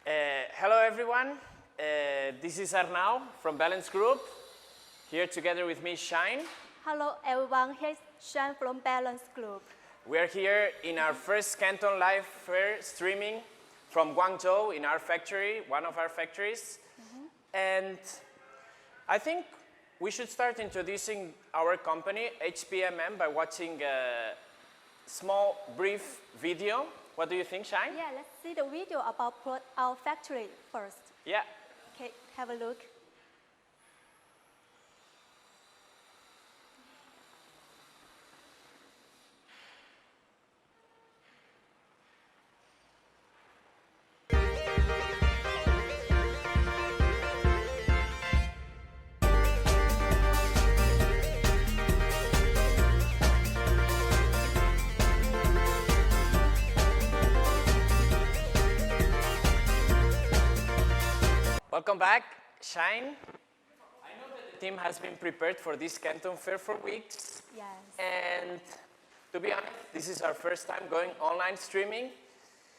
Hello everyone, this is Arnau from Balance Group, here together with me Shine. Hello everyone, here's Shine from Balance Group. We are here in our first Canton Live Fair streaming from Guangzhou in our factory, one of our factories. And I think we should start introducing our company, HPMM, by watching a small, brief video. What do you think, Shine? Yeah, let's see the video about our factory first. Yeah. Okay, have a look. Welcome back, Shine. I know that the team has been prepared for this Canton Fair for weeks. Yes. And to be honest, this is our first time going online streaming.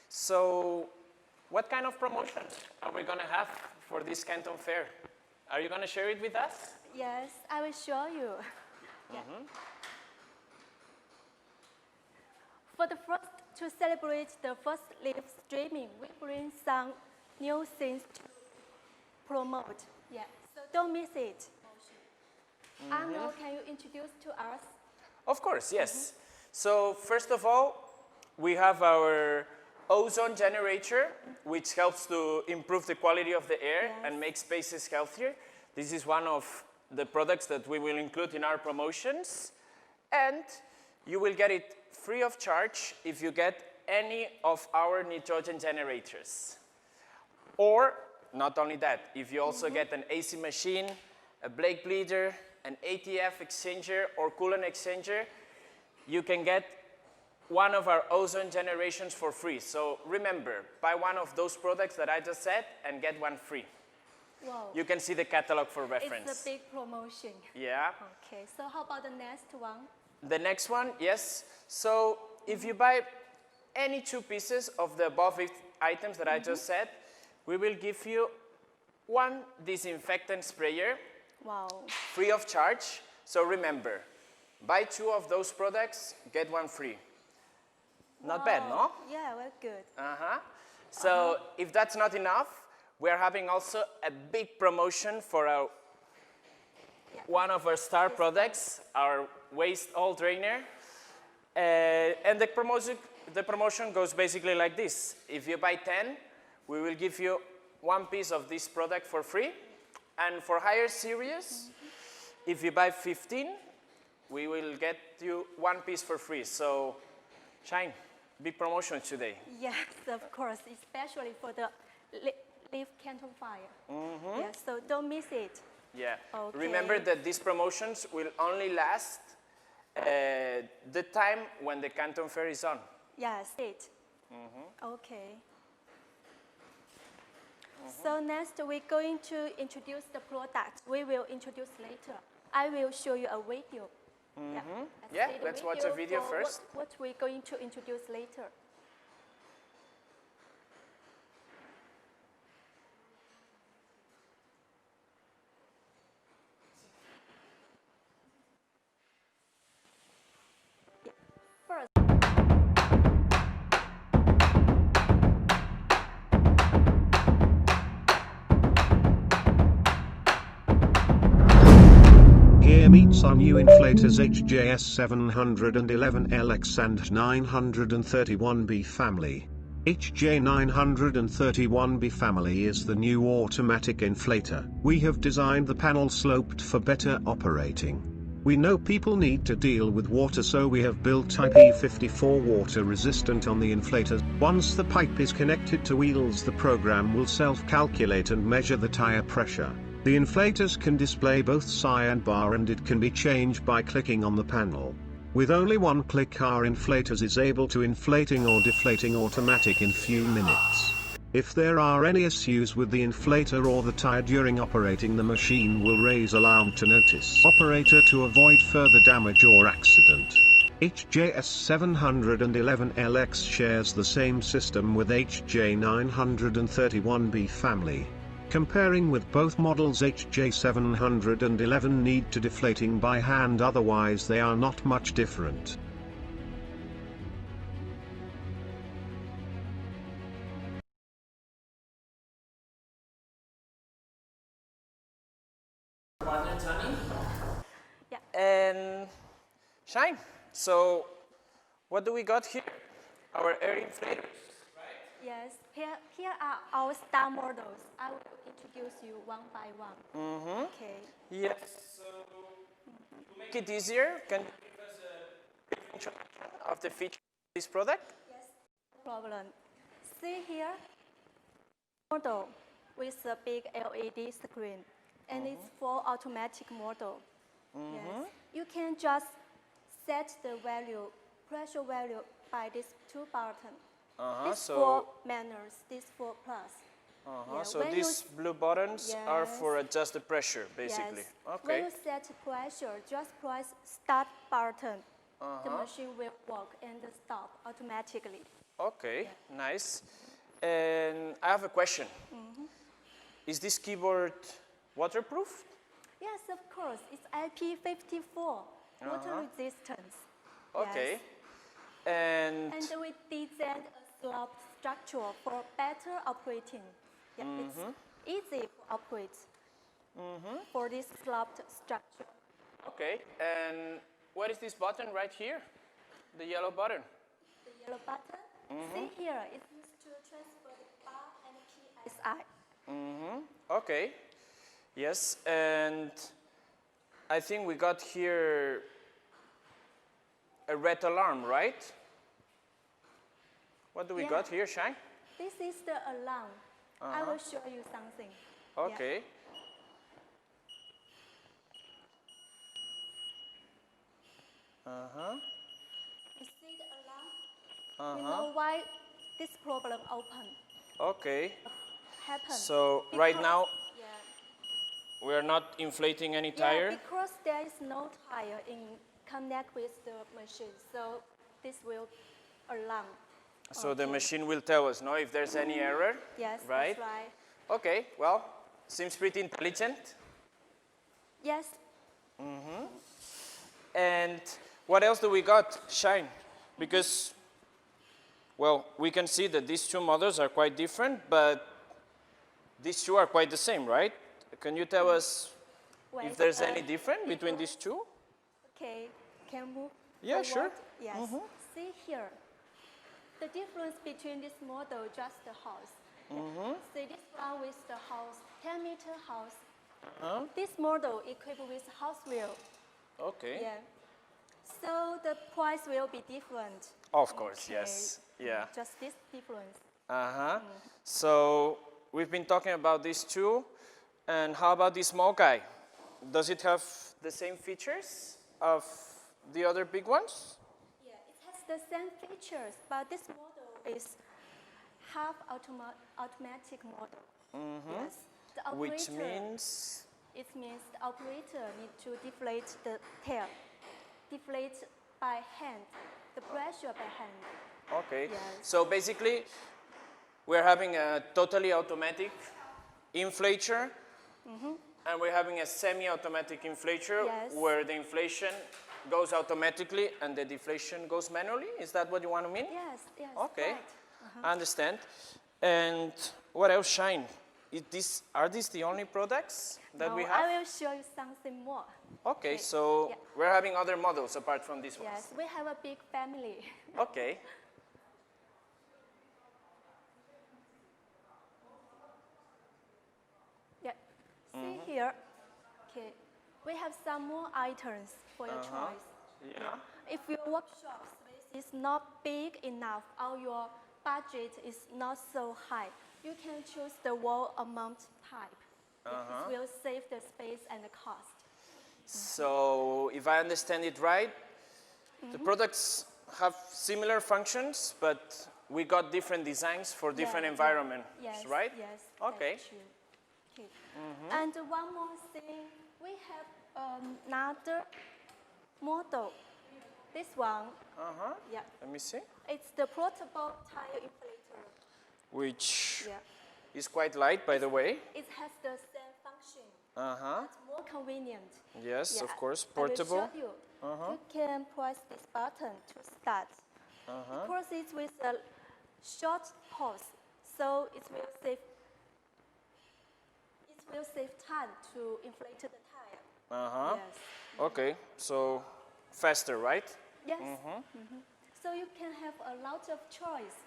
So what kind of promotions are we going to have for this Canton Fair? Are you going to share it with us? Yes, I will show you. Yeah. For the first, to celebrate the first live streaming, we bring some new things to promote. Yeah, so don't miss it. Arno, can you introduce to us? Of course, yes. So first of all, we have our ozone generator, which helps to improve the quality of the air and make spaces healthier. This is one of the products that we will include in our promotions. And you will get it free of charge if you get any of our nitrogen generators. Or not only that, if you also get an AC machine, a brake bleeder, an ATF exchanger or coolant exchanger, you can get one of our ozone generations for free. So remember, buy one of those products that I just said and get one free. Wow. You can see the catalog for reference. It's a big promotion. Yeah. Okay, so how about the next one? The next one, yes. So if you buy any two pieces of the above items that I just said, we will give you one disinfectant sprayer, free of charge. So remember, buy two of those products, get one free. Not bad, no? Yeah, well, good. So if that's not enough, we're having also a big promotion for our one of our star products, our waste oil drainer. And the promotion goes basically like this. If you buy 10, we will give you one piece of this product for free. And for higher series, if you buy 15, we will get you one piece for free. So, Shine, big promotion today. Yes, of course, especially for the Live Canton Fire. Yeah, so don't miss it. Yeah. Okay. Remember that these promotions will only last the time when the Canton Fair is on. Yes, it. Okay. So next, we're going to introduce the product. We will introduce later. I will show you a video. Let's watch a video first. What we're going to introduce later. First. Here meets our new inflators HJS 711LX and 931B family. HJ 931B family is the new automatic inflator. We have designed the panel sloped for better operating. We know people need to deal with water, so we have built Type E54 water resistant on the inflator. Once the pipe is connected to wheels, the program will self-calculate and measure the tire pressure. The inflators can display both SI and bar, and it can be changed by clicking on the panel. With only one click, our inflators is able to inflating or deflating automatic in few minutes. If there are any issues with the inflator or the tire during operating, the machine will raise alarm to notice operator to avoid further damage or accident. HJS 711LX shares the same system with HJ 931B family. Comparing with both models, HJ 711 need to deflating by hand, otherwise they are not much different. Yeah. And Shine. So what do we got here? Our air inflators. Yes, here are our star models. I will introduce you one by one. Okay. Yes. So to make it easier, can you give us a brief introduction of the features of this product? Yes, no problem. See here, model with a big LED screen, and it's for automatic model. Yes, you can just set the value, pressure value by these two buttons. This So for minus, this for plus. Yeah, so when these blue buttons are for adjust the pressure, basically. Yes. Okay. When you set pressure, just press start button. The machine will work and stop automatically. Okay, nice. And I have a question. Is this keyboard waterproof? Yes, of course. It's IP54, water resistance. Okay. Yes. And And we designed a sloped structure for better operating. Yeah, it's easy to operate for this sloped structure. okay. And what is this button right here? The yellow button. The yellow button, see here, it's used to transfer the bar and PSI. Okay. Yes, and I think we got here a red alarm, right? What do we got here, Shine? This is the alarm. I will show you something. Okay. You see the alarm? You know why this problem Okay. happened? So right now Yeah. we are not inflating any Yeah, tire. because there is no tire in connect with the machine, so this will alarm. So the machine will tell us, no, if there's any error. Yes, Right? that's right. Okay. Well, seems pretty intelligent. Yes, And what else do we got, Shine? Because, well, we can see that these two models are quite different, but these two are quite the same, right? Can you tell us wait, if there's any difference between these two? Okay, can move Yeah, sure. forward? Yes. See here. The difference between this model, just the house. Yeah. See this one with the house, 10-meter house. This model equipped with house wheel. Okay. Yeah. So the price will be different. Of course, Okay. yes. Yeah. Just this difference. So we've been talking about these two, and how about this small guy? Does it have the same features of the other big ones? Yeah, it has the same features, but this model is half automatic model. Yes. The operator, Which means it means the operator needs to deflate the tail. Deflate by hand, the pressure by hand. okay. Yes. So basically, we're having a totally automatic inflator, and we're having a semi-automatic inflator Yes. where the inflation goes automatically and the deflation goes manually. Is that what you want to mean? Yes, yes. Okay, Right. I understand. And what else, Shine? Are these the only products that Now we have? I will show you something more. Okay, so Yeah. we're having other models apart from this one. Yes, we have a big family. Okay. Yeah. See here. Okay. We have some more items for your choice. Yeah. If your workshop space is not big enough or your budget is not so high, you can choose the wall mount type. It will save the space and the cost. So if I understand it right, the products have similar functions, but we got different designs for different environments, Yes, right? Yes. Okay. That's true. Okay. And one more thing, we have another model this one, yeah, Let me see. it's the portable tire inflator. Which Yeah. is quite light, by the way. It has the same function. Uh-huh. It's more convenient. Yes, of course, I will portable. show you. You can press this button to start. Because it's with a short pause, so it will save time to inflate the tire. Yes. Okay, so faster, right? Yes. So you can have a lot of choice.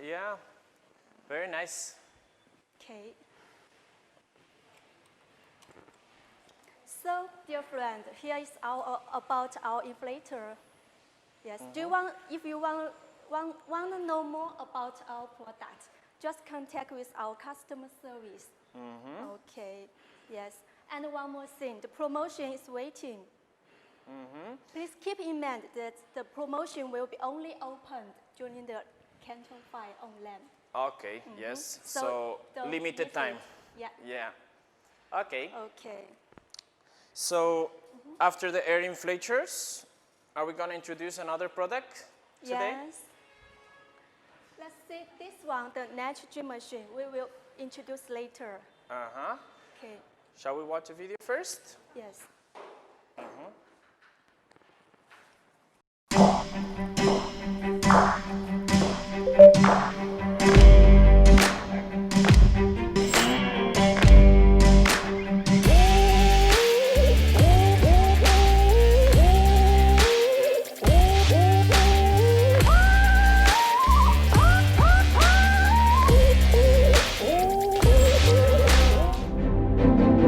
Yeah, very nice. Okay. So, dear friend, here is about our inflator. Yes. Do you want, if you want to know more about our product, just contact with our customer service. Okay. Yes. And one more thing, the promotion is waiting. Please keep in mind that the promotion will be only opened during the Canton Fire on land. Okay, yes. So don't limited miss time. it. Yeah. Yeah. Okay. Okay. So after the air inflators, are we going to introduce another product today? Yes. Let's see this one, the nitrogen machine. We will introduce later. Okay. Shall we watch a video first? Yes.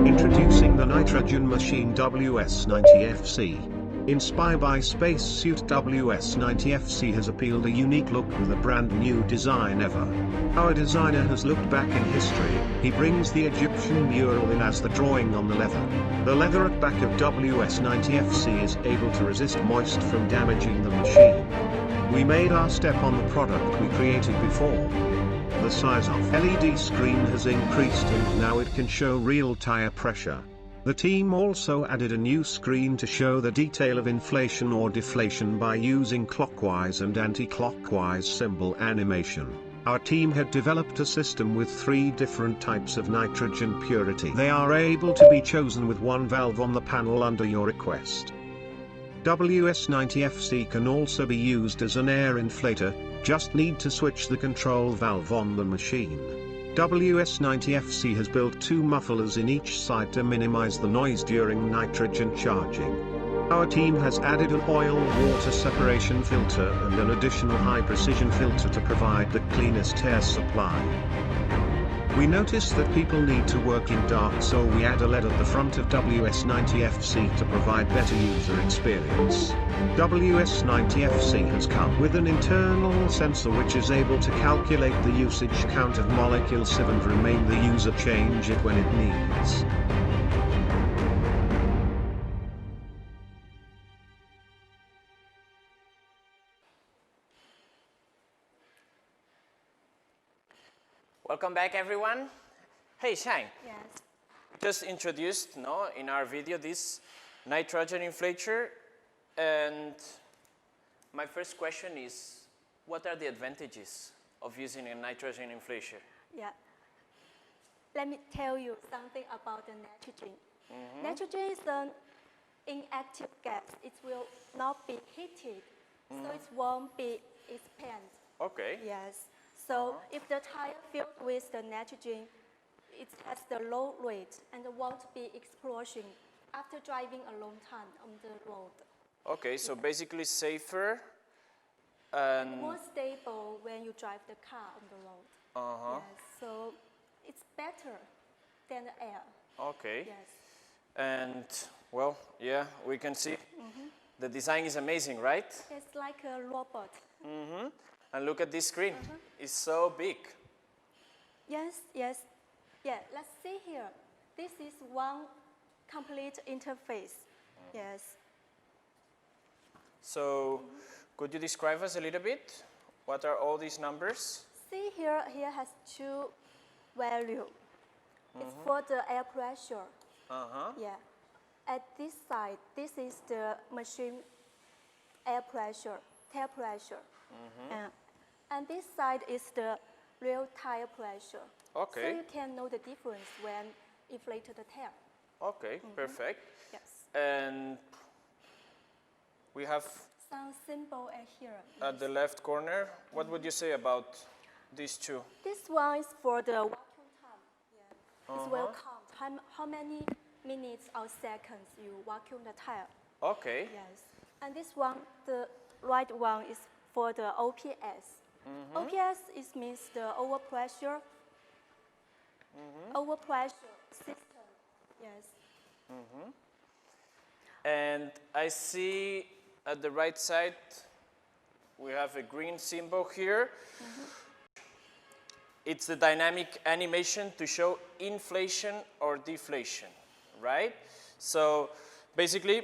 Introducing the nitrogen machine WS90FC. Inspired by spacesuit WS90FC has appealed a unique look with a brand new design ever. Our designer has looked back in history, he brings the Egyptian mural in as the drawing on the leather. The leather at back of WS90FC is able to resist moist from damaging the machine. We made our step on the product we created before. The size of LED screen has increased and now it can show real tire pressure. The team also added a new screen to show the detail of inflation or deflation by using clockwise and anti-clockwise symbol animation. Our team had developed a system with 3 different types of nitrogen purity. They are able to be chosen with one valve on the panel under your request. WS90FC can also be used as an air inflator, just need to switch the control valve on the machine. WS90FC has built 2 mufflers in each side to minimize the noise during nitrogen charging. Our team has added an oil-water separation filter and an additional high-precision filter to provide the cleanest air supply. We noticed that people need to work in dark, so we add a LED at the front of WS90FC to provide better user experience. WS90FC has come with an internal sensor which is able to calculate the usage count of molecules and remain the user change it when it needs. Welcome back, everyone. Hey, Shang. Yes. Just introduced, in our video this nitrogen inflator, and my first question is, what are the advantages of using a nitrogen inflator? Yeah. Let me tell you something about the nitrogen. Nitrogen is an inactive gas. It will not be heated, so it won't be expanded. Okay. Yes. So if the tire filled with the nitrogen, it has the low rate and won't be explosion after driving a long time on the road. Okay, so basically safer and More stable when you drive the car on the road. Yes, so it's better than the air. Okay. Yes. And well, yeah, we can see the design is amazing, right? It's like a robot. And look at this screen. It's so big. Yes, yes. Yeah, let's see here. This is one complete interface. Yes. So could you describe us a little bit? What are all these numbers? See here has 2 values. It's for the air pressure. Yeah. At this side, this is the machine air pressure, tire pressure. And this side is the real tire pressure. Okay. So you can know the difference when inflate the tire. Okay, perfect. Yes. And we have Some symbol here. at the left corner, what would you say about these two? This one is for the vacuum time. Yeah. It will count how many minutes or seconds you vacuum the tire. Okay. Yes. And this one, the right one, is for the OPS. OPS means the overpressure. Overpressure system. Yes. And I see at the right side, we have a green symbol here. It's the dynamic animation to show inflation or deflation, right? So basically,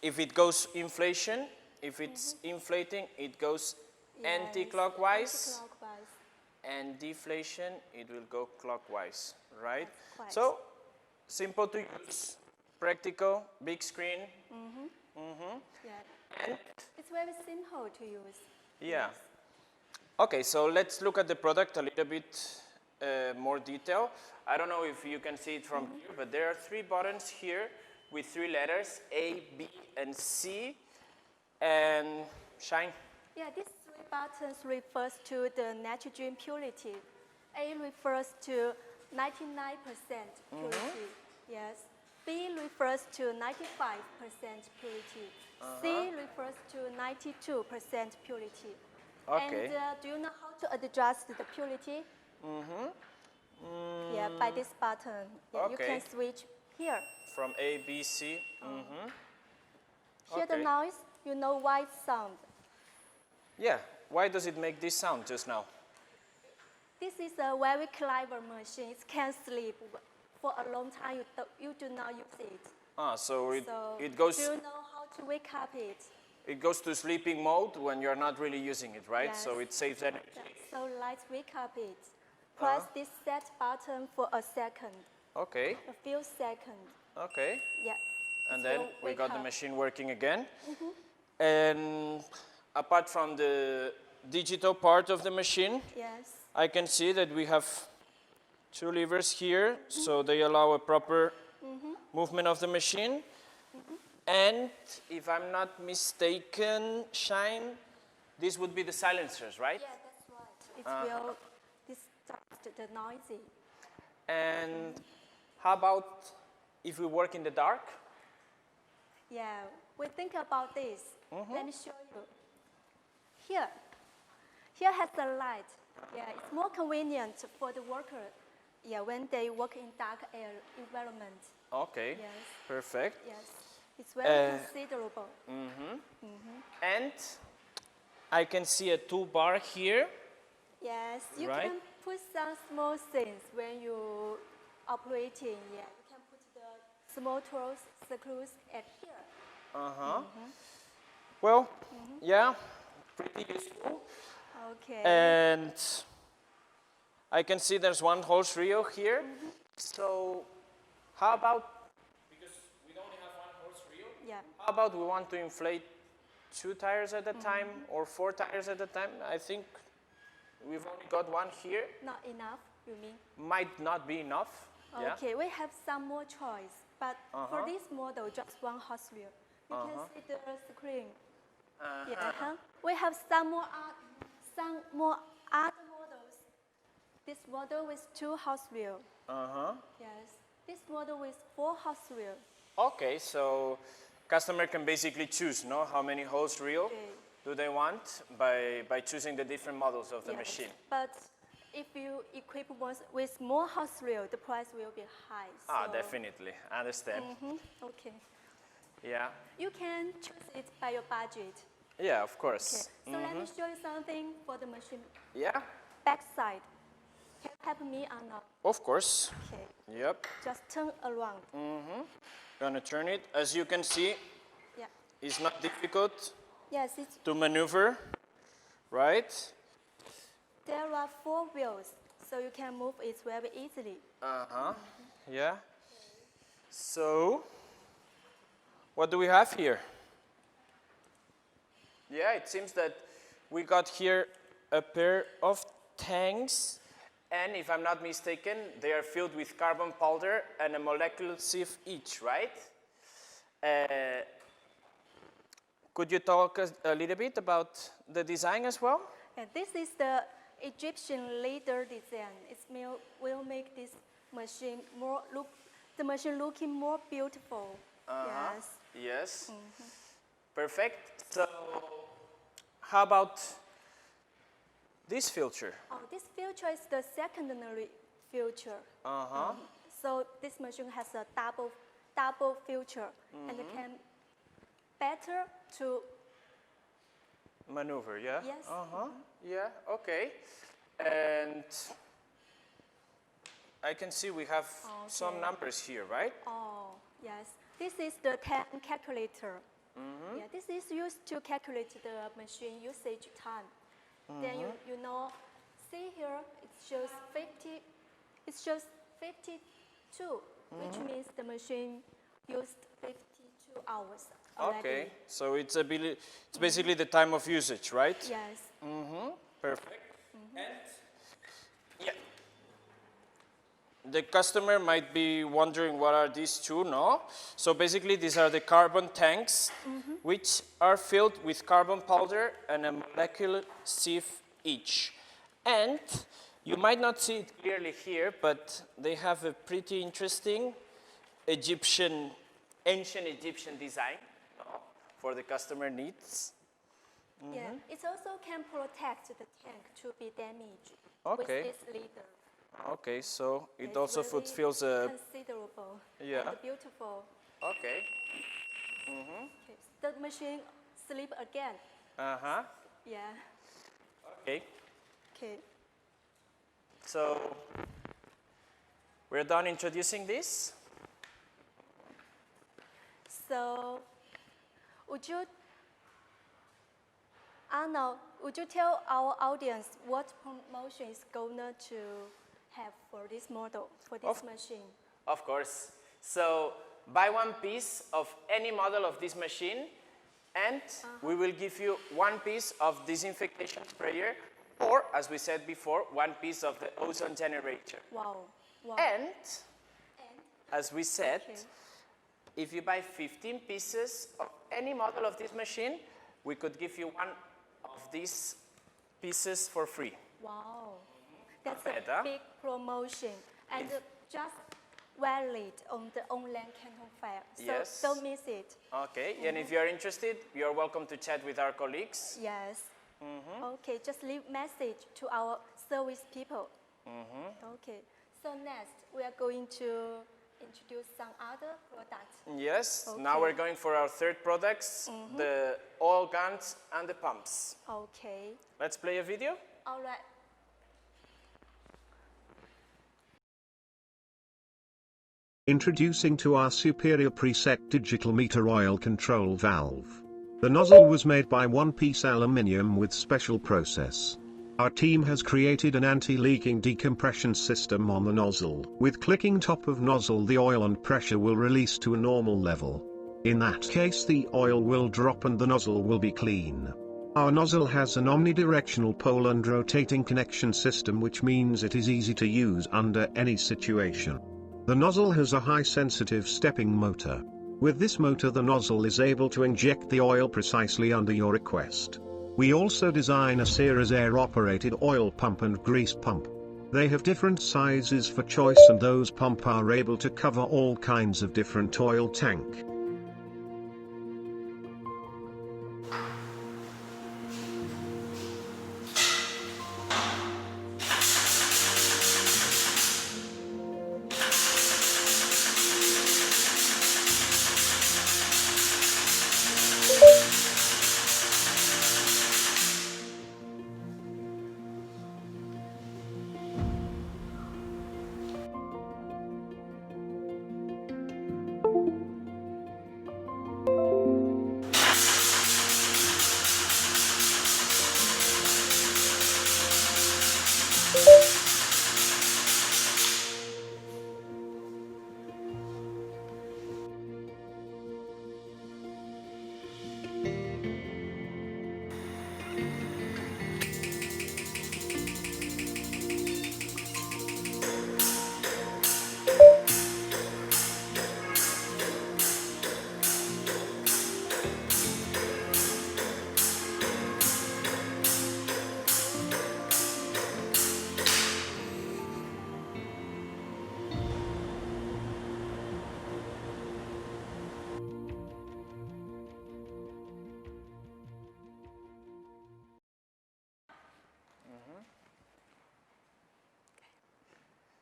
if it goes inflation, if it's inflating, it goes anti-clockwise. Anti-clockwise. And deflation, it will go clockwise, right? That's right. So, simple to use, practical, big screen. Yeah. And It's very simple to use. yeah. Okay, so let's look at the product a little bit more detail. I don't know if you can see it from here, but there are 3 buttons here with 3 letters, A, B, and C. And shine. Yeah, these 3 buttons refers to the nitrogen purity. A refers to 99% purity. Yes. B refers to 95% purity. C refers to 92% purity. Okay. And do you know how to adjust the purity? Yeah, by this button. Yeah, you Okay. can switch here. From A, B, C. Hear the Okay. noise? You know why it sound. Yeah. Why does it make this sound just now? This is a very clever machine. It can sleep for a long time. You do not use it. So it Do goes you know how to wake up it? it goes to sleeping mode when you're not really using it, right? Yes. So it saves energy. So let's wake up it. Press this set button for a second, Okay. a few seconds. Okay. Yeah. And It then will we wake got the up. machine working again. And apart from the digital part of the machine, Yes. I can see that we have 2 levers here, so they allow a proper movement of the machine. And if I'm not mistaken, Shine, this would be the silencers, right? Yeah, that's right. It will distract the noisy. And how about if we work in the dark? Yeah, we think about this. Let me show you. Here has the light. Yeah, it's more convenient for the worker. Yeah, when they work in dark air environment. Okay, Yes. perfect. Yes, it's very considerable. And I can see a toolbar here. Yes, you Right. can put some small things when you operating. Yeah, you can put the small tools, screws at here. Well, yeah, pretty useful. Okay. And I can see there's 1 hose reel here. So how about, because we only have 1 hose reel, Yeah. how about we want to inflate 2 tires at a time or 4 tires at a time? I think we've only got 1 here. Not enough, you mean? Might not be enough. Yeah. Okay, we have some more choice, but for this model, just 1 hose reel. You can see the screen. Yeah, we have some more other models. This model with 2 hose reel. Yes, this model with 4 hose reel. Okay, so customer can basically choose, no, how many hose reel Okay. do they want by choosing the different models of the Yes, machine. but if you equip with more hose reel, the price will be high. So, Definitely, I understand. Okay, Yeah, you can choose it by your budget. yeah, of Okay, course. so let me show you something for the machine Yeah, back side. Can you help me or not? of course. Okay, Yep, just turn around. gonna turn it. As you can see, Yeah. it's not difficult Yes, it's, to maneuver, right? there are 4 wheels, so you can move it very easily. Yeah. So, what do we have here? Yeah, it seems that we got here a pair of tanks, and if I'm not mistaken, they are filled with carbon powder and a molecular sieve each, right? Could you talk a little bit about the design as well? And this is the Egyptian leather design. Will make this machine the machine looking more beautiful. Yes. Yes. Perfect. So, how about this filter? Oh, this filter is the secondary filter. So this machine has a double filter, and it can better to Maneuver, yeah? Yes. Yeah, okay. And I can see we have some numbers here, right? Oh, yes. This is the tank calculator. Yeah, this is used to calculate the machine usage time. Then you know, see here, it shows 52, which means the machine used 52 hours already. Okay, so it's basically the time of usage, right? Yes. Perfect. And yeah, the customer might be wondering what are these two, no? So basically these are the carbon tanks, which are filled with carbon powder and a molecular sieve each. And you might not see it clearly here, but they have a pretty interesting ancient Egyptian design for the customer needs. Yeah, it also can protect the tank to be damaged Okay. with this leather. Okay, so it It's also really fulfills considerable Yeah. and beautiful. Okay. Okay, the machine sleep again. Yeah. Okay. Okay. So we're done introducing this. So, Arnold, would you tell our audience what promotion is going to have for this model, for this machine? Of course. So buy one piece of any model of this machine, and we will give you one piece of disinfection sprayer, or as we said before, one piece of the ozone generator. Wow. Wow. And as we said, Okay. if you buy 15 pieces of any model of this machine, we could give you one of these pieces for free. Wow. That's bad, a huh? big promotion. And just valid on the online Canton Fair. So Yes. don't miss it. Okay, and if you're interested, you're welcome to chat with our colleagues. Yes. Okay, just leave message to our service people. Okay. So next, we are going to introduce some other products. Yes, Okay. now we're going for our third products, the oil guns and the pumps. Okay. Let's play a video. All right. Introducing to our superior preset digital meter oil control valve. The nozzle was made by one-piece aluminium with special process. Our team has created an anti-leaking decompression system on the nozzle. With clicking top of nozzle, the oil and pressure will release to a normal level. In that case, the oil will drop and the nozzle will be clean. Our nozzle has an omnidirectional pole and rotating connection system, which means it is easy to use under any situation. The nozzle has a high sensitive stepping motor. With this motor, the nozzle is able to inject the oil precisely under your request. We also design a series air-operated oil pump and grease pump. They have different sizes for choice, and those pump are able to cover all kinds of different oil tank.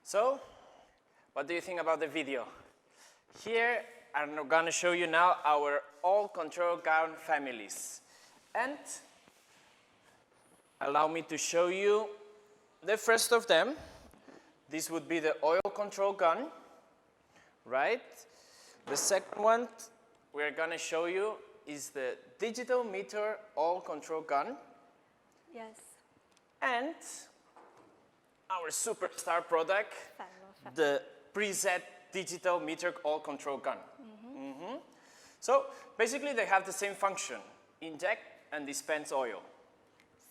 So, what do you think about the video? Here, I'm going to show you now our all control gun families. And allow me to show you the first of them. This would be the oil control gun, right? The second one we're going to show you is the digital meter all control gun. Yes. And our superstar product, the preset digital meter all control gun. So basically they have the same function, inject and dispense oil.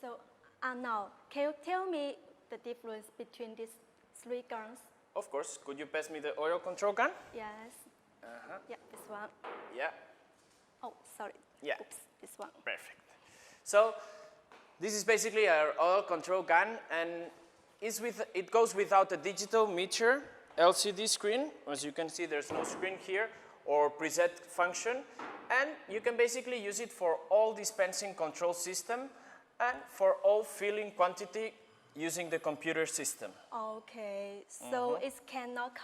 So now, can you tell me the difference between these three guns? Of course, could you pass me the oil control gun? Yes. Yeah, this one. Yeah. Oh, sorry. Yeah. Oops, this one. Perfect. So this is basically our oil control gun, and it goes without a digital meter LCD screen. As you can see, there's no screen here or preset function, and you can basically use it for all dispensing control system and for all filling quantity using the computer system. Okay, so it cannot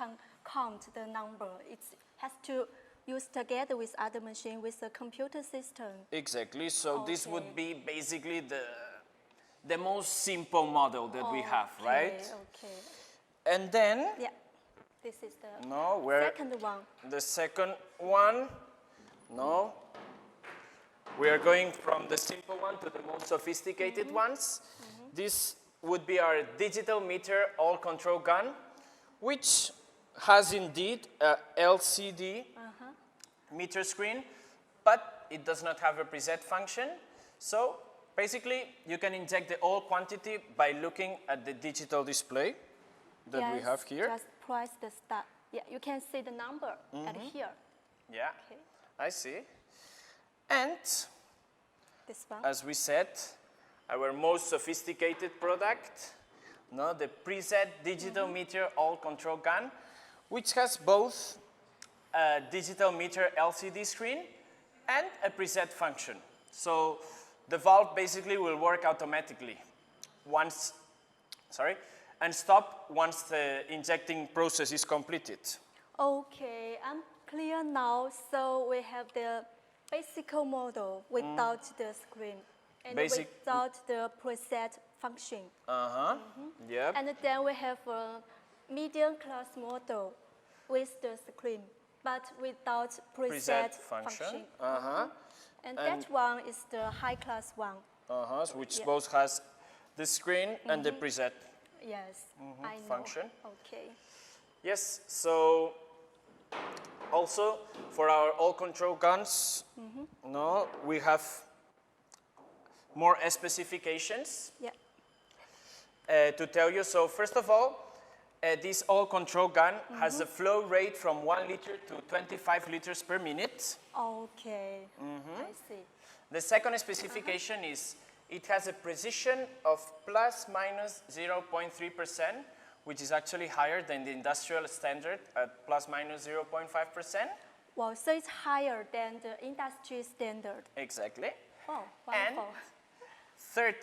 count the number. It has to use together with other machine with the computer system. Exactly. So this would be basically the most simple model that we have, right? Okay. And then Yeah, this is the second one. The second one, we are going from the simple one to the most sophisticated ones. This would be our digital meter all control gun, which has indeed a LCD meter screen, but it does not have a preset function. So basically, you can inject the oil quantity by looking at the digital display that we have here. Just press the start. Yeah, you can see the number at here. Yeah, Okay. I see. And This one. as we said, our most sophisticated product, the preset digital meter all control gun, which has both a digital meter LCD screen and a preset function. So the valve basically will work automatically and stop once the injecting process is completed. Okay, I'm clear now. So we have the basic model without the screen and without the preset function. Yep. And then we have a medium class model with the screen, but without preset function. And that one is the high class one. Which both has the screen and the preset Yes, I know. function. Okay. Yes, so also for our all control guns, we have more specifications to tell you. So first of all, this all control gun has a flow rate from 1 liter to 25 liters per minute. Okay, I see. The second specification is it has a precision of plus minus 0.3%, which is actually higher than the industrial standard at plus minus 0.5%. Wow, so it's higher than the industry standard. Exactly. Oh, wonderful. Third,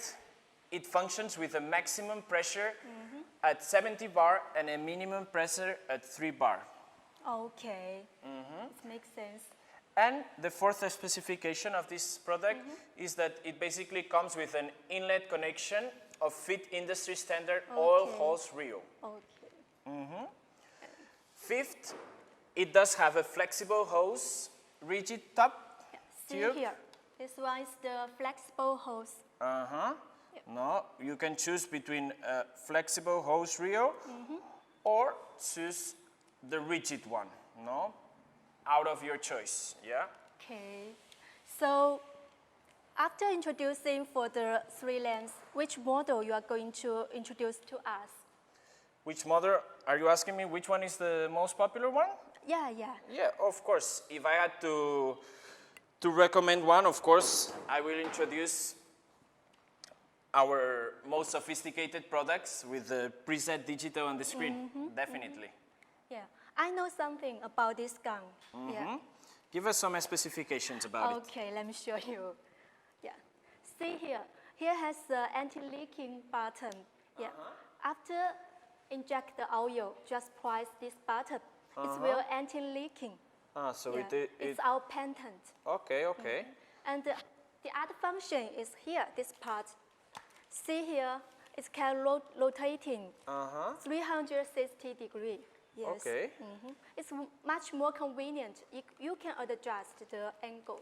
it functions with a maximum pressure at 70 bar and a minimum pressure at 3 bar. Okay, it makes sense. And the fourth specification of this product is that it basically comes with an inlet connection of fit industry standard oil hose reel. Okay. Fifth, it does have a flexible hose, rigid top See tube. here, this one is the flexible hose. No, you can choose between a flexible hose reel or choose the rigid one. No, out of your choice. Yeah. Okay, so after introducing for the 3 lanes, which model you are going to introduce to us? Which model are you asking me? Which one is the most popular one? Yeah. Yeah, of course. If I had to recommend one, of course, I will introduce our most sophisticated products with the preset digital on the screen. Definitely. Yeah, I know something about this gun. Yeah. Give us some specifications about it. Okay, let me show you. Yeah, see here. Here has the anti-leaking button. Yeah. After inject the oil, just press this button. It will anti-leaking. So Yeah. It's our patent. Okay, okay. And the other function is here, this part. See here, it's can rotating 360 degrees. Yes. Okay. It's much more convenient. You can adjust the angle.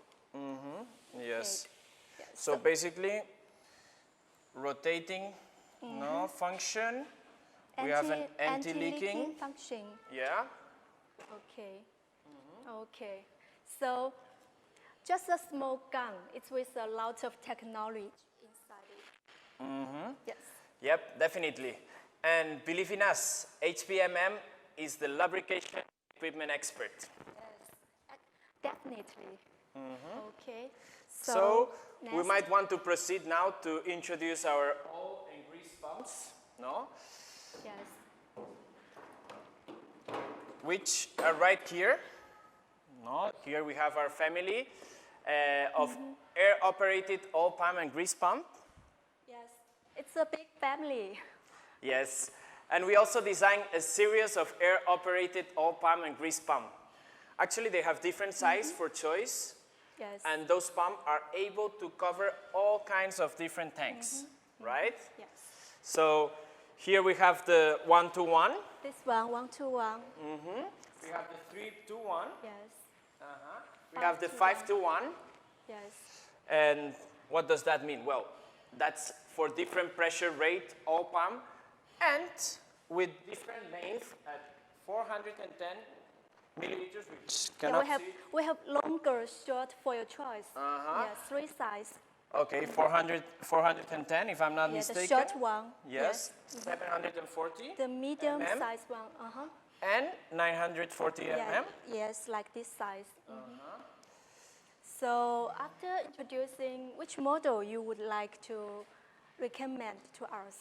Yes. Yes. So basically, rotating function. We have an anti-leaking. function. Yeah. Okay. Okay. So just a small gun. It's with a lot of technology inside it. Yes. Yep, definitely. And believe in us, HPMM is the lubrication equipment expert. Yes. Definitely. Okay. So we next. might want to proceed now to introduce our oil and grease pumps, no? Yes. Which are right here. No, here we have our family of air-operated oil pump and grease pump. Yes. It's a big family. Yes, and we also designed a series of air-operated oil pump and grease pump. Actually, they have different size for choice, Yes. and those pumps are able to cover all kinds of different tanks, right? Yes. So here we have the 1-to-1. This one, 1-to-1. We have the 3-to-1. Yes. We have the 5-to-1. Yes. And what does that mean? Well, that's for different pressure rate oil pump and with different length at 410 millimeters, which Yeah, cannot see. we have longer, short for your choice. Yes, 3 size. Okay, 410 if I'm not Yeah, the mistaken. short one. Yes, 740 The medium mm. size one. and 940 Yeah. mm. Yes, like this size. So after introducing, which model you would like to recommend to us?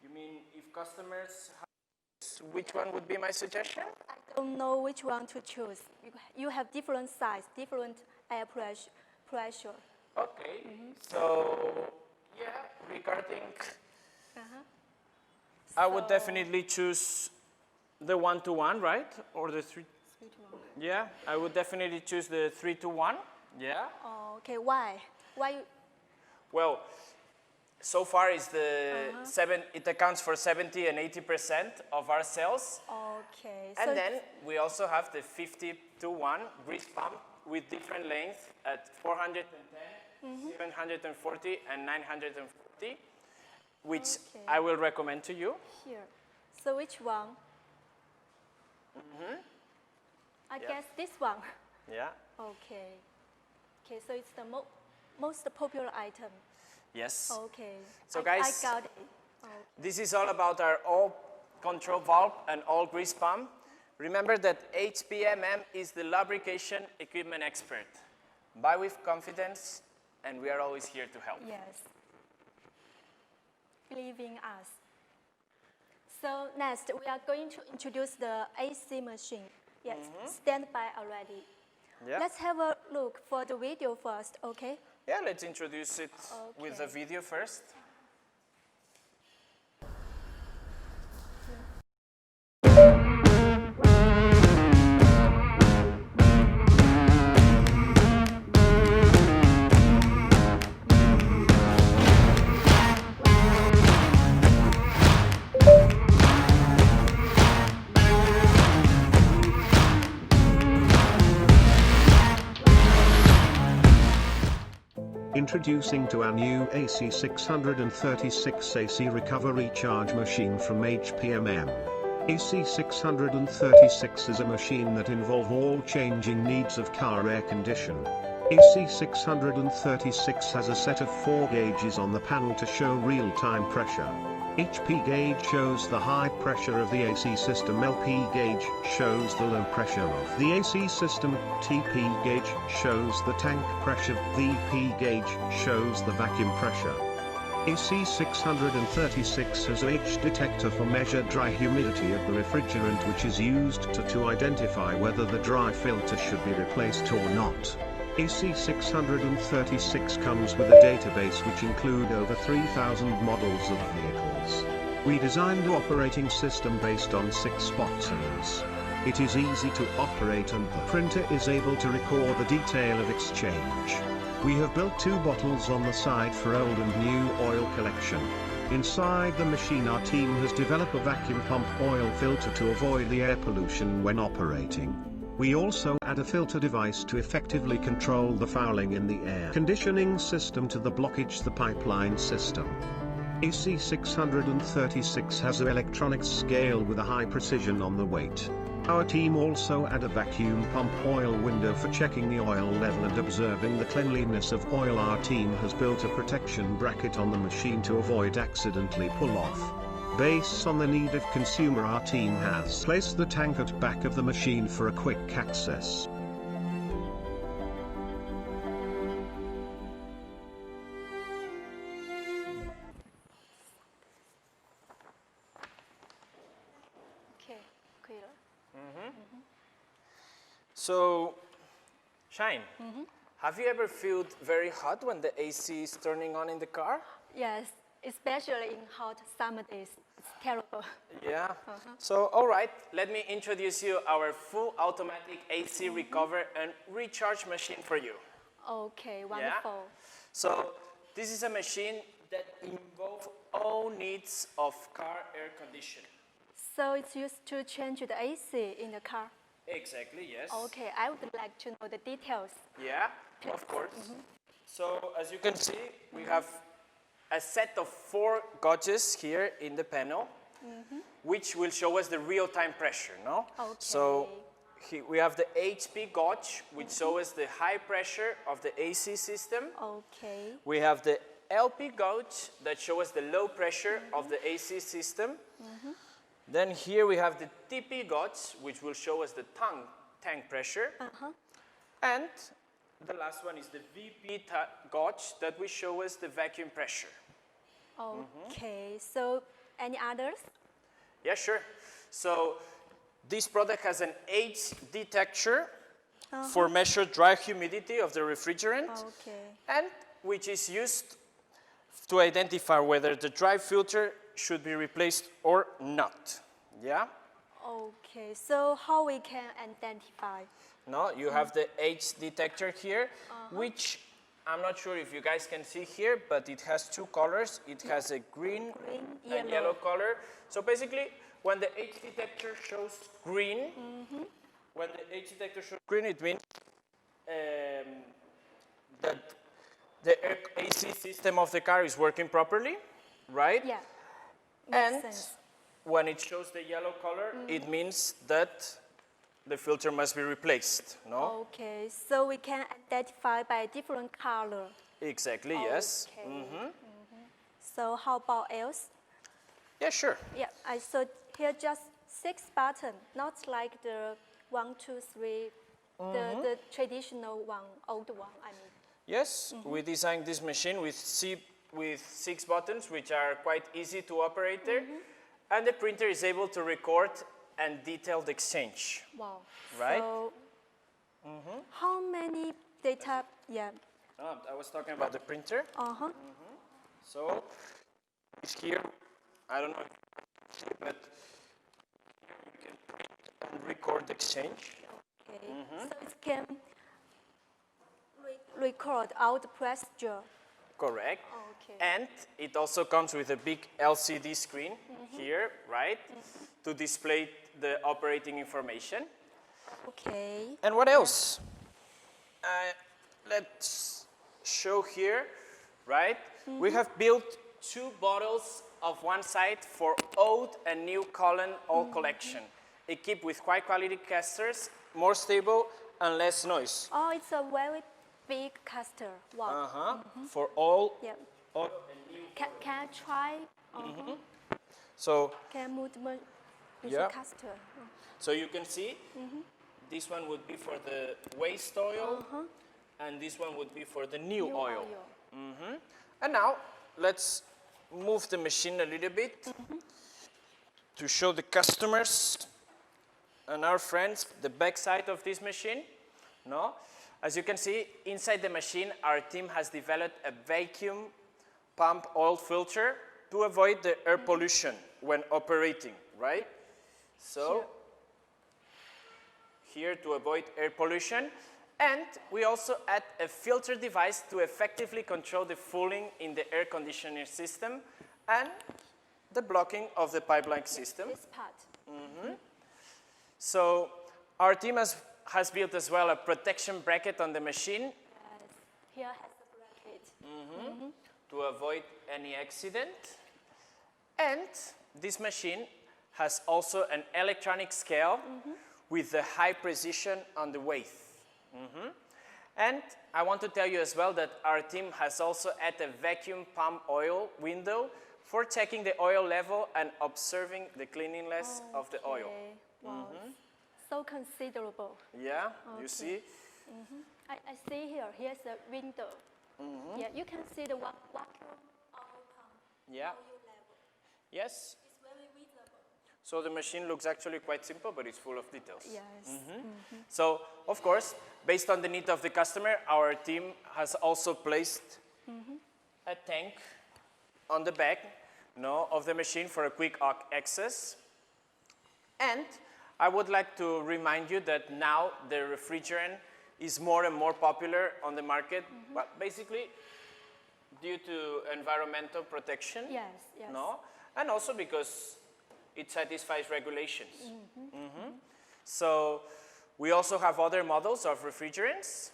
You mean if customers have, which one would be my suggestion? I don't know which one to choose. You have different size, different air pressure. Okay, so yeah, regarding, I would So- definitely choose the 1-to-1, right? Or the 3. 3-to-1. Yeah, I would definitely choose the 3-to-1. Yeah. Oh, okay, why? Why? Well, so far is the it accounts for 70 and 80% of our sales. Okay. And then we also have the 50-to-1 grease pump with different length at 410, 740, and 940, which I will recommend to you. here. So which one? I guess this one. Yeah. Okay. Okay, so it's the most popular item. Yes. Okay. So I guys, got it. Okay. this is all about our oil control valve and oil grease pump. Remember that HPMM is the lubrication equipment expert. Buy with confidence, and we are always here to help. Yes. Believe in us. So next, we are going to introduce the AC machine. Yes, stand by already. Yeah. Let's have a look for the video first, okay? Yeah, let's introduce it with a Okay. video first. Introducing to our new AC636 AC recovery charge machine from HPMM. AC636 is a machine that involves all changing needs of car air condition. AC636 has a set of 4 gauges on the panel to show real-time pressure. HP gauge shows the high pressure of the AC system, LP gauge shows the low pressure of the AC system, TP gauge shows the tank pressure, VP gauge shows the vacuum pressure. AC636 has a H detector for measure dry humidity of the refrigerant, which is used to identify whether the dry filter should be replaced or not. AC636 comes with a database which include over 3,000 models of vehicles. We designed the operating system based on 6 buttons. It is easy to operate and the printer is able to record the detail of exchange. We have built 2 bottles on the side for old and new oil collection. Inside the machine our team has developed a vacuum pump oil filter to avoid the air pollution when operating. We also add a filter device to effectively control the fouling in the air conditioning system to the blockage the pipeline system. AC 636 has an electronics scale with a high precision on the weight. Our team also add a vacuum pump oil window for checking the oil level and observing the cleanliness of oil. Our team has built a protection bracket on the machine to avoid accidentally pull off. Based on the need of consumer, our team has placed the tank at back of the machine for a quick access. Okay, clear. So, Shine, have you ever felt very hot when the AC is turning on in the car? Yes, especially in hot summer days. It's terrible. Yeah. So, all right, let me introduce you our full automatic AC recover and recharge machine for you. Okay, wonderful. So, this is a machine that involves all needs of car air conditioning. So it's used to change the AC in the car. Exactly, yes. Okay, I would like to know the details. Yeah, of course. So, as you can see, we have a set of 4 gauges here in the panel, which will show us the real-time pressure, no? Okay. So, we have the HP gauge, which shows us the high pressure of the AC system. Okay. We have the LP gauge that shows us the low pressure of the AC system. Then here we have the TP gauge, which will show us the tank pressure. And the last one is the VP gauge that will show us the vacuum pressure. Okay, so any others? Yeah, sure. So this product has an age detector for measure dry humidity of the refrigerant, Okay. and which is used to identify whether the dry filter should be replaced or not. Yeah? Okay, so how we can identify? No, you have the age detector here, which I'm not sure if you guys can see here, but it has 2 colors. It has a green and yellow color. So basically, when the age detector shows green, it means that the AC system of the car is working properly, right? Yeah, And makes sense. when it shows the yellow color, it means that the filter must be replaced, no? Okay, so we can identify by different color. Exactly, yes. Okay. So how about else? Yeah, sure. Yeah, I saw here just 6 buttons, not like the 1, 2, 3, the traditional one, old one, I mean. Yes, we designed this machine with 6 buttons, which are quite easy to operate there. And the printer is able to record and detail the exchange. Wow. Right? So, how many data, yeah. I was talking about the printer. So, it's here. I don't know if you can see, but you can print and record the exchange. Okay, so it can record all the procedure. Correct. Okay. And it also comes with a big LCD screen here, right? To display the operating information. Okay. And what else? Let's show here, right? We have built 2 bottles of one side for old and new column oil collection, equipped with high quality casters, more stable and less noise. Oh, it's a very big caster. Wow. For all Yeah. old and new. Can I try? So, Can I move the Yeah. caster? so you can see, this one would be for the waste oil, and this one would be for the new oil. And now, let's move the machine a little bit to show the customers and our friends the back side of this machine. No? As you can see, inside the machine, our team has developed a vacuum pump oil filter to avoid the air pollution when operating, right? So Sure. here to avoid air pollution. And we also add a filter device to effectively control the fouling in the air conditioning system and the blocking of the pipeline system. This part. So our team has built as well a protection bracket on the machine Yes. Here has the bracket. to avoid any accident. And this machine has also an electronic scale with a high precision on the weight. And I want to tell you as well that our team has also added a vacuum pump oil window for checking the oil level and observing the cleanliness of the oil. Okay. Wow. So considerable. Yeah, you Okay. see? I see here. Here's a window. Yeah, you can see the vacuum oil pump Yeah. oil level. Yes. It's very visible. So the machine looks actually quite simple, but it's full of details. Yes. So, of course, based on the need of the customer, our team has also placed a tank on the back of the machine for a quick access. And I would like to remind you that now the refrigerant is more and more popular on the market, well, basically due to environmental protection, Yes. Yes. and also because it satisfies regulations. So we also have other models of refrigerants,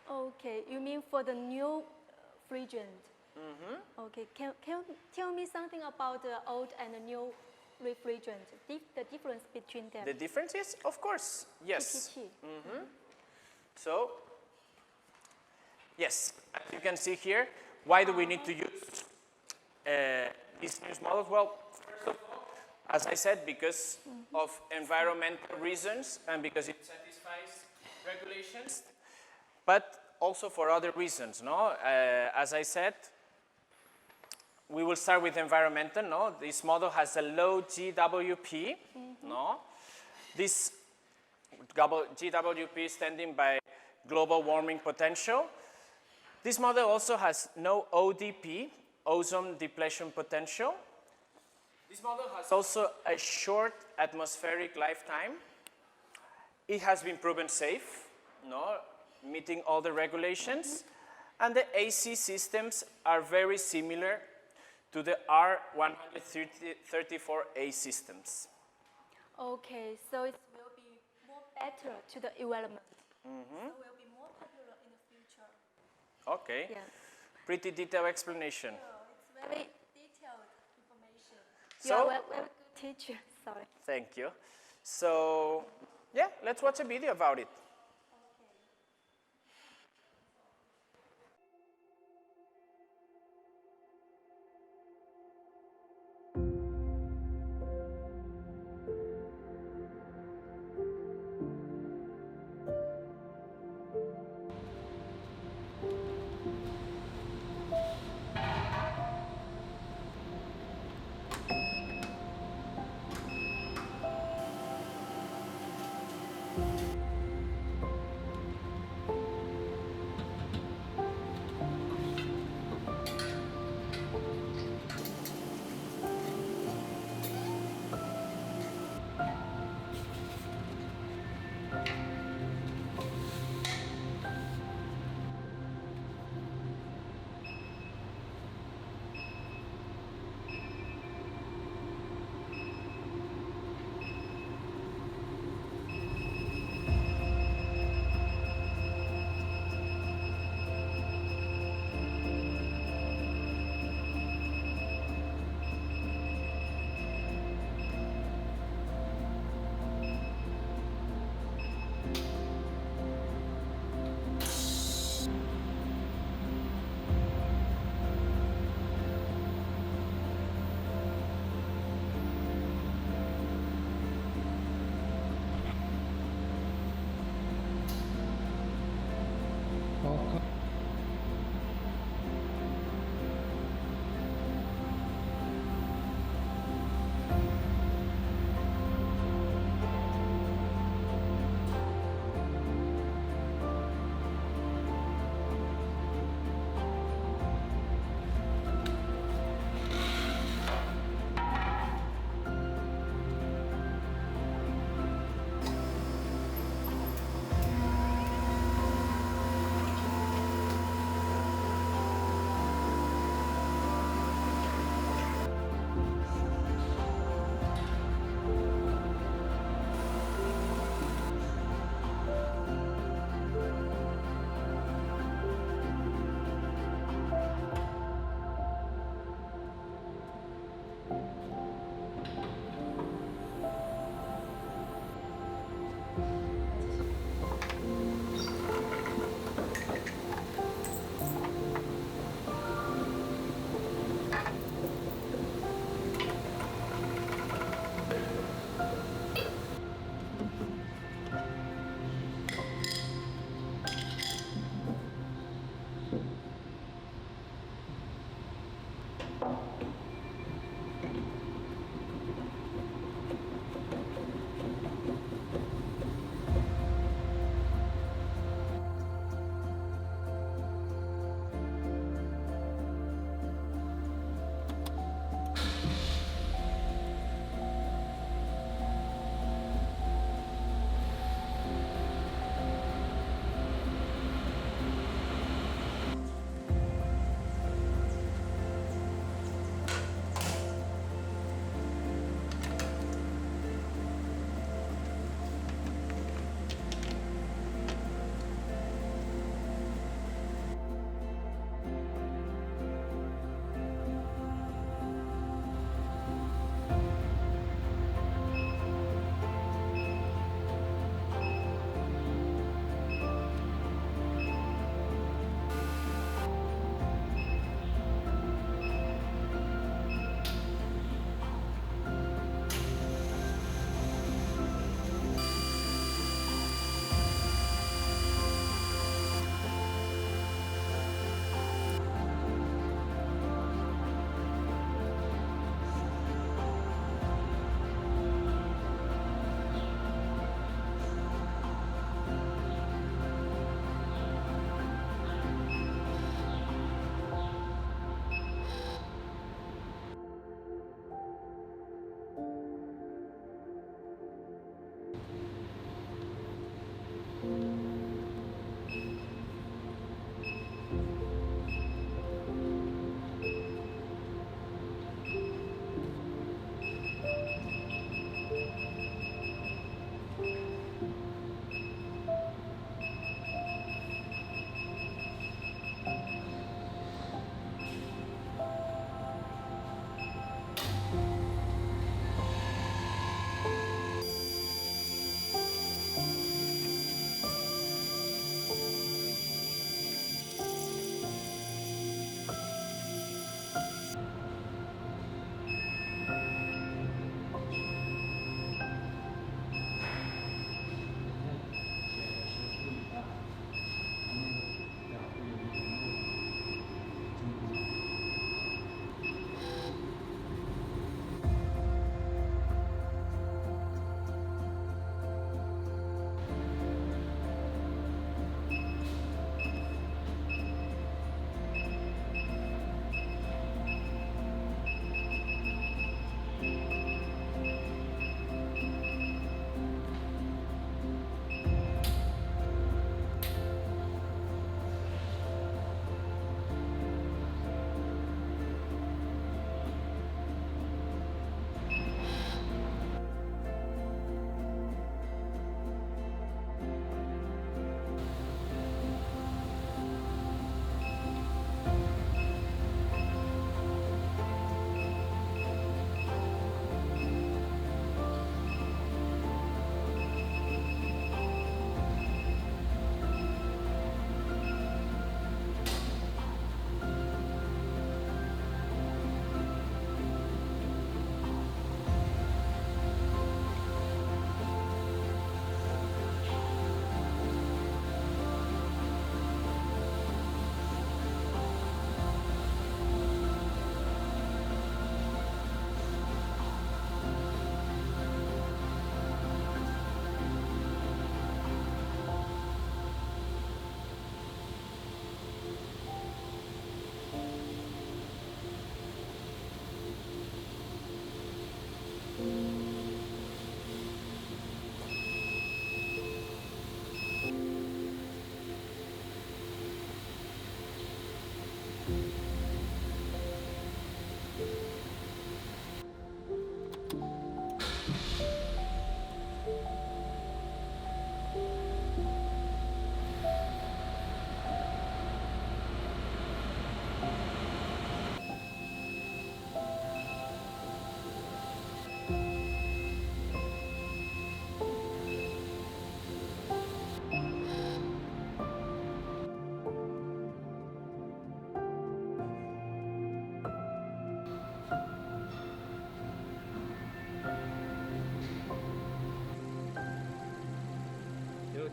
Okay. You mean for the new refrigerant? Okay. Can you tell me something about the old and the new refrigerant? The difference between them. The difference is, of course, yes. PPT. So, yes, as you can see here, why do we need to use these new models? Well, first of all, as I said, because of environmental reasons and because it satisfies regulations, but also for other reasons, as I said, we will start with environmental, This model has a low GWP, This GWP standing by global warming potential. This model also has no ODP, ozone depletion potential. This model has also a short atmospheric lifetime. It has been proven safe, meeting all the regulations. And the AC systems are very similar to the R134A systems. Okay, so it will be more better to the environment. So it will be more popular in the future. Okay, Yeah. pretty detailed explanation. It's very detailed information. You So- are a very good teacher. Sorry. Thank you. So, yeah, let's watch a video about it.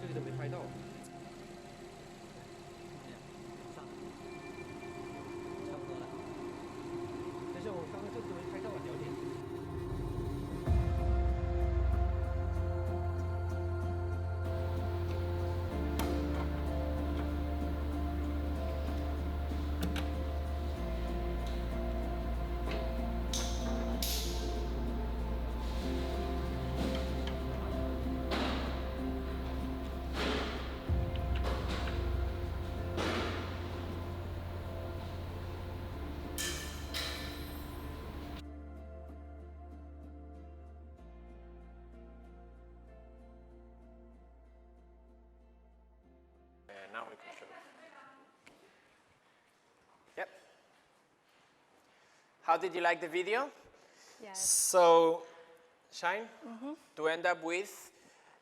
这里都没拍到。上，差不多了。但是我刚刚这里都没拍到啊，聊天。Now we can show. Yep. How did you like the video? Yes. So, Shine, to end up with,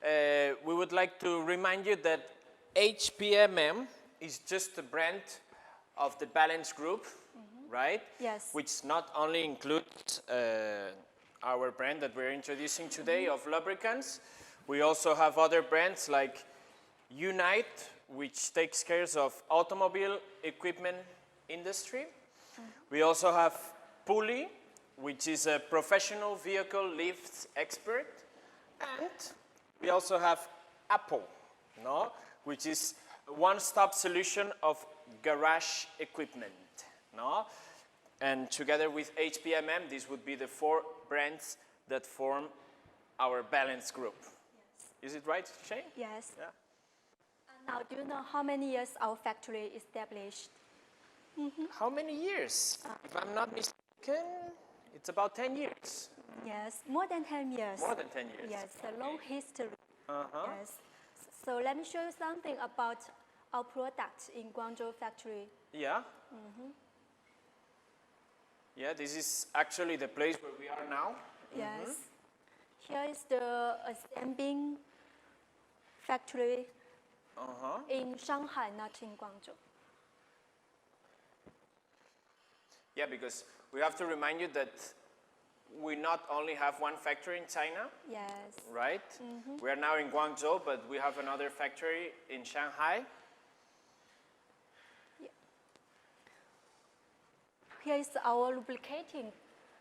we would like to remind you that HPMM is just a brand of the Balance Group, right? Yes. Which not only includes our brand that we're introducing today of lubricants, we also have other brands like Unite, which takes care of automobile equipment industry. We also have Pulley, which is a professional vehicle lifts expert. And we also have Apple, no? Which is a one-stop solution of garage equipment, no? And together with HPMM, these would be the 4 brands that form our Balance Group. Is it right, Shane? Yes. Yeah. And now, do you know how many years our factory established? How many years? If I'm not mistaken, it's about 10 years. Yes, more than 10 years. More than 10 years. Yes, a long history. Uh-huh. Yes. So let me show you something about our product in Guangzhou factory. Yeah. Yeah, this is actually the place where we are now. Yes. Here is the assembling factory in Shanghai, not in Guangzhou. Yeah, because we have to remind you that we not only have one factory in China, Yes. right? We are now in Guangzhou, but we have another factory in Shanghai. Here is our lubricating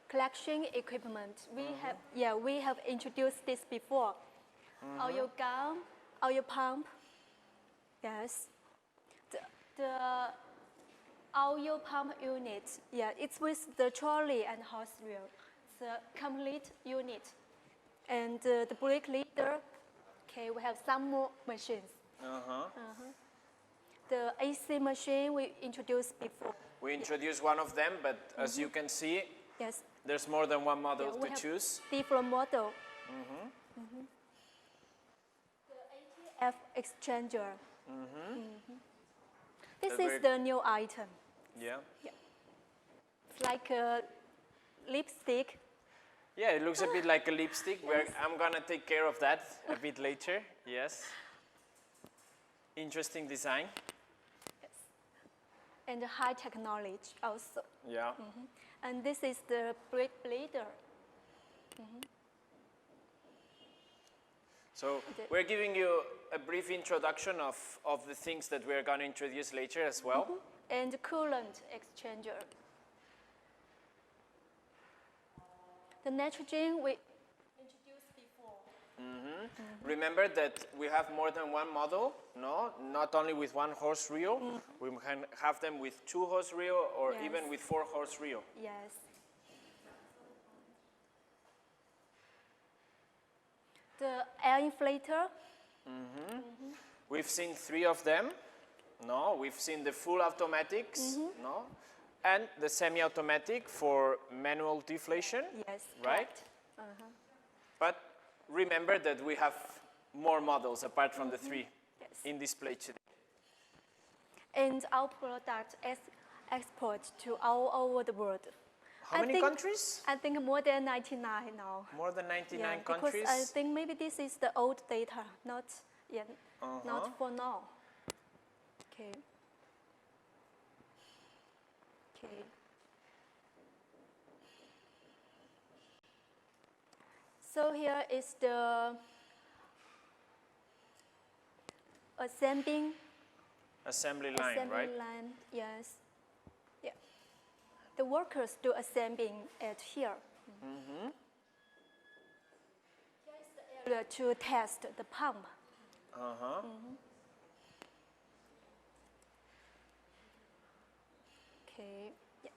collection equipment. We have introduced this before. Oil gun, oil pump. Yes. The oil pump unit. Yeah, it's with the trolley and hose reel. It's a complete unit. And the brake leader. Okay, we have some more machines. The AC machine we introduced before. We introduced one of them, but as you can see, Yes. there's more than one model Yeah, we to have choose. different model. The ATF exchanger. This They're is the new item. Yeah. It's like a lipstick. Yeah, it looks a bit like a lipstick. I'm gonna take care of that a bit later. Yes. Interesting design. Yes. And high technology also. Yeah. And this is the brake bleeder. So we're giving you a brief introduction of the things that we're going to introduce later as well. And coolant exchanger. The nitrogen we introduced before. Remember that we have more than one model, no? Not only with one horse reel. We can have them with 2 horse reel or Yes. even with 4 horse reel. Yes. The air inflator. We've seen 3 of them. No, we've seen the full automatics, no? And the semi-automatic for manual deflation, Yes. right? correct. But remember that we have more models apart from the 3 Yes. in display today. And our product export to all over the world. How many countries? I think more than 99 now. More than 99 Because countries. I think maybe this is the old data, not not for now. Okay. Okay. So here is the assembling Assembly line, assembly right? line. Yes. Yeah. The workers do assembling at here. Here is the area to test the pump. Uh-huh. Okay. Yeah.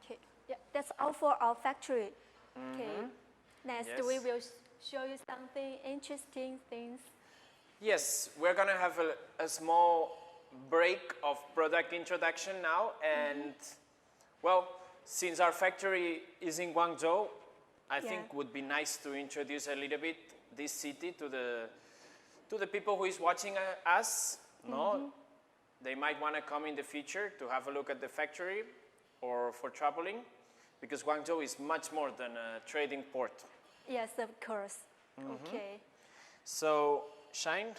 Okay. Yeah, that's all for our factory. Okay. Next, we Yes. will show you something interesting things. Yes, we're gonna have a small break of product introduction now, and well, since our factory is in Guangzhou, I think Yeah. would be nice to introduce a little bit this city to the people who is watching us. No, they might want to come in the future to have a look at the factory or for traveling, because Guangzhou is much more than a trading port. Yes, of course. Okay. So, Shine,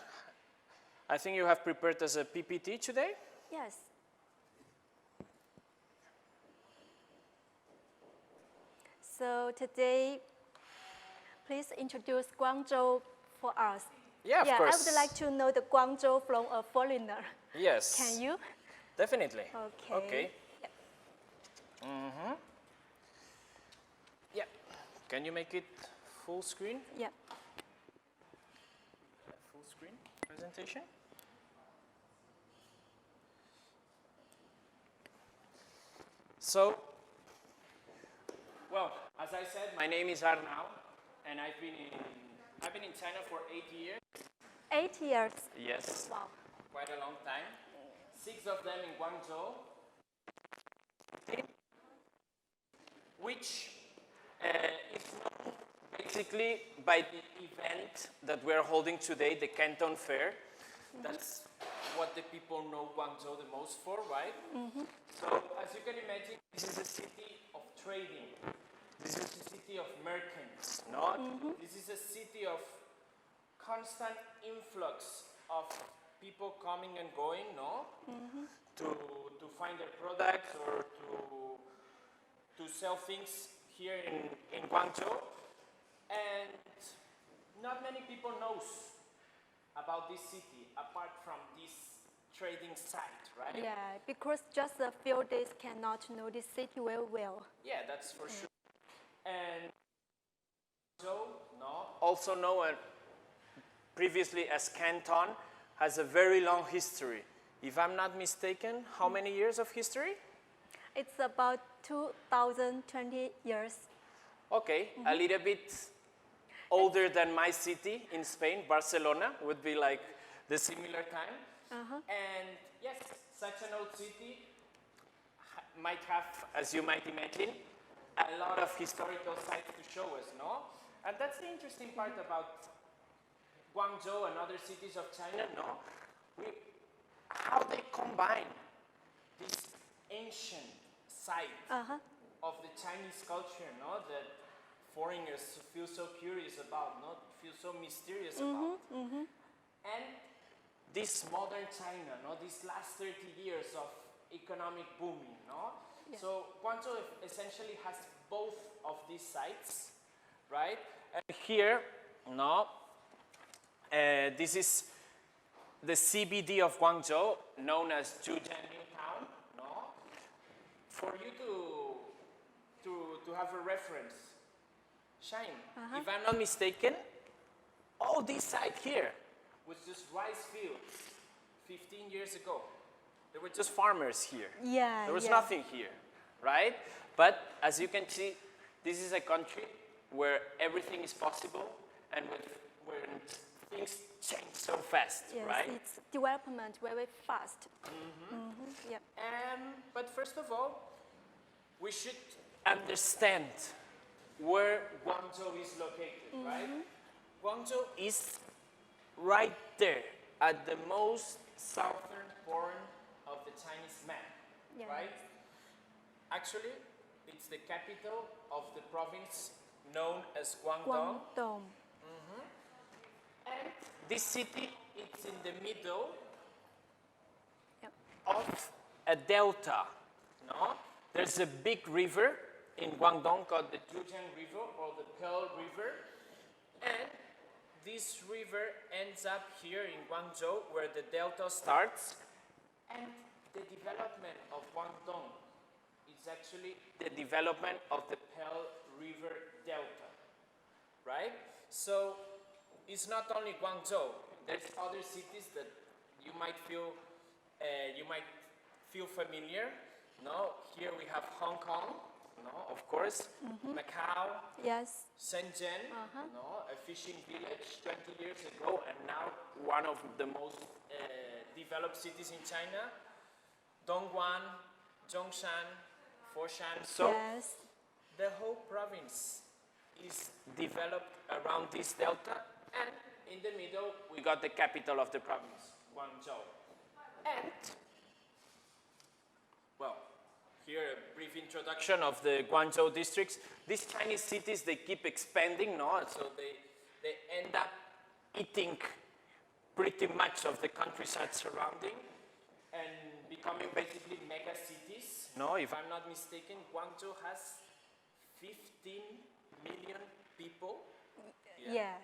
I think you have prepared us a PPT today. Yes. So today, please introduce Guangzhou for us. Yeah, of I course. would like to know the Guangzhou from a foreigner. Yes. Can you? Definitely. Okay. Okay. Yeah. Yeah. Can you make it full screen? Yeah. Full screen presentation? So, well, as I said, my name is Arnau, and I've been in China for 8 years. 8 years. Yes. Wow. Quite a long time. 6 of them in Guangzhou, which is known basically by the event that we're holding today, the Canton Fair. That's what the people know Guangzhou the most for, right? So, as you can imagine, this is a city of trading. This is a city of merchants, no? This is a city of constant influx of people coming and going, no? To find their products or to sell things here in Guangzhou. And not many people knows about this city apart from this trading site, right? Yeah, because just a few days cannot know this city very well. Yeah, that's for sure. And Guangzhou, no, also known previously as Canton, has a very long history. If I'm not mistaken, how many years of history? It's about 2020 years. Okay, a little bit older than my city in Spain, Barcelona, would be like the similar time. And yes, such an old city might have, as you might imagine, a lot of historical sites to show us, no? And that's the interesting part about Guangzhou and other cities of China, no? How they combine this ancient site of the Chinese culture, no? That foreigners feel so curious about, no? Feel so mysterious about. And this modern China, no? These last 30 years of economic booming, no? Yeah. So Guangzhou essentially has both of these sites, right? And here, no, this is the CBD of Guangzhou, known as Zhujiang New Town, no? For you to have a reference, Shine, if I'm not mistaken, all this site here was just rice fields 15 years ago. There were just farmers here. Yeah, There was yeah. nothing here, right? But as you can see, this is a country where everything is possible and where things change so fast, Yes, right? it's development very fast. Yeah. But first of all, we should understand where Guangzhou is located, right? Guangzhou is right there at the most southern corner of the Chinese map, Yeah. right? Actually, it's the capital of the province known as Guangdong. Guangdong. And this city is in the middle Yep. of a delta, no? There's a big river in Guangdong called the Zhujiang River or the Pearl River. And this river ends up here in Guangzhou where the delta starts. And the development of Guangdong is actually the development of the Pearl River Delta, right? So it's not only Guangzhou. There's other cities that you might feel familiar. No, here we have Hong Kong. No, of course, Macau, Yes. Shenzhen, no, a fishing village 20 years ago, and now one of the most developed cities in China. Dongguan, Zhongshan, Foshan. So Yes. the whole province is developed around this delta, and in the middle we got the capital of the province, Guangzhou. And well, here a brief introduction of the Guangzhou districts. These Chinese cities, they keep expanding, no? So they end up eating pretty much of the countryside surrounding and becoming basically mega cities. No, if I'm not mistaken, Guangzhou has 15 million people. Yeah.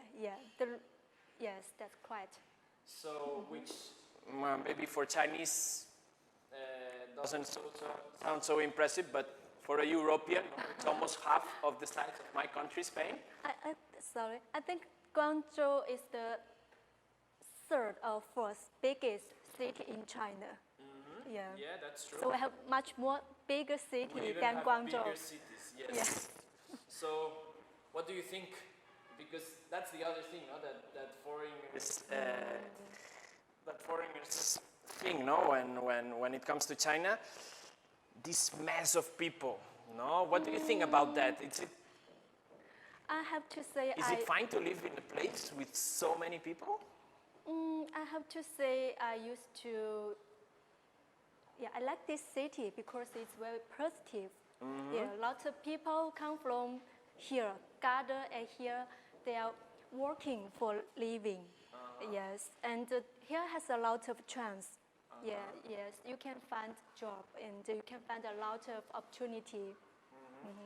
Yes, that's quite. So, which maybe for Chinese doesn't sound so impressive, but for a European, it's almost half of the size of my country, Spain. Sorry, I think Guangzhou is the third or fourth biggest city in China. Yeah. Yeah, that's true. So we have much more bigger city We even than have Guangzhou. bigger cities, yes. Yes. So, what do you think? Because that's the other thing, no? That foreigners thing, no? When it comes to China, this mass of people, no? What do you think about that? I have to say, Is it fine to live in a place with so many people? I have to say I used to. Yeah, I like this city because it's very positive. Yeah, lots of people come from here, gather and here they are working for living. Yes, and here has a lot of chance. Yeah, yes, you can find job and you can find a lot of opportunity.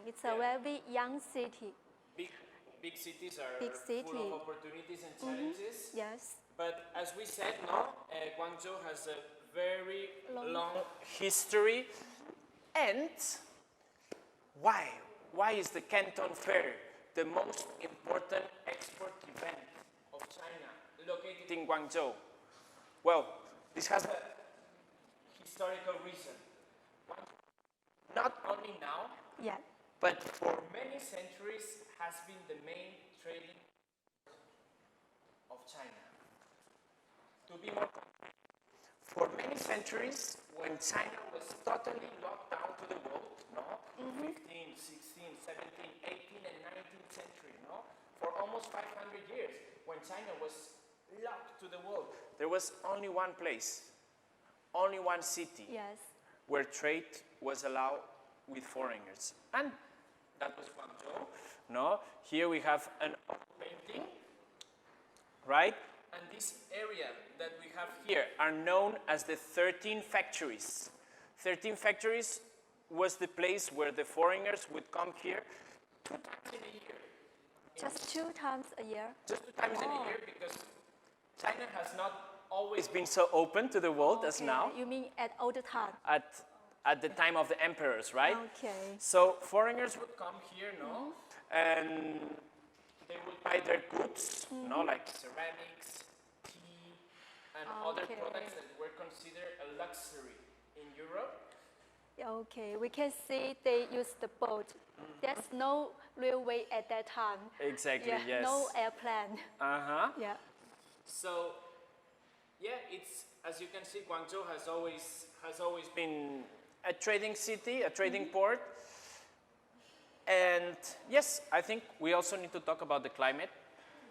It's a very young city. Big cities are Big full city. of opportunities and challenges. Yes. But as we said, no, Guangzhou has a very Long- long history. And why? Why is the Canton Fair the most important export event of China located in Guangzhou? Well, this has a historical reason. Not only now, Yeah. but for many centuries has been the main trading of China. To be more concrete, for many centuries, when China was totally locked down to the world, no? 15th, 16th, 17th, 18th, and 19th century, no? For almost 500 years, when China was locked to the world, there was only one place, only one city Yes. where trade was allowed with foreigners. And that was Guangzhou. No? Here we have an old painting, right? And this area that we have here are known as the 13 factories. 13 factories was the place where the foreigners would come here 2 times in a year. Just 2 times a year. Just 2 times in a year because China has not always been so open to the world as Okay, now. You mean at all the time? At the time of the emperors, right? Okay. So foreigners would come here, no? And they would buy their goods, no, like ceramics, tea, and other Okay. products that were considered a luxury in Europe. Okay, we can see they use the boat. There's no railway at that time. Exactly, Yeah, yes. no airplane. Uh-huh. Yeah. So, yeah, it's, as you can see, Guangzhou has always been a trading city, a trading port. And yes, I think we also need to talk about the climate.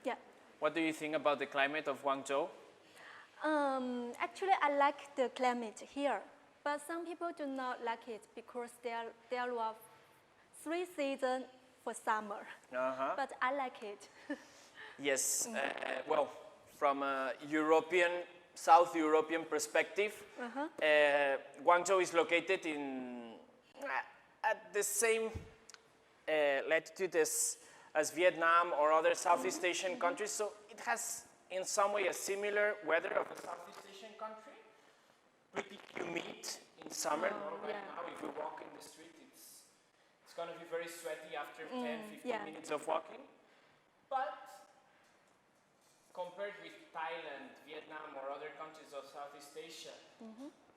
Yeah. What do you think about the climate of Guangzhou? Actually, I like the climate here, but some people do not like it because there are 3 seasons for summer. Uh-huh. But I like it. Yes, well, from a South European perspective, Guangzhou is located at the same latitude as Vietnam or other Southeast Asian countries. So it has, in some way, a similar weather of a Southeast Asian country. Pretty humid in summer. Right now, if we walk in the street, it's going to be very sweaty after 10, 15 minutes of walking. But compared with Thailand, Vietnam, or other countries of Southeast Asia,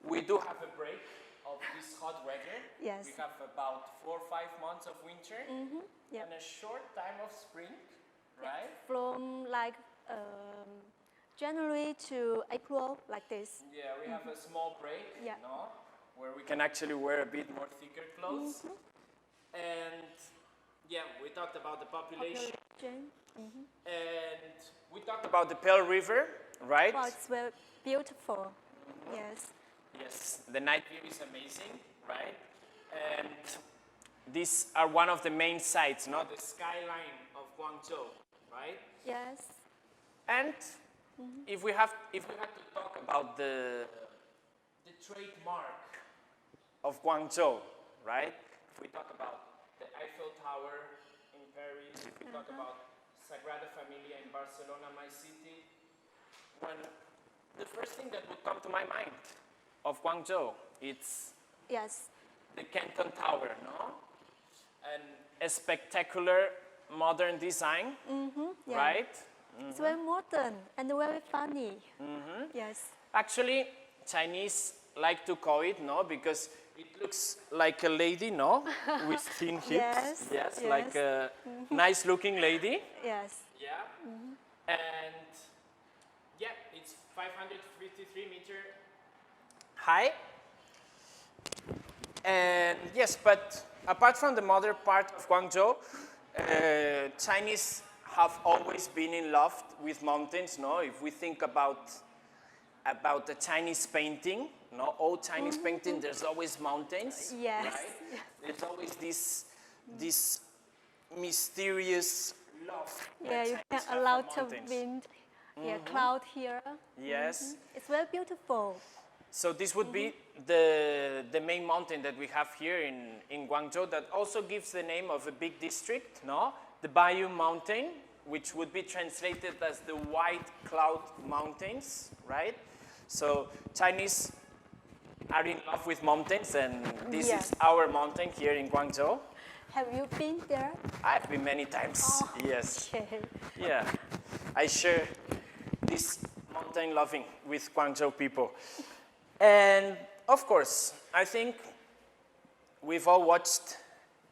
we do have a break of this hot weather. Yes. We have about 4 or 5 months of winter and a short time of spring, right? From like January to April, like this. Yeah, we have a small break, Yeah. no? Where we can actually wear a bit more thicker clothes. And yeah, we talked about the population. And we talked about the Pearl River, right? Well, it's very beautiful. Yes. Yes, the night view is amazing, right? And these are one of the main sites, no? The skyline of Guangzhou, right? Yes. And if we had to talk about the trademark of Guangzhou, right? If we talk about the Eiffel Tower in Paris, if we talk about Sagrada Familia in Barcelona, my city, the first thing that would come to my mind of Guangzhou, it's the Canton Tower, no? And a spectacular modern design, right? It's very modern and very funny. Yes. Actually, Chinese like to call it, no? Because it looks like a lady, no? With thin hips. Yes, yes. Like a nice looking lady. Yes. Yeah. And yeah, it's 553 meter high. And yes, but apart from the modern part of Guangzhou, Chinese have always been in love with mountains, no? If we think about the Chinese painting, no? Old Chinese painting, there's always mountains, Yes. right? There's always this mysterious love. Yeah, you that have Chinese a have lot for of mountains. wind. Yeah, cloud here. Yes. It's very beautiful. So this would be the main mountain that we have here in Guangzhou that also gives the name of a big district, no? The Bayou Mountain, which would be translated as the White Cloud Mountains, right? So Chinese are in love with mountains, and this is our mountain here in Guangzhou. Have you been there? I've been many times, yes. Okay. Yeah, I share this mountain loving with Guangzhou people. And of course, I think we've all watched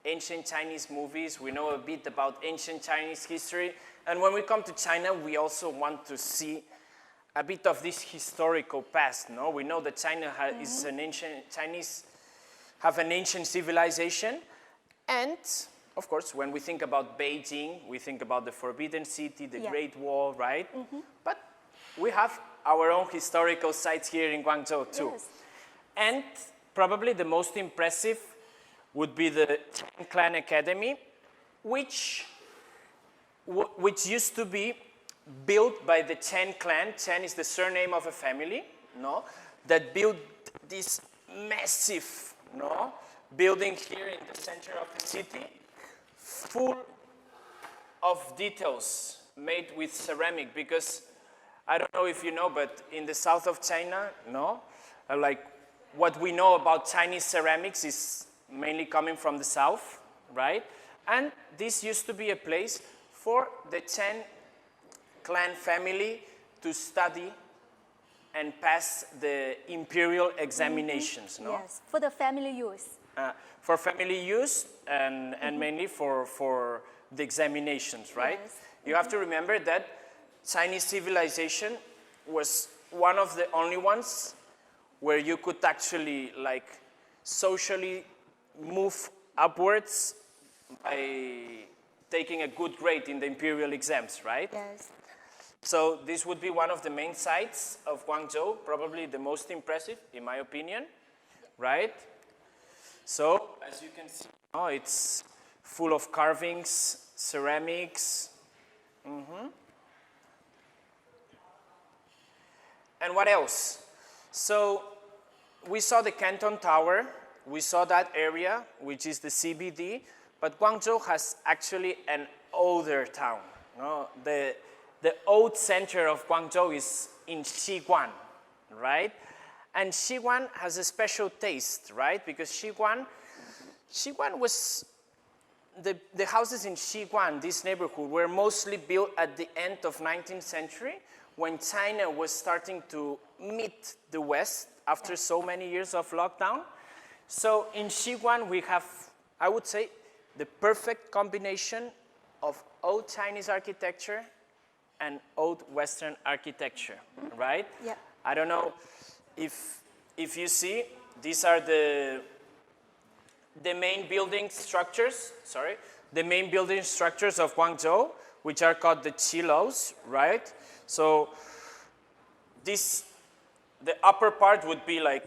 ancient Chinese movies. We know a bit about ancient Chinese history. And when we come to China, we also want to see a bit of this historical past, no? We know that China is an ancient, Chinese have an ancient civilization. And of course, when we think about Beijing, we think about the Forbidden City, the Great Wall, right? But we have our own historical sites here in Guangzhou too. Yes. And probably the most impressive would be the Chen Clan Academy, which used to be built by the Chen clan. Chen is the surname of a family, no? That built this massive, no? Building here in the center of the city, full of details made with ceramic, because I don't know if you know, but in the south of China, no? Like what we know about Chinese ceramics is mainly coming from the south, right? And this used to be a place for the Chen clan family to study and pass the imperial examinations, no? Yes, for the family use. For family use and mainly for the examinations, right? Yes. You have to remember that Chinese civilization was one of the only ones where you could actually like socially move upwards by taking a good grade in the imperial exams, right? Yes. So this would be one of the main sites of Guangzhou, probably the most impressive, in my opinion, right? So, as you can see, it's full of carvings, ceramics. And what else? So, we saw the Canton Tower. We saw that area, which is the CBD. but Guangzhou has actually an older town. No? The old center of Guangzhou is in Xiguan, right? And Xiguan has a special taste, right? Because Xiguan was, the houses in Xiguan, this neighborhood, were mostly built at the end of 19th century when China was starting to meet the West after so many years of lockdown. So in Xiguan, we have, I would say, the perfect combination of old Chinese architecture and old Western architecture, right? Yeah. I don't know if you see, these are the main building structures, the main building structures of Guangzhou, which are called the qilos, right? So the upper part would be like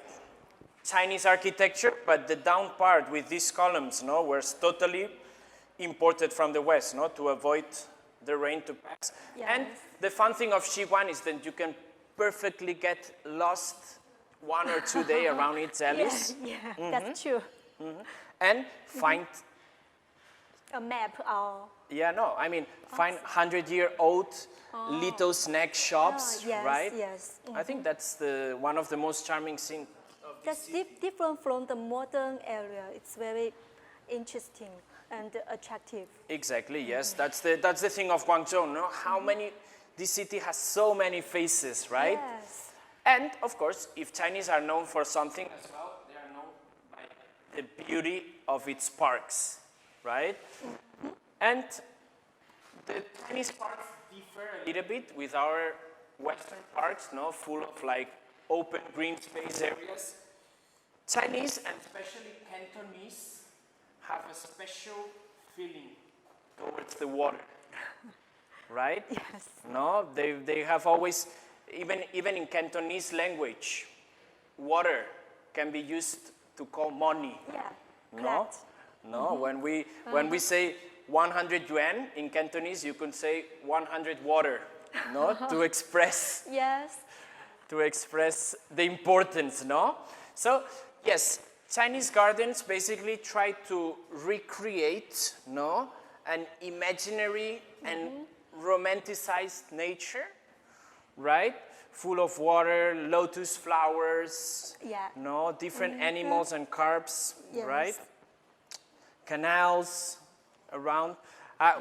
Chinese architecture, but the down part with these columns, was totally imported from the West, to avoid the rain to pass. Yes. And the fun thing of Xiguan is that you can perfectly get lost 1 or 2 days around its alleys. Yeah, that's true. And find, A map or find 100-year-old little snack shops, yes, right? yes. I think that's one of the most charming things of this That's city. different from the modern area. It's very interesting and attractive. Exactly, yes. That's the thing of Guangzhou, no? How many, this city has so many faces, right? Yes. And of course, if Chinese are known for something as well, they are known by the beauty of its parks, right? And the Chinese parks differ a little bit with our Western parks, full of like open green space areas. Chinese, and especially Cantonese, have a special feeling towards the water, right? Yes. No, they have always, even in Cantonese language, water can be used to call money. Yeah. No, Correct. no. When we say 100 yuan in Cantonese, you can say 100 water, no, to express Yes. the importance, no. So yes, Chinese gardens basically try to recreate, an imaginary and romanticized nature, right? Full of water, lotus flowers, Yeah. different animals and carps, Yes. right? Canals around.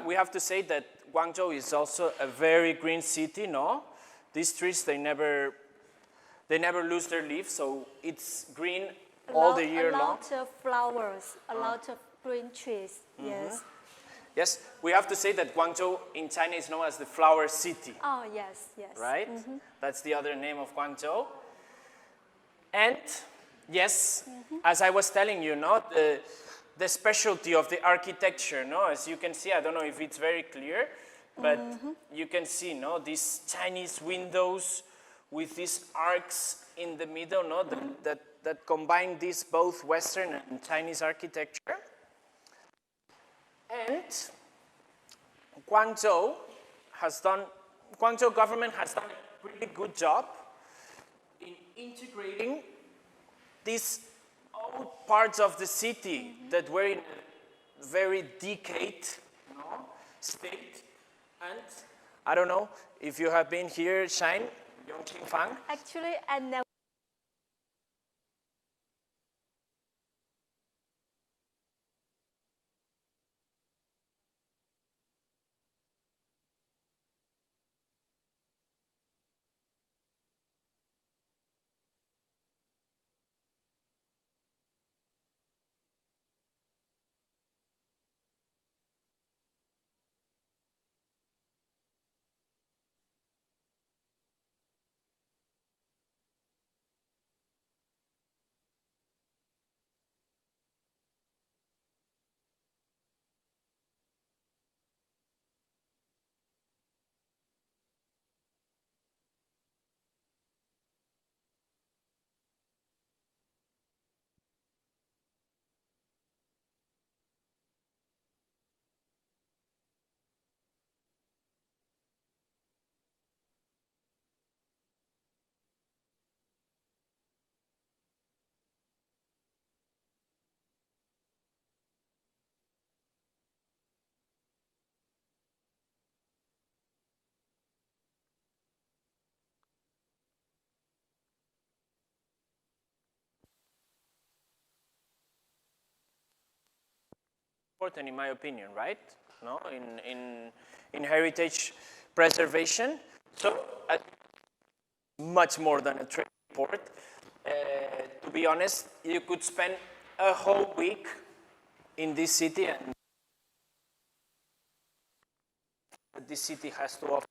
We have to say that Guangzhou is also a very green city, no? These trees, they never lose their leaves, so it's green all the year A long. lot of flowers, a lot of green trees. Yes. Yes, we have to say that Guangzhou in China is known as the flower city, Oh, yes, yes. right? That's the other name of Guangzhou. And yes, as I was telling you, the specialty of the architecture, as you can see, I don't know if it's very clear, but you can see, these Chinese windows with these arcs in the middle, that combine these both Western and Chinese architecture. And Guangzhou government has done a pretty good job in integrating these old parts of the city that were in a very decayed state. And I don't know if you have been here, Shine, Yongqing Fang. Actually, I never. important in my opinion, right? No, in heritage preservation. So much more than a trade port. To be honest, you could spend a whole week in this city and this city has to offer.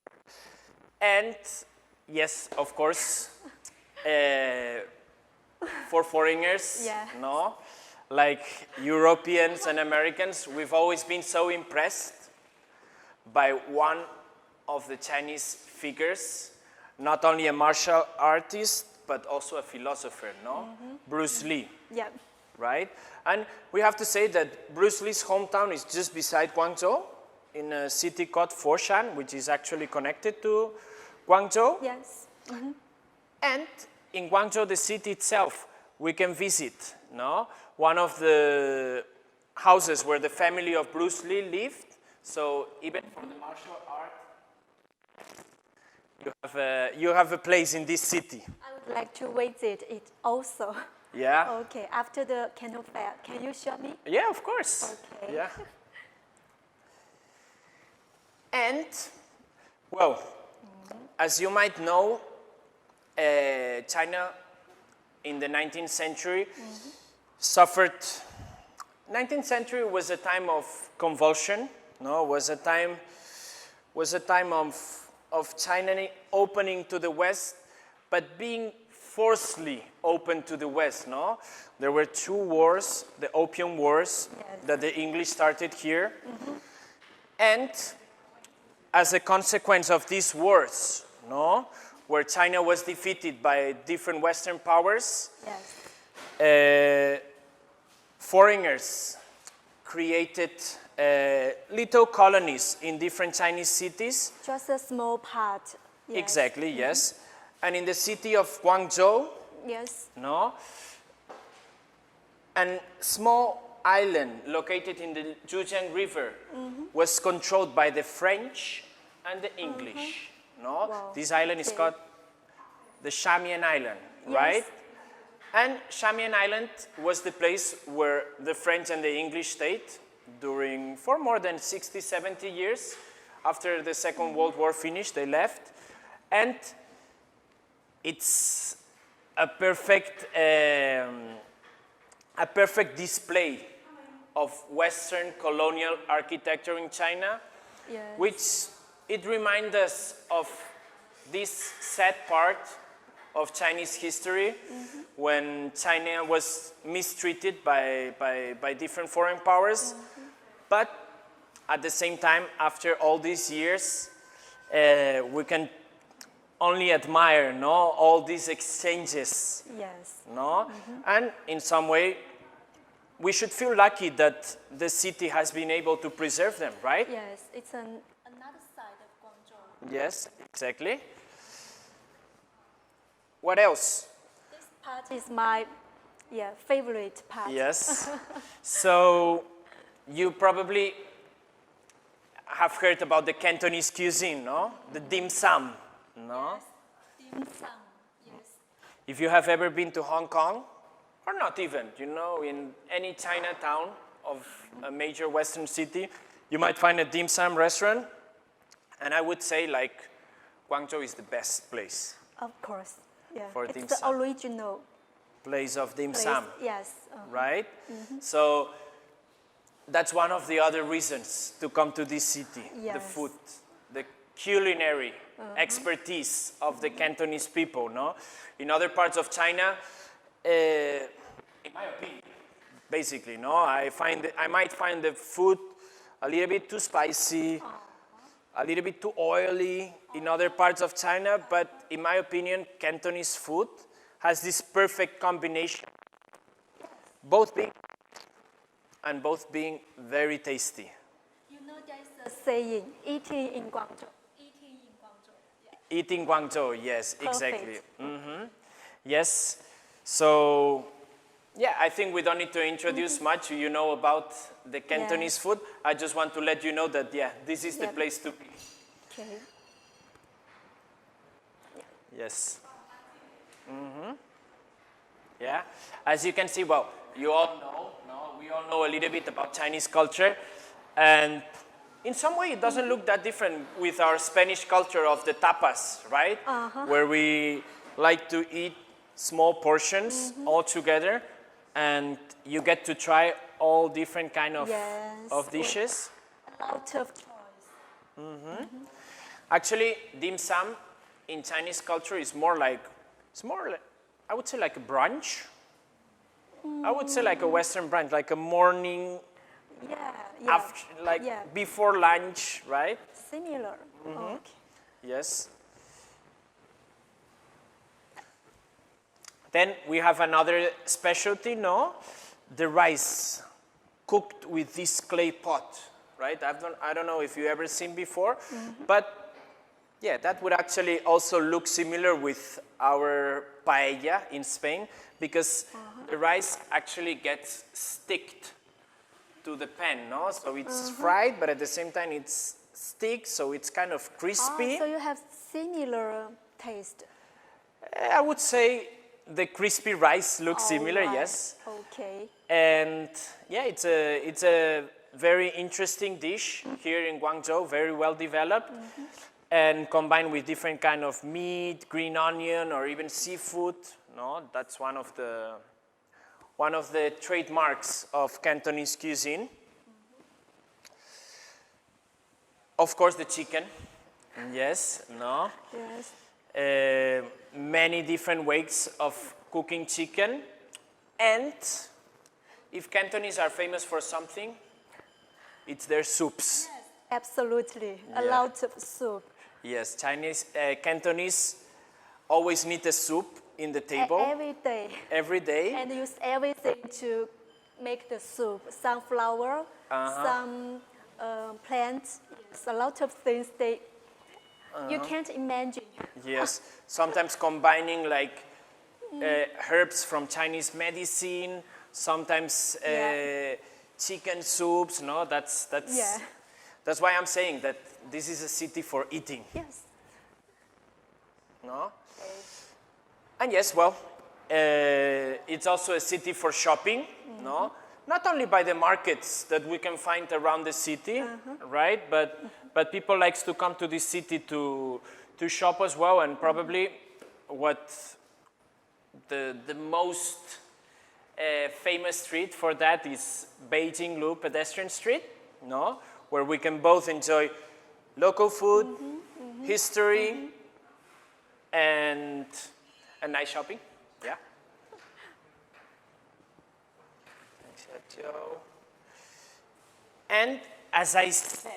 And yes, of course, for foreigners, Yeah. no, like Europeans and Americans, we've always been so impressed by one of the Chinese figures, not only a martial artist, but also a philosopher, no? Bruce Lee, Yeah. right? And we have to say that Bruce Lee's hometown is just beside Guangzhou, in a city called Foshan, which is actually connected to Guangzhou. Yes. And in Guangzhou, the city itself, we can visit, no? One of the houses where the family of Bruce Lee lived. So even for the martial art, you have a place in this city. I would like to visit it also. Yeah? Okay, after the Canton Fair, can you show me? Yeah, of course. Okay. Yeah. And, well, as you might know, China in the 19th century suffered. 19th century was a time of convulsion. No, was a time of China opening to the West, but being forcefully open to the West. No, there were two wars: the Opium Wars that the English started here, and as a consequence of these wars, no, where China was defeated by different Western powers, foreigners created little colonies in different Chinese cities. Just a small part. Yes. Exactly, yes. And in the city of Guangzhou, Yes. no, a small island located in the Zhejiang River was controlled by the French and the English. No, Wow. this island is Okay. called the Shamian Island, Yes. right? And Shamian Island was the place where the French and the English stayed for more than 60, 70 years. After the Second World War finished, they left. And it's a perfect display of Western colonial architecture in China, Yes. which it reminds us of this sad part of Chinese history when China was mistreated by different foreign powers. But at the same time, after all these years, we can only admire, no, all these exchanges, Yes. no? And in some way, we should feel lucky that the city has been able to preserve them, right? Yes. It's another side of Guangzhou. Yes, exactly. What else? This part is my favorite part. Yes. So you probably have heard about the Cantonese cuisine, no? The dim sum, no? Dim sum. Yes. If you have ever been to Hong Kong, or not even, you know, in any Chinatown of a major Western city, you might find a dim sum restaurant. And I would say, like, Guangzhou is the best place Of course. Yeah. For it's dim the sum. original place of dim place. sum, Yes. right? So that's one of the other reasons to come to this city, the Yes. food, the culinary expertise of the Cantonese people, no? In other parts of China, in my opinion, basically, no, I might find the food a little bit too spicy, a little bit too oily in other parts of China, but in my opinion, Cantonese food has this perfect combination, both being very tasty. You know, there's a saying, eating in Guangzhou. Eating in Guangzhou. Yeah. Eating Guangzhou, yes, Perfect. exactly. Yes, so yeah, I think we don't need to introduce much. You know about the Cantonese food. I just want to let you know that, yeah, this is the Yep. place to be. Okay. Yes. Yeah, as you can see, well, you all know, no, we all know a little bit about Chinese culture, and in some way it doesn't look that different with our Spanish culture of the tapas, right? Where we like to eat small portions all together, and you get to try all different kind of, Yes. dishes. A lot of choice. Actually, dim sum in Chinese culture is more like, I would say like a brunch. I would say like a Western brunch, like a morning, Yeah. after, like before lunch, right? Similar. Okay. Yes. Then we have another specialty, no? The rice cooked with this clay pot, right? I don't know if you ever seen before, but yeah, that would actually also look similar with our paella in Spain, because the rice actually gets sticked to the pan, no? So it's fried, but at the same time it's stick, so it's kind of crispy. So you have similar taste. I would say the crispy rice looks similar, Alright. yes. Okay. And yeah, it's a very interesting dish here in Guangzhou, very well developed, and combined with different kind of meat, green onion, or even seafood. No, that's one of the trademarks of Cantonese cuisine. Of course, the chicken. Yes, no. Yes. Many different ways of cooking chicken, and if Cantonese are famous for something, it's their soups. Absolutely. A Yeah. lot of soup. Yes, Cantonese always need a soup in the table Every day. every day. And use everything to make the soup. Some flour, some plants. Yes, a lot of things you can't imagine. Yes, sometimes combining like herbs from Chinese medicine, sometimes chicken soups. No, that's Yeah. that's why I'm saying that this is a city for eating. Yes. No? And yes, well, it's also a city for shopping, no? Not only by the markets that we can find around the city, right? But people likes to come to this city to shop as well, and probably what the most famous street for that is Beijing Lu Pedestrian Street, no? Where we can both enjoy local food, history, and nice shopping. Yeah. Thanks, Joe. And as I said,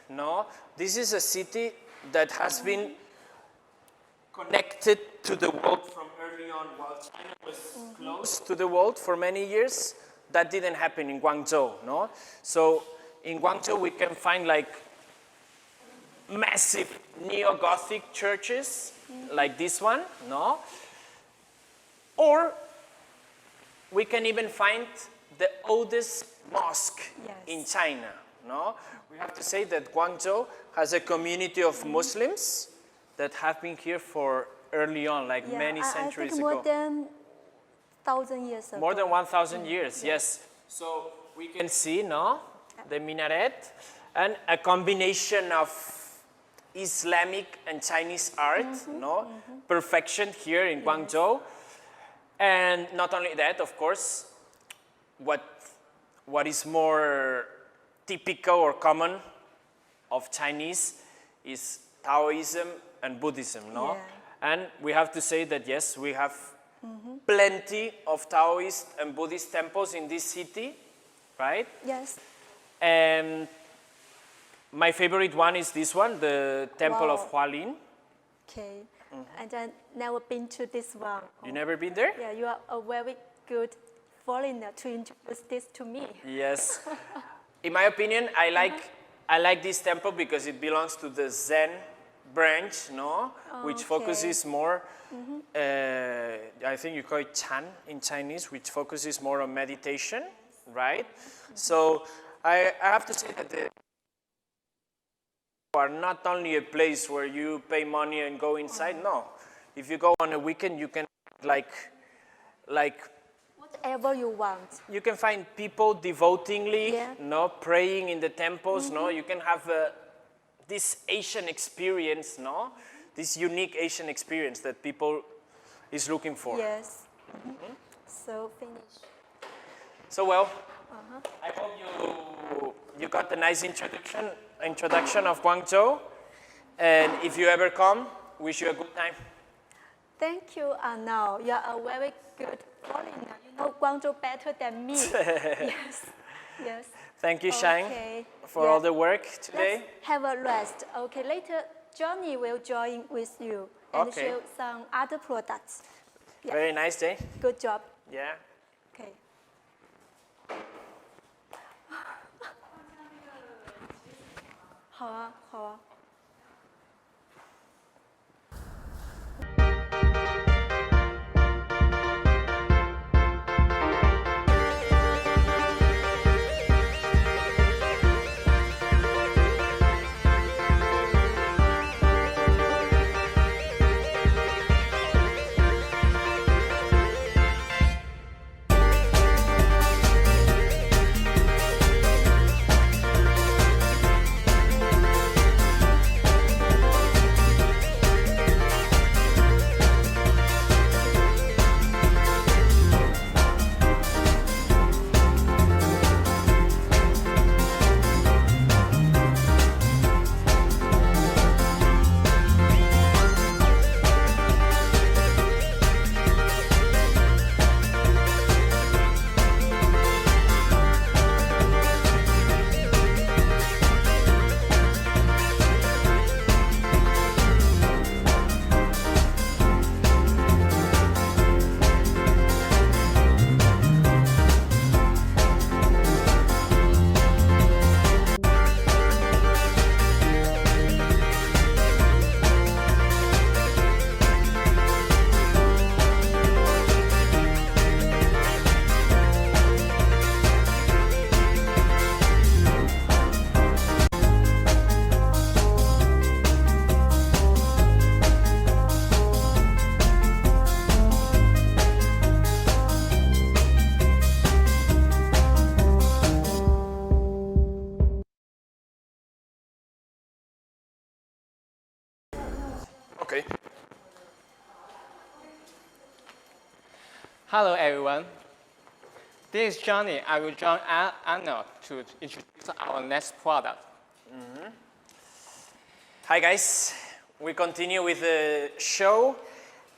no, this is a city that has been connected to the world from early on. While China was close to the world for many years, that didn't happen in Guangzhou, no? So in Guangzhou we can find like massive neo-Gothic churches like this one, no? Or we can even find the oldest mosque in China, no? We have to say that Guangzhou has a community of Muslims that have been here for early on, like many centuries I think more ago. than 1,000 years ago. More than 1,000 years, yes. So we can see, no, the minaret, and a combination of Islamic and Chinese art, no, perfection here in Guangzhou. And not only that, of course, what is more typical or common of Chinese is Taoism and Buddhism, no? Yeah. And we have to say that, yes, we have plenty of Taoist and Buddhist temples in this city, right? Yes. And my favorite one is this one, the Temple of Hualin. Okay. And I never been to this one. You never been there? Yeah, you are a very good foreigner to introduce this to me. Yes. In my opinion, I like this temple because it belongs to the Zen branch, no? Which focuses more, I think you call it Chan in Chinese, which focuses more on meditation, right? So I have to say that the are not only a place where you pay money and go inside, no. If you go on a weekend, you can like What whatever you want. You can find people devotingly, Yeah. no, praying in the temples, no. You can have this Asian experience, no, this unique Asian experience that people is looking for. Yes. So finish. So well, I hope you got a nice introduction of Guangzhou, and if you ever come, wish you a good time. Thank you, Arnaud. You are a very good foreigner. You know Guangzhou better than me. Yes. Yes. Thank you, Shang, Okay. for all the work today. Let's have a rest. Okay. Later, Johnny will join with you and Okay. show some other products. Yeah. Very nice day. Good job. Yeah. Okay. 好啊，好啊。Okay. Hello, everyone. This is Johnny. I will join Arnold to introduce our next product. Hi guys. We continue with the show,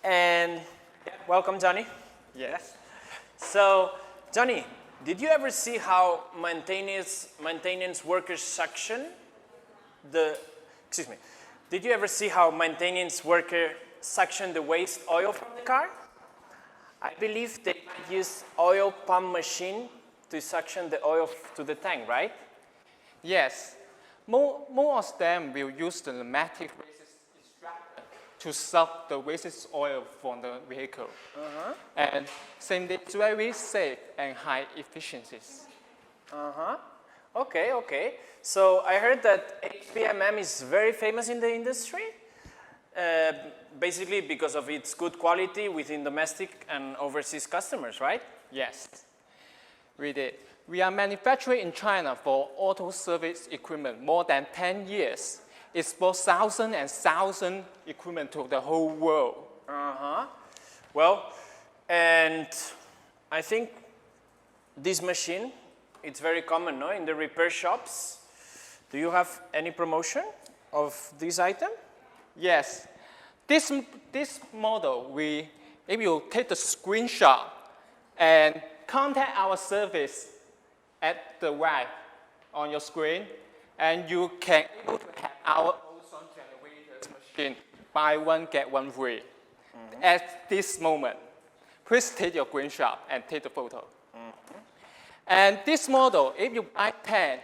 and welcome, Johnny. Yes. So, Johnny, did you ever see how maintenance workers suction the? Excuse me. Did you ever see how maintenance worker suction the waste oil from the car? I believe they might use oil pump machine to suction the oil to the tank, right? Yes. Most of them will use the pneumatic waste extractor to suck the waste oil from the vehicle. And same day, it's very safe and high efficiencies. Okay, okay. So I heard that HPMM is very famous in the industry, basically because of its good quality within domestic and overseas customers, right? Yes, we did. We are manufacturing in China for auto service equipment more than 10 years. Export thousands and thousands equipment to the whole world. Well, and I think this machine, it's very common, no, in the repair shops. Do you have any promotion of this item? Yes, this model, if you take the screenshot and contact our service at the right on your screen, and you can able to have our ozone generator machine, buy one, get one free. At this moment, please take your screenshot and take the photo. And this model, if you buy 10,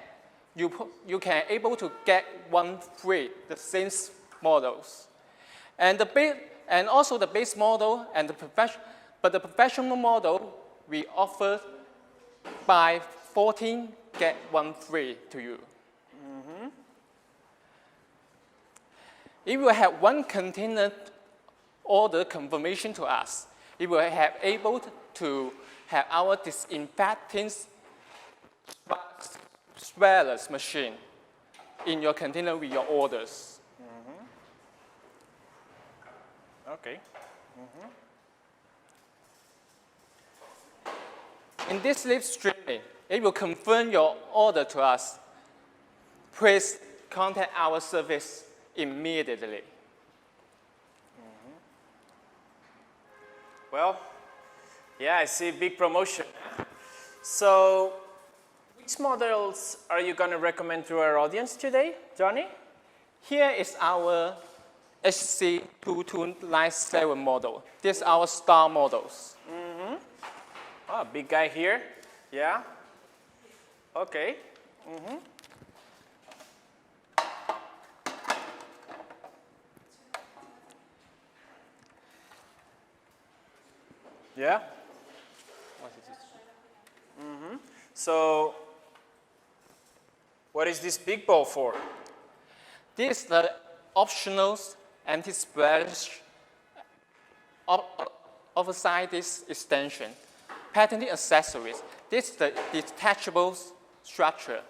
you can able to get one free, the same models. And also the base model and the professional model, we offer buy 14, get one free to you. If you have one container order confirmation to us, you will have able to have our disinfecting sprayless machine in your container with your orders. Okay. In this live streaming, it will confirm your order to us. Please contact our service immediately. Well, yeah, I see big promotion. So, which models are you going to recommend to our audience today, Johnny? Here is our HC2297 model. These are our star models. Oh, big guy here. Yeah. Okay. Yeah. What is this? So, what is this big ball for? This is the optional anti-splash oversized extension, patented accessories. This is the detachable structure.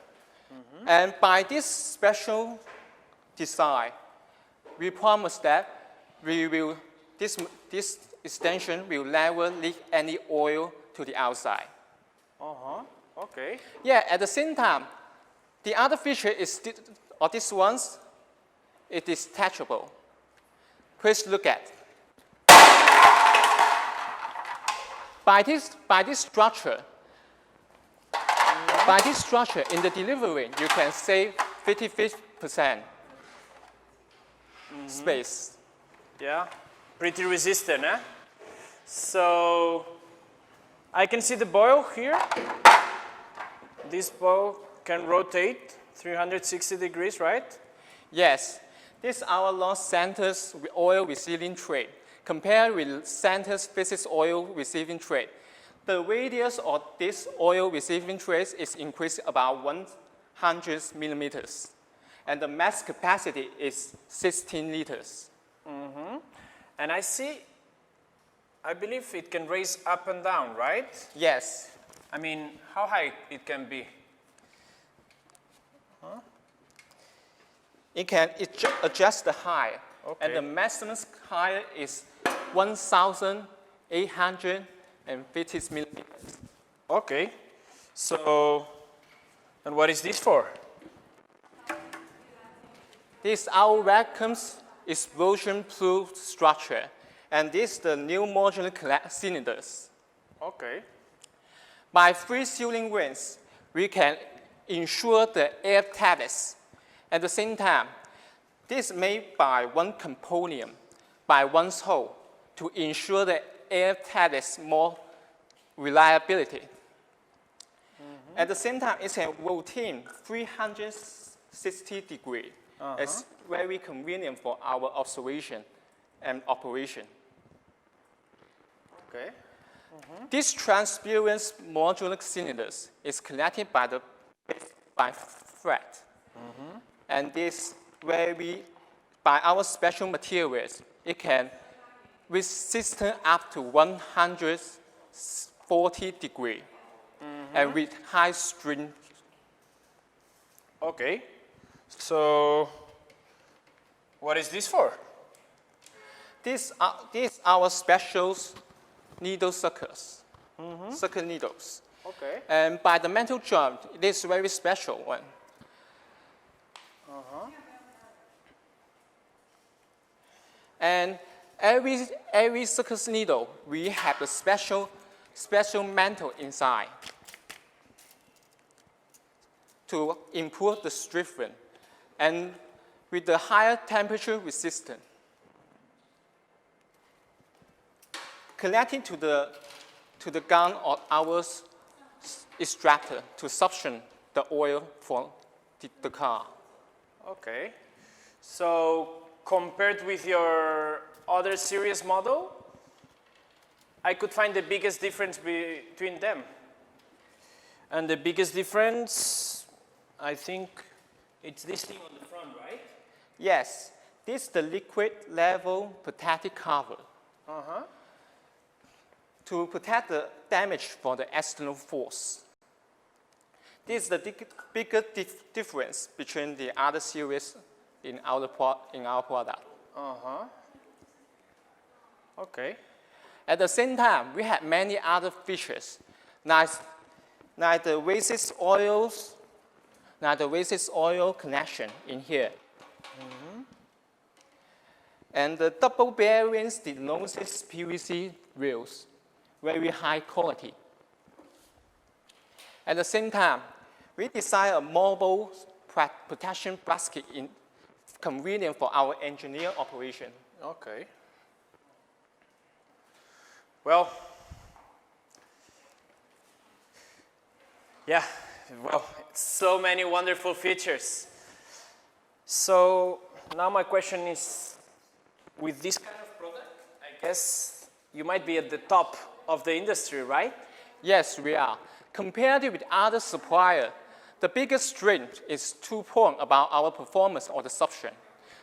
And by this special design, we promise that this extension will never leak any oil to the outside. Okay. Yeah, at the same time, the other feature is this one's, it is detachable. Please look at. By this structure, in the delivery, you can save 55% space. Yeah. Pretty resistant, eh? So, I can see the boil here. This boil can rotate 360 degrees, right? Yes, this is our Los Santos oil receiving tray. Compared with Santos physics oil receiving tray, the radius of this oil receiving trays is increased about 100 millimeters, and the mass capacity is 16 liters. And I believe it can raise up and down, right? Yes. I mean, how high it can be? It can adjust the height, Okay. and the maximum height is 1,850 millimeters. Okay. So, and what is this for? This is our vacuum's explosion-proof structure, and this is the new modular cylinders. Okay. By free sealing rings, we can ensure the air tightness. At the same time, this is made by one component, by one hole, to ensure the air tightness more reliability. At the same time, it's a routine 360 degree. It's very convenient for our observation and operation. Okay. This transparent modular cylinders is connected by thread. And this by our special materials, it can resist up to 140 degree and with high strength. Okay. So, what is this for? These are our special needle suckers, sucker needles. Okay. And by the metal joint, it is a very special one. And every circus needle, we have a special mantle inside to improve the strength and with the higher temperature resistance. Connecting to the gun of our extractor to suction the oil from the car. Okay. So, compared with your other series model, I could find the biggest difference between them. And the biggest difference, I think, it's this thing on the front, right? Yes, this is the liquid level protective cover. to protect the damage from the external force. This is the bigger difference between the other series in our product. Okay. At the same time, we have many other features, like the resist oil connection in here. And the double bearing stenosis PVC wheels, very high quality. At the same time, we design a mobile protection basket convenient for our engineer operation. Okay. Well, yeah, well, so many wonderful features. So now my question is, with this kind of product, I guess you might be at the top of the industry, right? Yes, we are. Compared with other suppliers, the biggest strength is 2 points about our performance of the suction.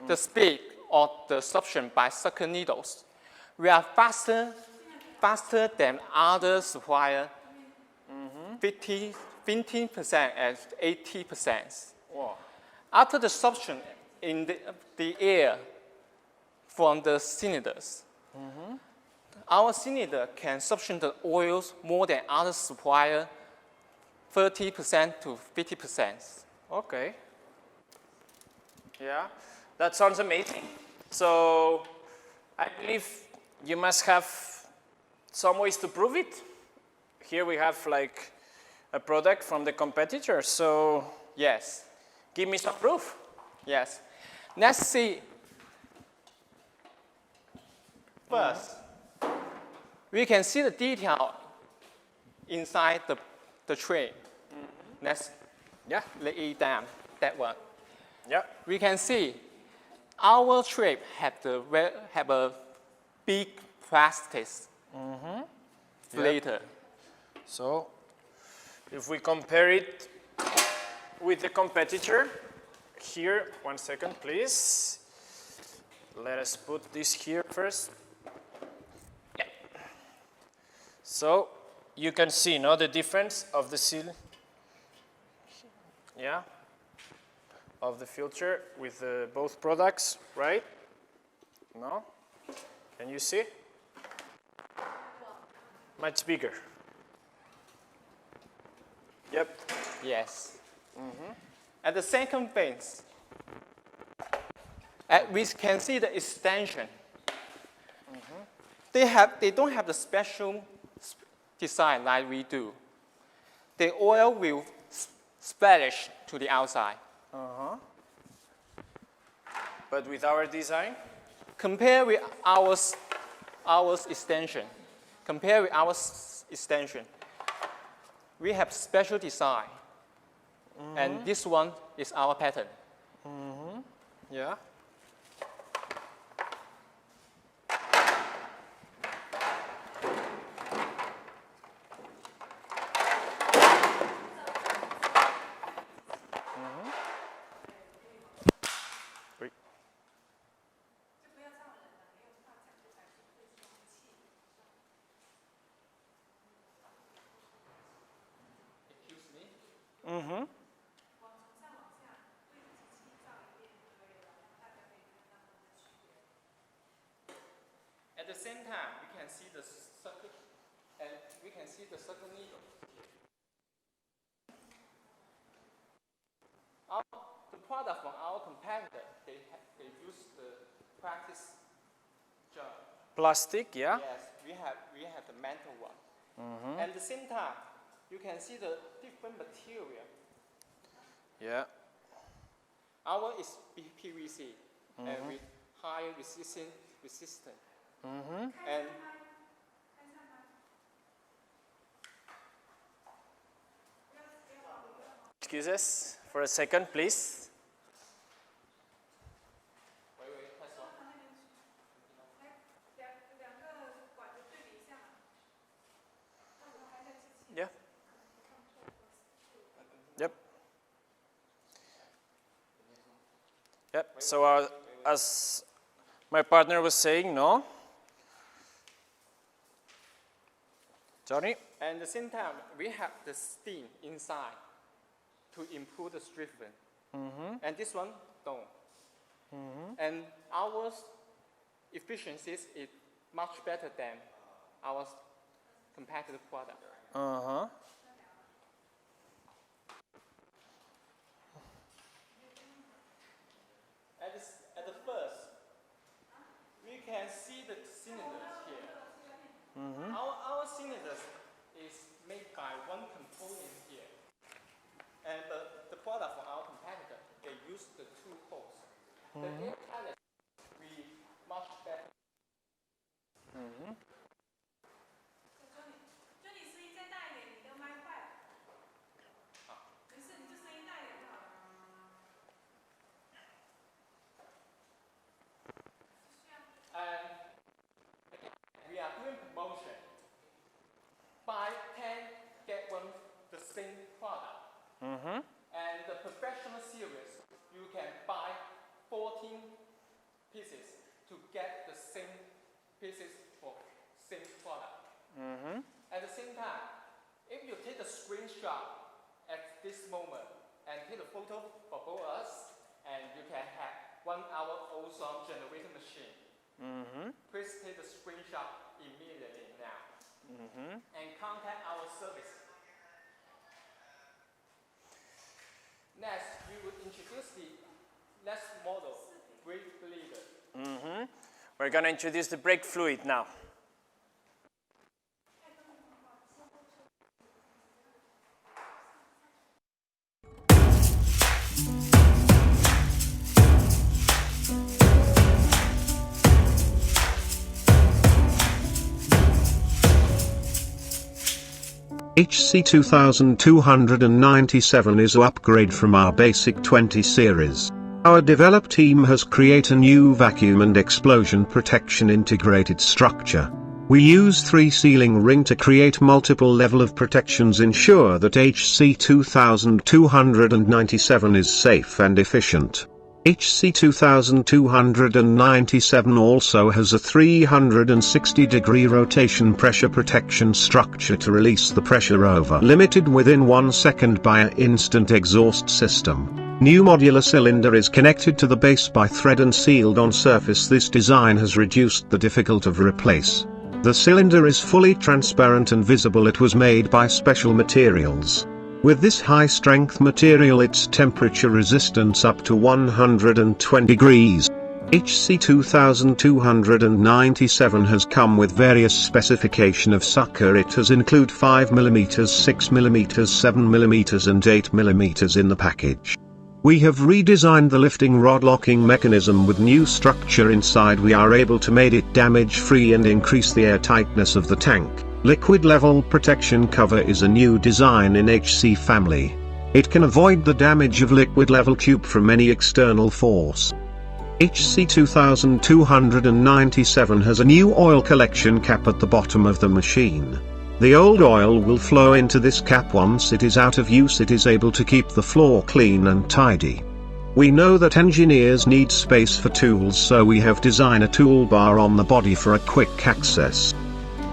The speed of the suction by sucker needles. We are faster than other suppliers, 15% and 80%. Wow. After the suction in the air from the cylinders, our cylinder can suction the oils more than other suppliers, 30% to 50%. Okay. Yeah, that sounds amazing. So I believe you must have some ways to prove it. Here we have like a product from the competitor, so Yes, give me some proof. yes. Let's see. First, we can see the detail inside the tray. Let's Yeah. lay it down, that one. Yeah. We can see our tray have a big plastic filter. So if we compare it with the competitor, here, 1 second, please. Let us put this here first. Yeah. So you can see, no, the difference of the seal. Yeah. Of the filter with both products, right? No? Can you see? Much bigger. Yep. Yes. At the second base, we can see the extension. They don't have the special design like we do. The oil will splash to the outside. But with our design, Compare with our extension. Compare with our extension. We have special design. And this one is our pattern. yeah. Wait. At the same time, we can see the circuit, and we can see the circle needle. The product from our competitor, they use the practice jar. Plastic, yeah. Yes, we have the metal one. And at the same time, you can see the different material. Yeah. Our is PVC, and with higher resistance. And Excuse us for a second, please. Yeah. Yep. Yep. So as my partner was saying, no. Johnny? And at the same time, we have the steam inside to improve the strength. And this one, don't. And our efficiencies is much better than our competitive product. At the first, we can see the cylinders here. Our cylinders is made by one component here. And the product for our competitor, they use the two holes. The air pilot we much better. And we are doing promotion. Buy 10, get one the same product. And the professional series, you can buy 14 pieces to get the same pieces for same product. At the same time, if you take a screenshot at this moment and take a photo for both us, and you can have 1 hour ozone generator machine. Please take the screenshot immediately now and contact our service. Next, we will introduce the next model, brake bleeder. We're going to introduce the brake fluid now. HC2297 is an upgrade from our basic 20 series. Our develop team has created a new vacuum and explosion protection integrated structure. We use 3 sealing ring to create multiple level of protections, ensure that HC2297 is safe and efficient. HC2297 also has a 360-degree rotation pressure protection structure to release the pressure over limited within 1 second by an instant exhaust system. New modular cylinder is connected to the base by thread and sealed on surface. This design has reduced the difficulty of replace. The cylinder is fully transparent and visible. It was made by special materials. With this high-strength material, its temperature resistance up to 120 degrees. HC2297 has come with various specification of sucker. It has include 5 mm, 6 mm, 7 mm and 8 mm in the package. We have redesigned the lifting rod locking mechanism with new structure inside. We are able to make it damage-free and increase the air tightness of the tank. Liquid level protection cover is a new design in HC family. It can avoid the damage of liquid level tube from any external force. HC2297 has a new oil collection cap at the bottom of the machine. The old oil will flow into this cap. Once it is out of use, it is able to keep the floor clean and tidy. We know that engineers need space for tools, so we have designed a toolbar on the body for a quick access.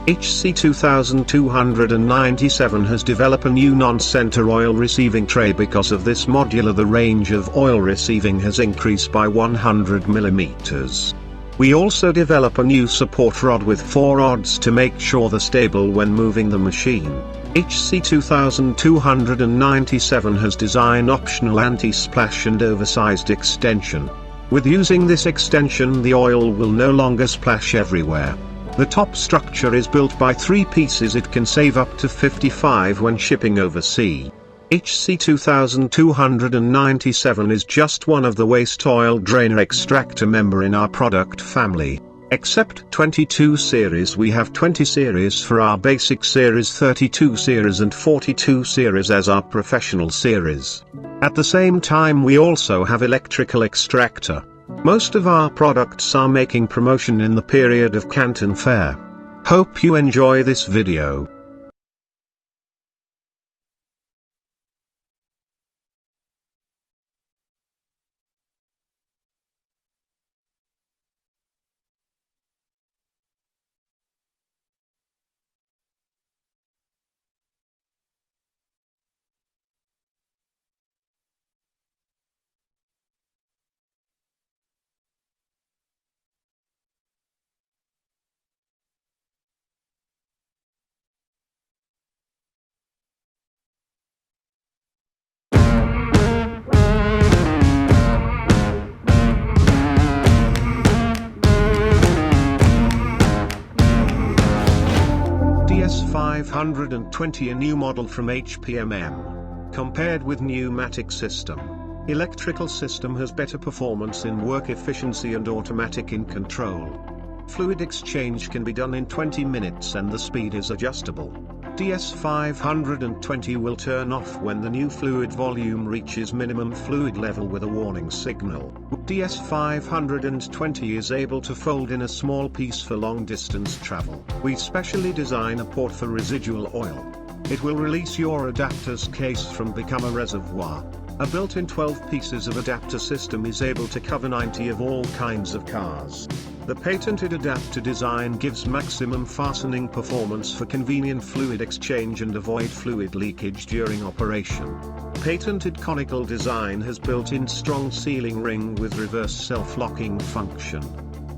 HC2297 has developed a new non-center oil receiving tray. Because of this modular, the range of oil receiving has increased by 100 mm. We also develop a new support rod with 4 rods to make sure they're stable when moving the machine. HC2297 has designed optional anti-splash and oversized extension. With using this extension, the oil will no longer splash everywhere. The top structure is built by 3 pieces. It can save up to 55 when shipping overseas. HC2297 is just one of the waste oil drainer extractor member in our product family. Except 22 series, we have 20 series for our basic series, 32 series and 42 series as our professional series. At the same time, we also have electrical extractor. Most of our products are making promotion in the period of Canton Fair. Hope you enjoy this video. DS520, a new model from HPMM. Compared with pneumatic system, electrical system has better performance in work efficiency and automatic in control. Fluid exchange can be done in 20 minutes and the speed is adjustable. DS520 will turn off when the new fluid volume reaches minimum fluid level with a warning signal. DS520 is able to fold in a small piece for long distance travel. We specially design a port for residual oil. It will release your adapter's case from become a reservoir. A built-in 12 pieces of adapter system is able to cover 90 of all kinds of cars. The patented adapter design gives maximum fastening performance for convenient fluid exchange and avoid fluid leakage during operation. Patented conical design has built-in strong sealing ring with reverse self-locking function.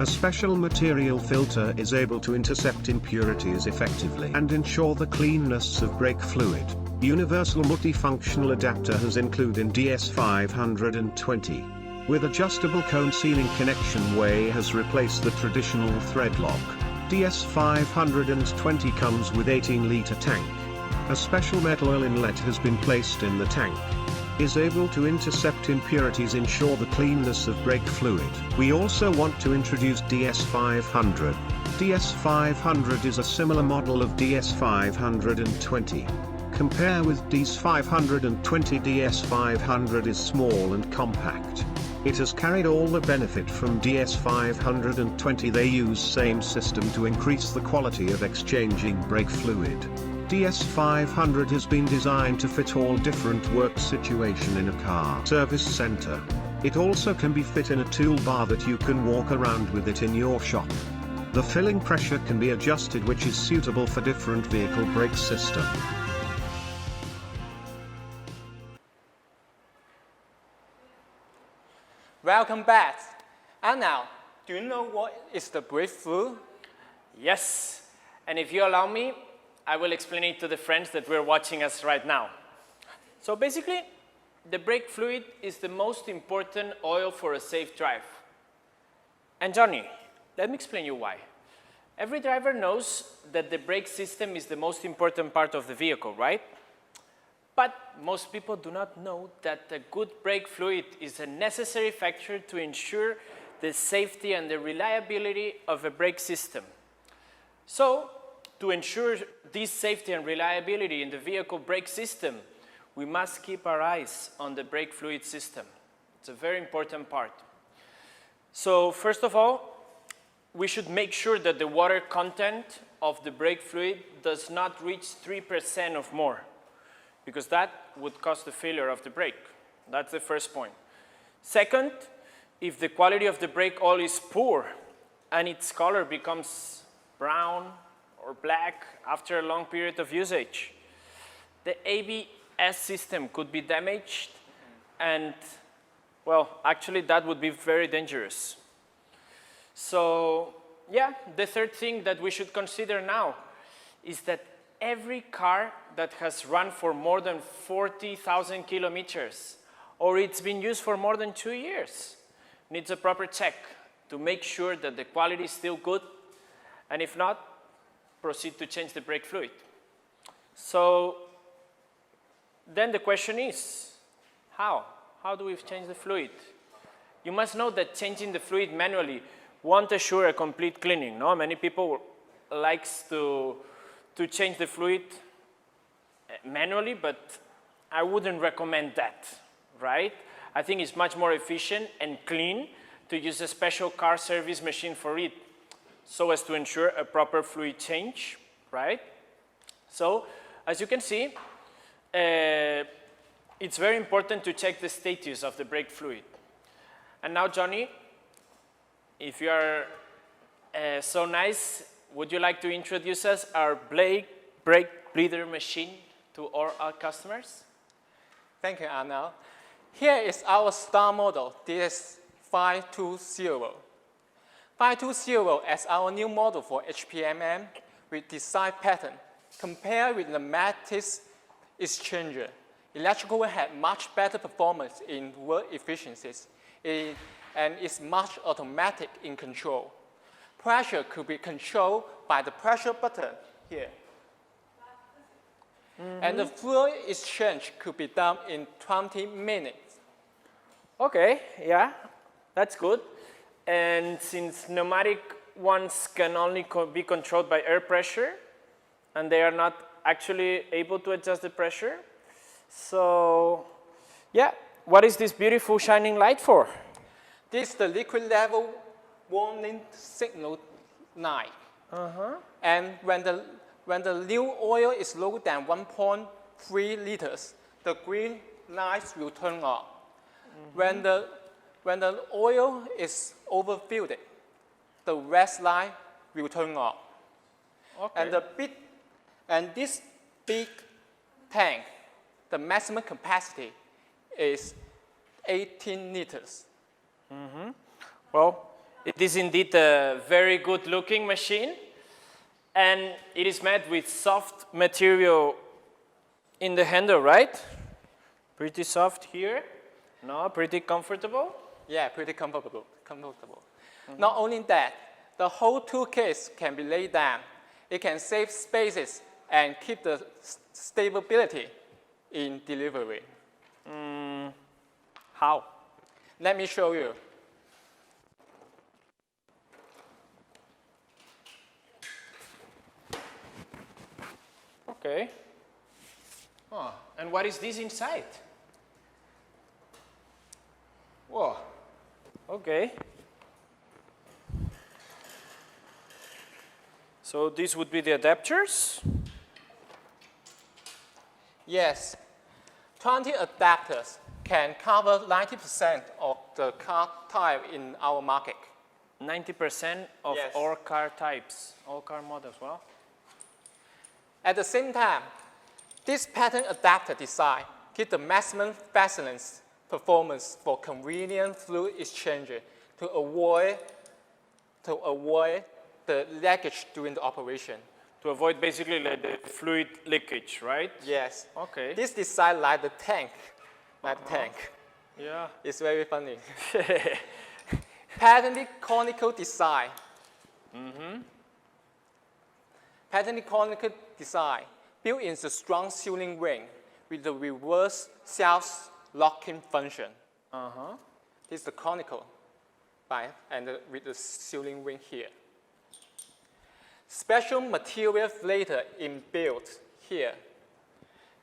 A special material filter is able to intercept impurities effectively and ensure the cleanness of brake fluid. Universal multifunctional adapter has included in DS520. With adjustable cone sealing connection way has replaced the traditional thread lock. DS520 comes with 18-liter tank. A special metal oil inlet has been placed in the tank. Is able to intercept impurities, ensure the cleanness of brake fluid. We also want to introduce DS500. DS500 is a similar model of DS520. Compare with DS520. DS500 is small and compact. It has carried all the benefit from DS520. They use same system to increase the quality of exchanging brake fluid. DS500 has been designed to fit all different work situation in a car service center. It also can be fit in a toolbar that you can walk around with it in your shop. The filling pressure can be adjusted, which is suitable for different vehicle brake system. Welcome back. And now, do you know what is the brake fluid? Yes, and if you allow me, I will explain it to the friends that we're watching us right now. So basically, the brake fluid is the most important oil for a safe drive. And Johnny, let me explain you why. Every driver knows that the brake system is the most important part of the vehicle, right? But most people do not know that the good brake fluid is a necessary factor to ensure the safety and the reliability of a brake system. So, to ensure this safety and reliability in the vehicle brake system, we must keep our eyes on the brake fluid system. It's a very important part. So, first of all, we should make sure that the water content of the brake fluid does not reach 3% or more, because that would cause the failure of the brake. That's the first point. Second, if the quality of the brake oil is poor and its color becomes brown or black after a long period of usage, the ABS system could be damaged, and, well, actually that would be very dangerous. So, yeah, the third thing that we should consider now is that every car that has run for more than 40,000 kilometers, or it's been used for more than 2 years, needs a proper check to make sure that the quality is still good, and if not, proceed to change the brake fluid. So then the question is, how? How do we change the fluid? You must know that changing the fluid manually won't assure a complete cleaning. No? Many people likes to change the fluid manually, but I wouldn't recommend that, right? I think it's much more efficient and clean to use a special car service machine for it, so as to ensure a proper fluid change, right? So, as you can see, it's very important to check the status of the brake fluid. And now, Johnny, if you are so nice, would you like to introduce us our brake breather machine to all our customers? Thank you, Arnold. Here is our star model, DS520. 520 as our new model for HPMM with design pattern. Compared with the Matis exchanger, electrical had much better performance in work efficiencies and is much automatic in control. Pressure could be controlled by the pressure button here. And the fluid exchange could be done in 20 minutes. Okay, yeah, that's good. And since pneumatic ones can only be controlled by air pressure, and they are not actually able to adjust the pressure, so yeah, what is this beautiful shining light for? This is the liquid level warning signal light. And when the new oil is lower than 1.3 liters, the green lights will turn on. When the oil is overfilled, the red light will turn on. Okay. And this big tank, the maximum capacity is 18 liters. Well, it is indeed a very good looking machine, and it is made with soft material in the handle, right? Pretty soft here. No, pretty comfortable. Yeah, pretty comfortable. Not only that, the whole tool case can be laid down. It can save spaces and keep the stability in delivery. How? Let me show you. Okay. Oh, and what is this inside? Whoa. Okay. So these would be the adapters. Yes, 20 adapters can cover 90% of the car type in our market. 90% of Yes. all car types, all car models. Well, At the same time, this pattern adapter design gives the maximum fasteners performance for convenient fluid exchange to avoid the leakage during the operation. to avoid basically like the fluid leakage, right? Yes. Okay. This design like the tank, Yeah. It's very funny. Patented conical design. Patented conical design built in the strong sealing ring with the reverse self-locking function. This is the conical, with the sealing ring here. Special material filter inbuilt here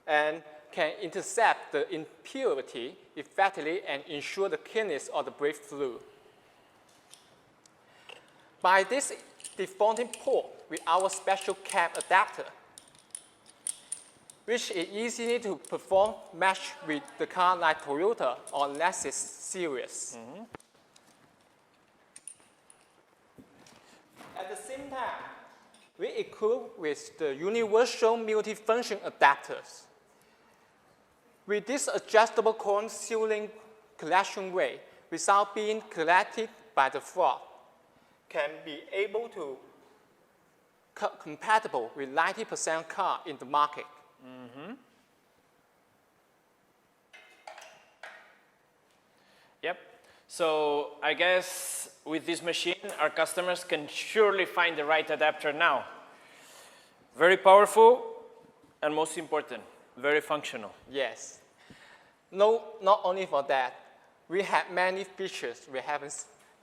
and can intercept the impurity effectively and ensure the cleanness of the brake fluid. By this defaulting port with our special cap adapter, which is easy to perform match with the car like Toyota or Lexus series. At the same time, we equip with the universal multifunction adapters. With this adjustable cone sealing collection rate without being collected by the fraud, can be able to compatible with 90% car in the market. Yep. So I guess with this machine, our customers can surely find the right adapter now. Very powerful, and most important, very functional. Yes. No, not only for that, we have many features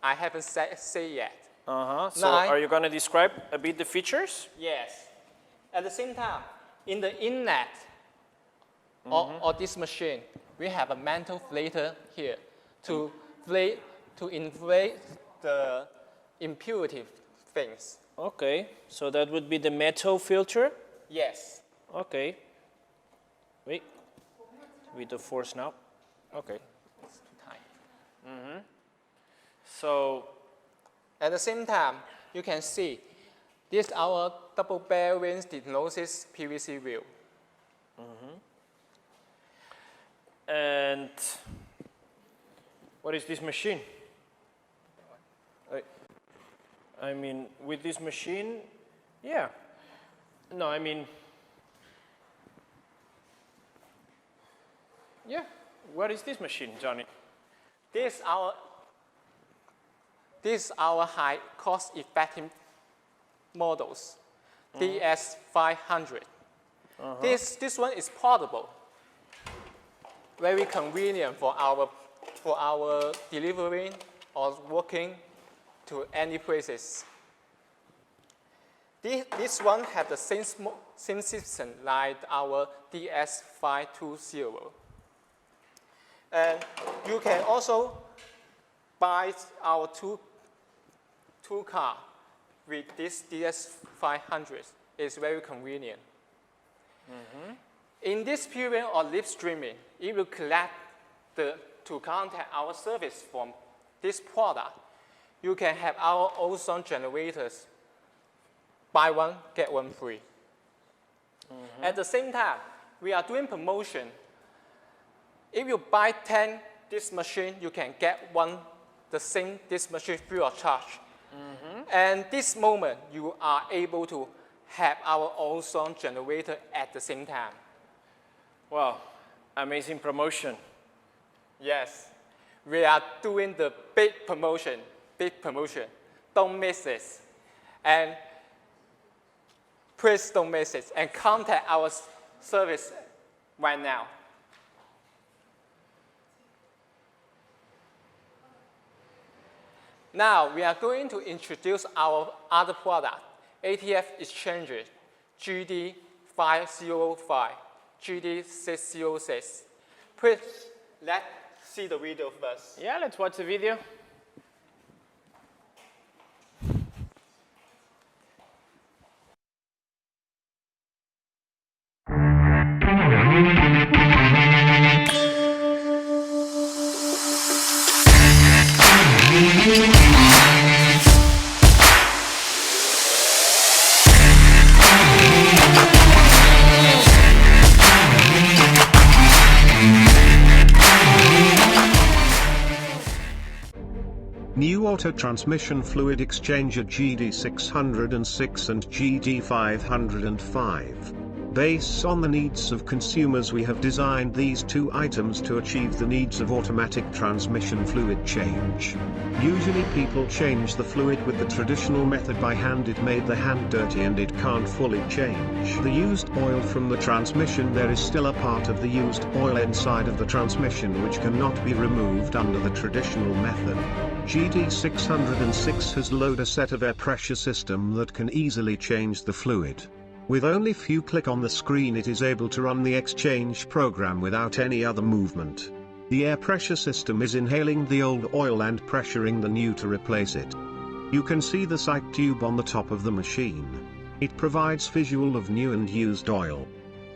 I haven't said yet. So are you going to describe a bit the features? Yes. At the same time, in the inlet of this machine, we have a mantle filter here to inflate the impurity things. Okay, so that would be the metal filter. Yes. Okay. Wait, with the force now. Okay. It's too tight. So, At the same time, you can see this is our double bearing stenosis PVC wheel. and what is this machine? I mean, with this machine, yeah. No, I mean, yeah. What is this machine, Johnny? This is our high cost effective models, DS500. This one is portable. Very convenient for our delivering or working to any places. This one has the same system like our DS520. And you can also buy our two car with this DS500. It's very convenient. In this period of live streaming, it will collect to contact our service from this product. You can have our ozone generators, buy one, get one free. At the same time, we are doing promotion. If you buy 10 this machine, you can get one the same this machine free of charge. And this moment, you are able to have our ozone generator at the same time. Wow, amazing promotion. Yes, we are doing the big promotion. Don't miss it. And please don't miss it. And contact our service right now. Now, we are going to introduce our other product, ATF exchanger, GD505, GD606. Please, let's see the video first. Yeah, let's watch the video. New auto transmission fluid exchanger GD606 and GD505. Based on the needs of consumers, we have designed these two items to achieve the needs of automatic transmission fluid change. Usually people change the fluid with the traditional method by hand. It made the hand dirty and it can't fully change the used oil from the transmission. There is still a part of the used oil inside of the transmission which cannot be removed under the traditional method. GD606 has loaded a set of air pressure system that can easily change the fluid. With only few click on the screen, it is able to run the exchange program without any other movement. The air pressure system is inhaling the old oil and pressuring the new to replace it. You can see the sight tube on the top of the machine. It provides visual of new and used oil.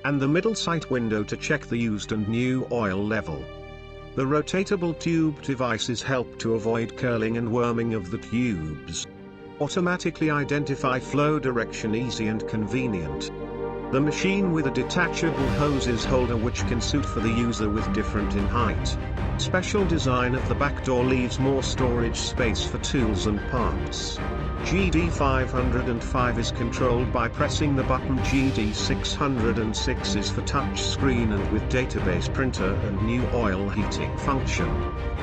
And the middle sight window to check the used and new oil level. The rotatable tube devices help to avoid curling and worming of the tubes. Automatically identify flow direction, easy and convenient. The machine with a detachable hoses holder which can suit for the user with different in height. Special design of the back door leaves more storage space for tools and parts. GD505 is controlled by pressing the button. GD606 is for touch screen and with database printer and new oil heating function.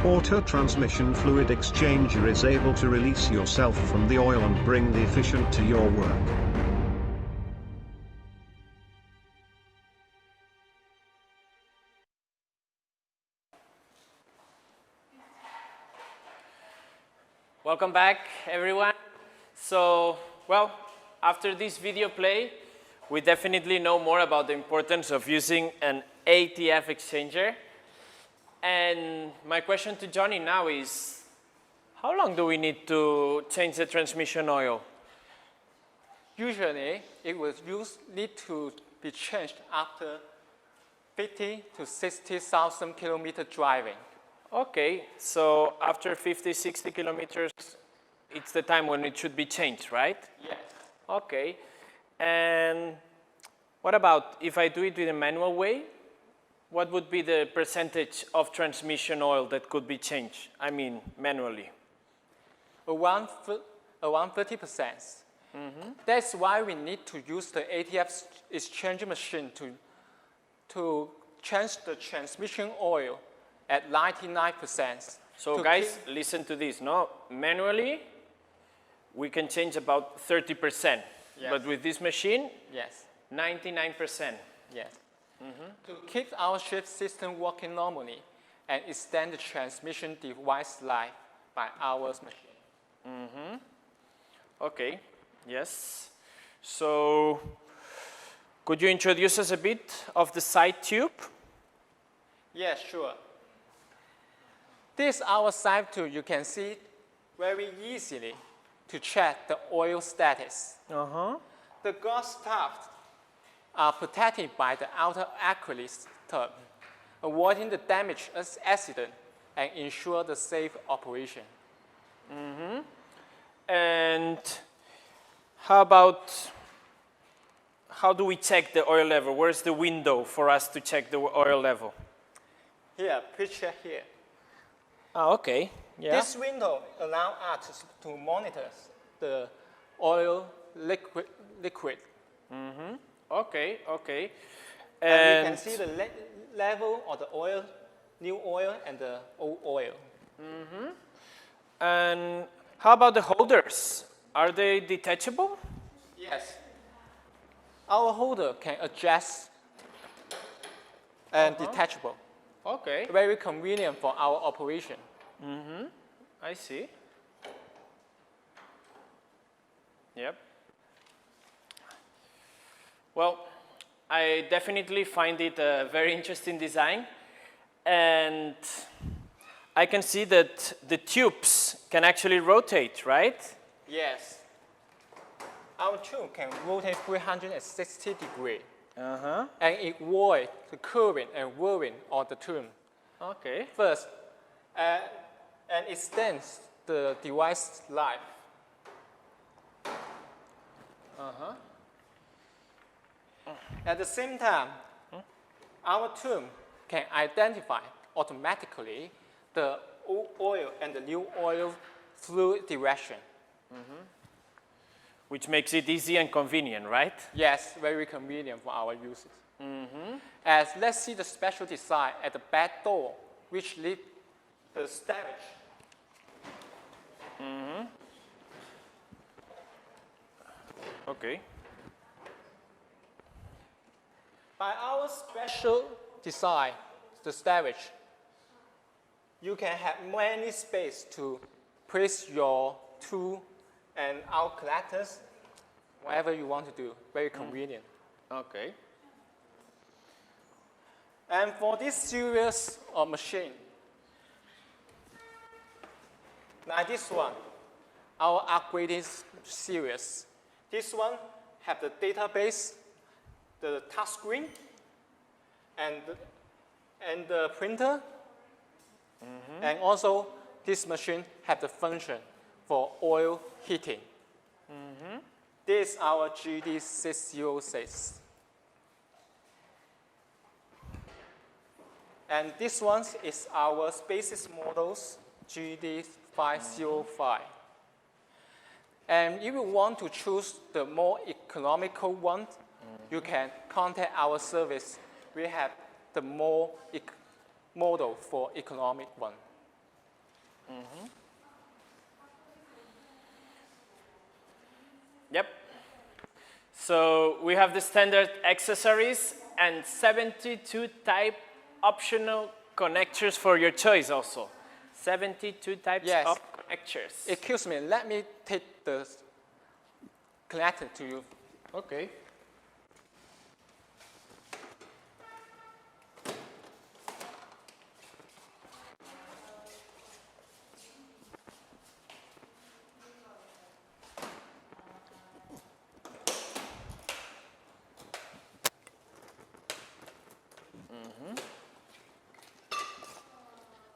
Auto transmission fluid exchanger is able to release yourself from the oil and bring the efficient to your work. Welcome back, everyone. So, well, after this video play, we definitely know more about the importance of using an ATF exchanger. And my question to Johnny now is, how long do we need to change the transmission oil? Usually, it will need to be changed after 50 to 60,000 kilometer driving. Okay, so after 50, 60 kilometers, it's the time when it should be changed, right? Yes. Okay, and what about if I do it in a manual way? What would be the percentage of transmission oil that could be changed? I mean, manually. Around 30%. That's why we need to use the ATF exchange machine to change the transmission oil at 99%. So guys, listen to this, no? Manually, we can change about 30%. Yes. But with this machine, yes, 99%. Yes. To keep our shift system working normally and extend the transmission device life by our machine. Okay, yes. So, could you introduce us a bit of the side tube? Yes, sure. This is our side tube. You can see very easily to check the oil status. The glass tubs are protected by the outer acrylic tub, avoiding the damage as accident and ensure the safe operation. And how do we check the oil level? Where's the window for us to check the oil level? Here, picture here. Oh, okay. Yeah. This window allows us to monitor the oil liquid. Okay, okay. And you can see the level of the oil, new oil and the old oil. And how about the holders? Are they detachable? Yes. Our holder can adjust and detachable. Okay, Very convenient for our operation. I see. Yep. Well, I definitely find it a very interesting design, and I can see that the tubes can actually rotate, right? Yes. Our tube can rotate 360 degrees and avoid the curving and whirling of the tube. Okay. First, and extends the device life. At the same time, our tube can identify automatically the old oil and the new oil fluid direction. Which makes it easy and convenient, right? Yes, very convenient for our users. As let's see the special design at the back door, which leads the storage. Okay. By our special design, the storage, you can have many space to place your tool and our collectors, whatever you want to do. Very convenient. Okay. And for this series of machine, like this one, our upgraded series. This one have the database, the touch screen, and the printer. And also, this machine have the function for oil heating. This is our GD606. And this one is our Spaces models GD505. And if you want to choose the more economical one, you can contact our service. We have the more model for economic one. Yep. So we have the standard accessories and 72 type optional connectors for your choice also. 72 types Yes. of connectors. Excuse me, let me take the connector to you. Okay.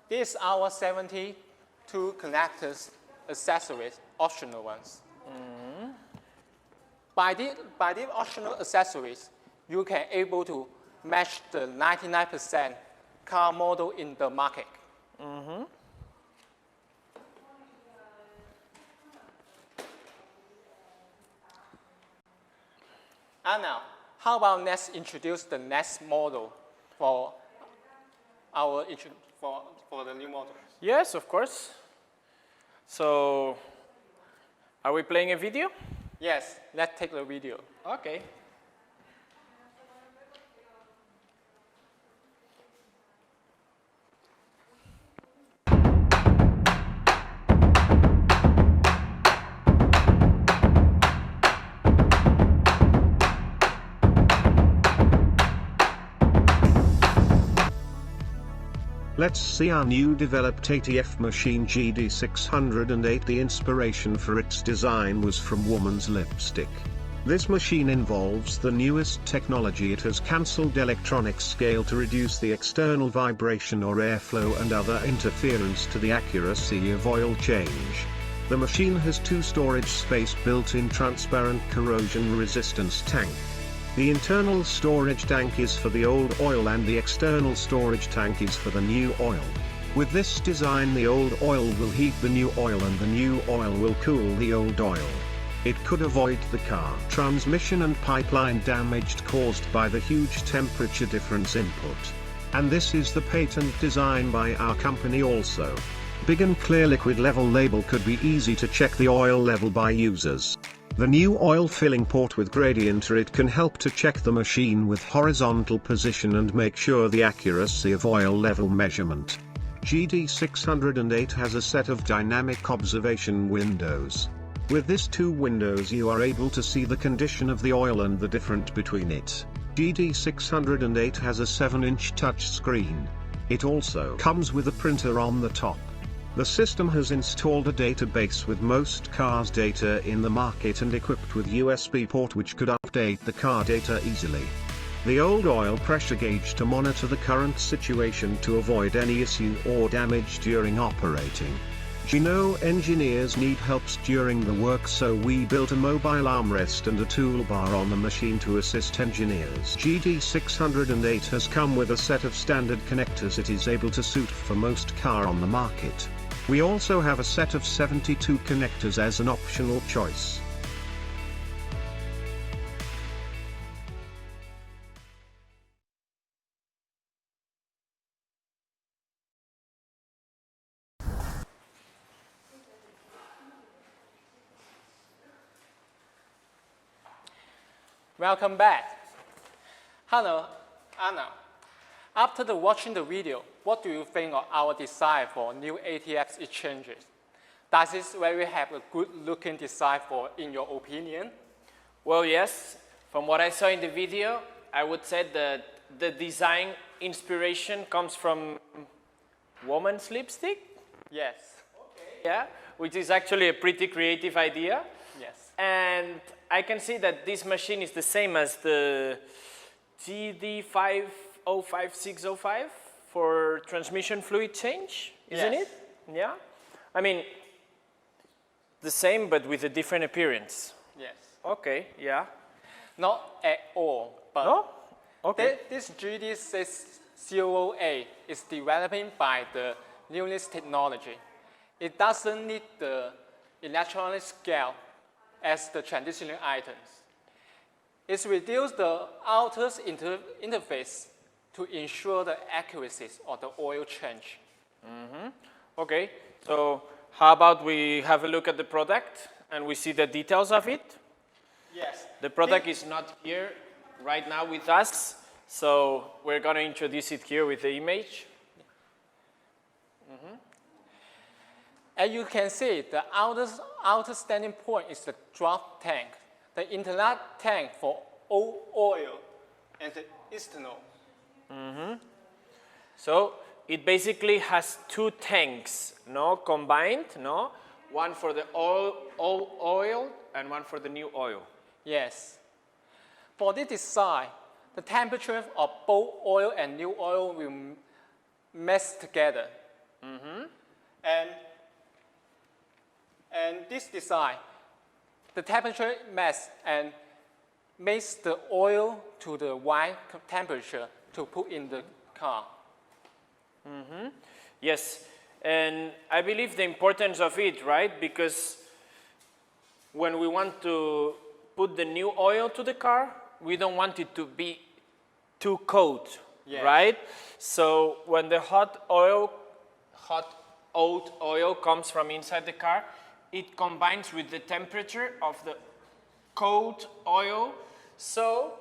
These are our 72 connectors, accessories, optional ones. By these optional accessories, you can able to match the 99% car model in the market. And now, how about let's introduce the next model for our for the new model? Yes, of course. So, are we playing a video? Yes, let's take the video. Okay. Let's see our new developed ATF machine GD608. The inspiration for its design was from woman's lipstick. This machine involves the newest technology. It has cancelled electronic scale to reduce the external vibration or airflow and other interference to the accuracy of oil change. The machine has two storage space built-in transparent corrosion resistance tank. The internal storage tank is for the old oil and the external storage tank is for the new oil. With this design, the old oil will heat the new oil and the new oil will cool the old oil. It could avoid the car transmission and pipeline damage caused by the huge temperature difference input. And this is the patent design by our company also. Big and clear liquid level label could be easy to check the oil level by users. The new oil filling port with gradienter, it can help to check the machine with horizontal position and make sure the accuracy of oil level measurement. GD608 has a set of dynamic observation windows. With this two windows you are able to see the condition of the oil and the difference between it. GD608 has a 7-inch touch screen. It also comes with a printer on the top. The system has installed a database with most cars' data in the market and equipped with USB port which could update the car data easily. The old oil pressure gauge to monitor the current situation to avoid any issue or damage during operating. We know engineers need helps during the work, so we built a mobile armrest and a toolbar on the machine to assist engineers. GD608 has come with a set of standard connectors. It is able to suit for most car on the market. We also have a set of 72 connectors as an optional choice. Welcome back. Hello, Anna. After watching the video, what do you think of our design for new ATX exchanges? Does this really have a good looking design in your opinion? Well, yes. From what I saw in the video, I would say that the design inspiration comes from woman's lipstick. Yes. Okay. Yeah, which is actually a pretty creative idea. Yes. And I can see that this machine is the same as the GD505605 for transmission fluid change, isn't Yes. it? Yeah. I mean, the same but with a different appearance. Yes. Okay, yeah. Not at all, but No? Okay. this GD608 is developing by the newest technology. It doesn't need the electronic scale as the traditional items. It reduces the outer interface to ensure the accuracy of the oil change. Okay, so how about we have a look at the product and we see the details of it? Yes. The product is not here right now with us, so we're going to introduce it here with the image. As you can see, the outer standing point is the draft tank, the internal tank for oil, and the external. So it basically has two tanks, no, combined, no? One for the old oil and one for the new oil. Yes. For this design, the temperature of both oil and new oil will mix together. And this design, the temperature match and makes the oil to the right temperature to put in the car. Yes, and I believe the importance of it, right? Because when we want to put the new oil to the car, we don't want it to be too cold, Yes. right? So when the hot old oil comes from inside the car, it combines with the temperature of the cold oil. So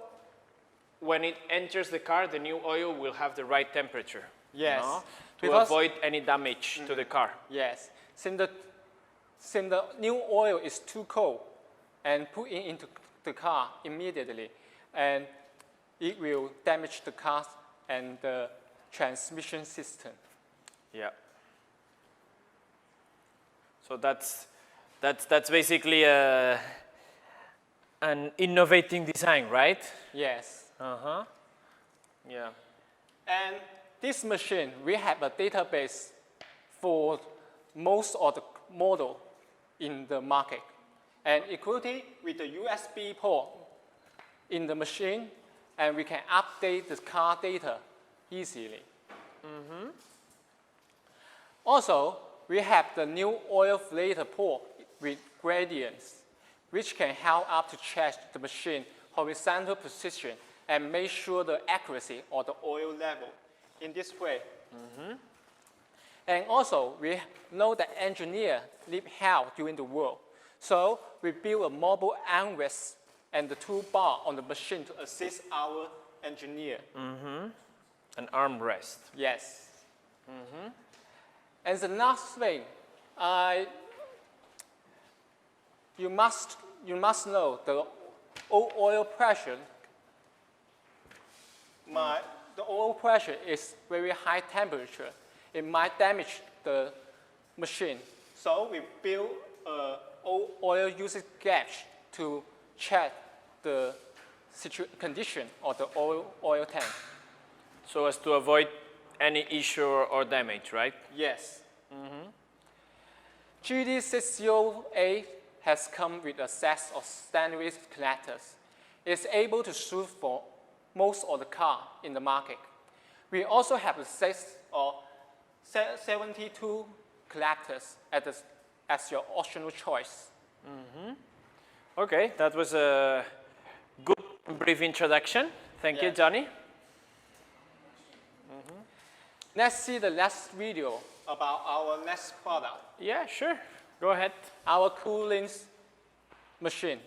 when it enters the car, the new oil will have the right temperature. Yes. No? To Because- avoid any damage to the car. Yes. Since the new oil is too cold and put into the car immediately, and it will damage the car and the transmission system. Yeah. So that's basically an innovating design, right? Yes. Uh-huh. Yeah. And this machine, we have a database for most of the model in the market. And including with the USB port in the machine, and we can update the car data easily. Also, we have the new oil filter port with gradients, which can help us to check the machine horizontal position and make sure the accuracy of the oil level in this way. And also, we know that engineers need help during the work. So we build a mobile armrest and the toolbar on the machine to assist our engineer. An armrest. Yes. And the last thing, you must know the oil pressure. The oil pressure is very high temperature. It might damage the machine. So we build a oil usage gauge to check the condition of the oil tank. So as to avoid any issue or damage, right? Yes. GD608 has come with a set of standard connectors. It's able to suit for most of the car in the market. We also have a set of 72 connectors as your optional choice. Okay, that was a good brief introduction. Thank you, Yes. Johnny. Let's see the last video about our next product, Yeah, sure. Go ahead. our cooling machine.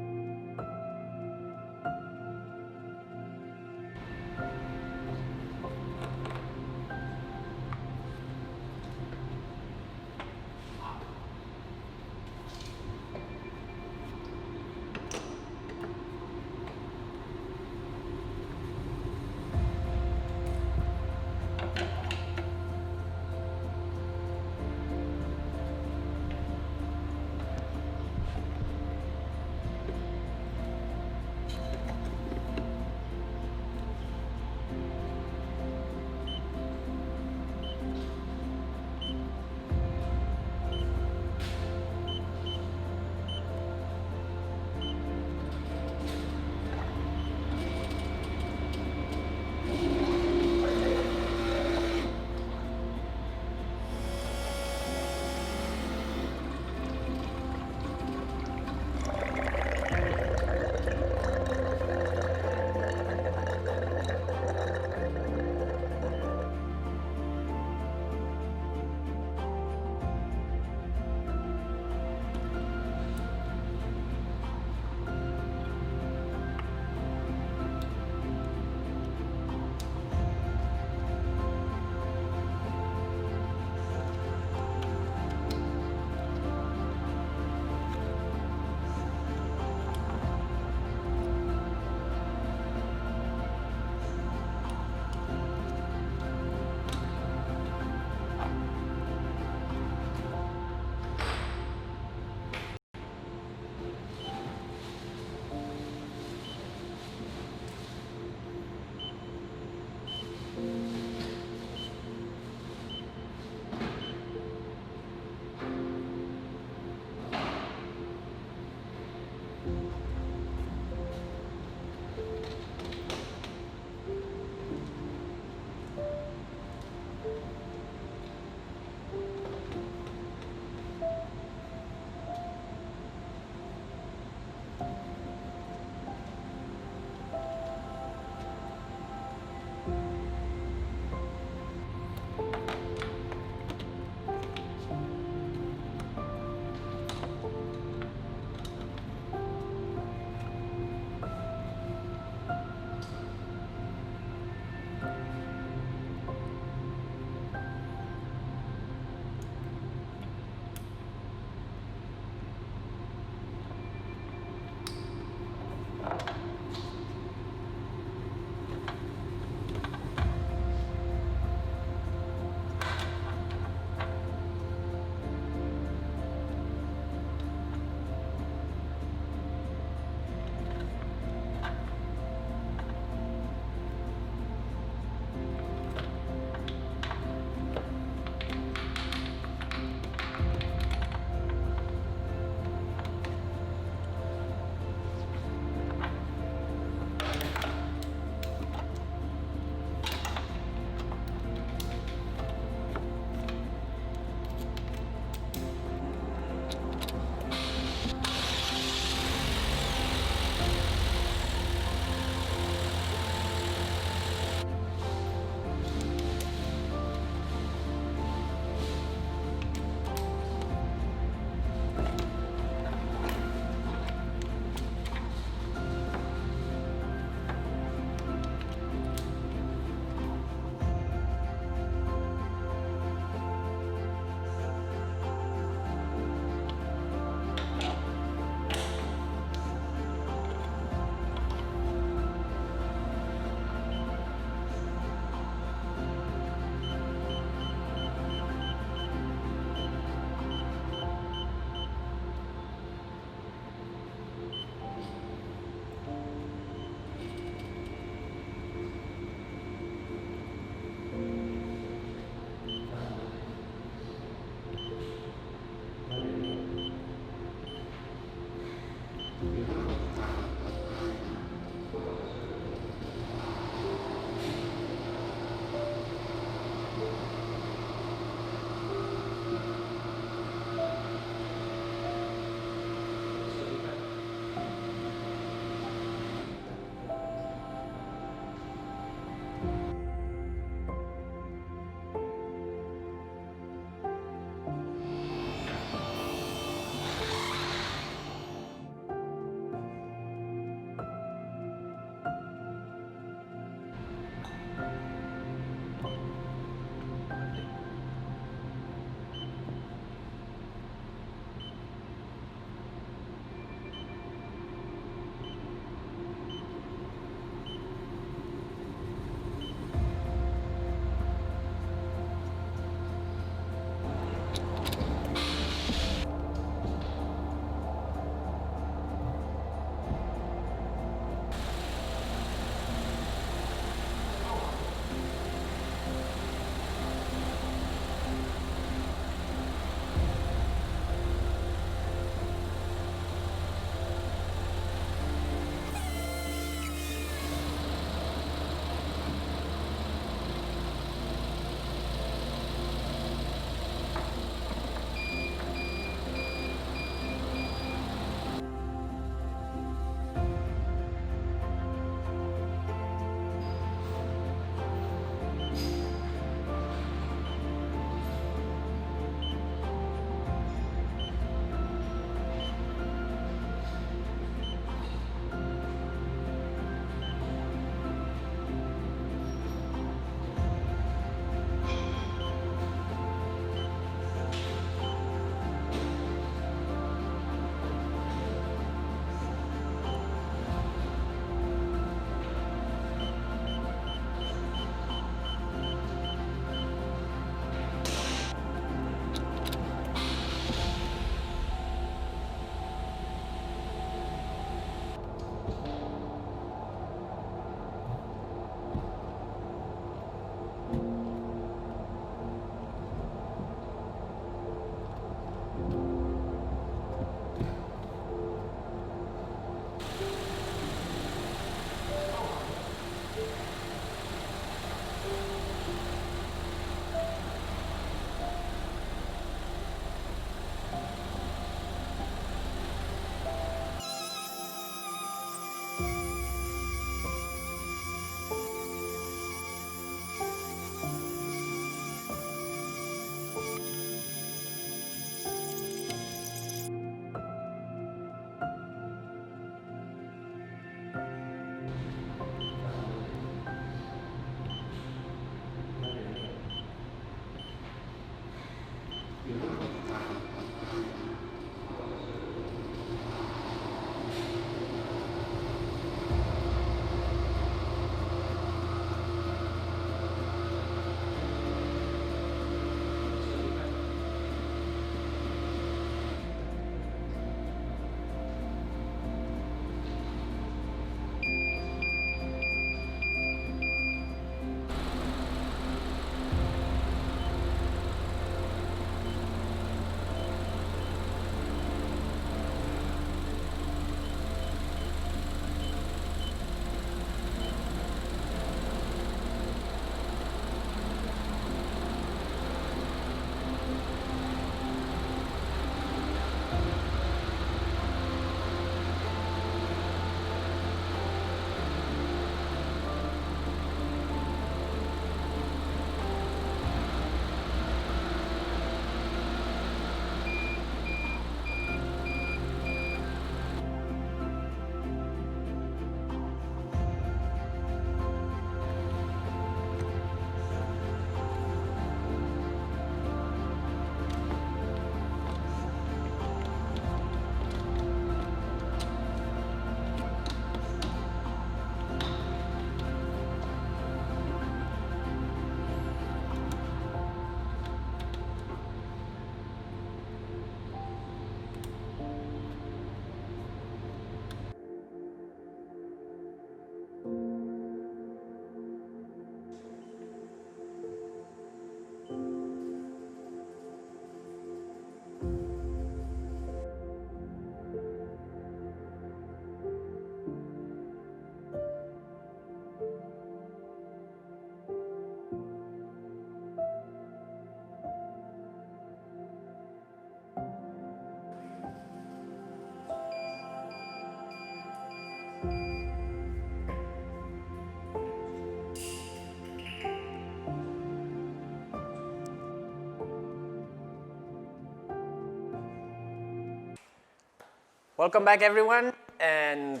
Welcome back, everyone, and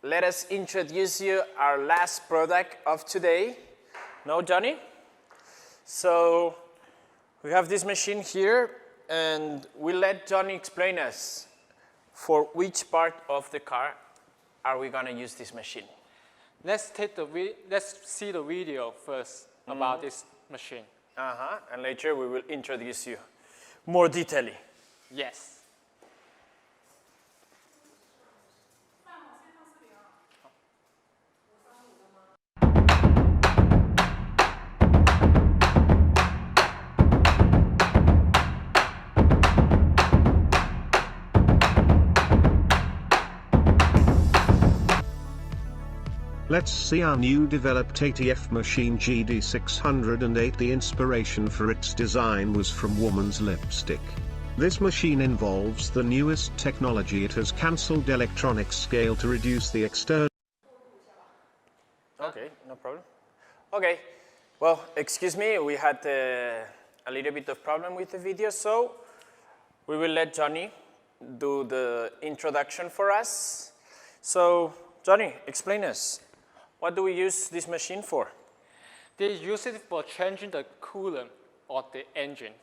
let us introduce you our last product of today. No, Johnny? So we have this machine here, and we'll let Johnny explain us for which part of the car are we going to use this machine. Let's see the video first about this machine. And later we will introduce you more detailedly. Yes. Let's see our new developed ATF machine GD608. The inspiration for its design was from woman's lipstick. This machine involves the newest technology. It has cancelled electronic scale to reduce the external. Okay, no problem. Okay, well, excuse me, we had a little bit of problem with the video, so we will let Johnny do the introduction for us. So, Johnny, explain us. What do we use this machine for? They use it for changing the coolant of the engine.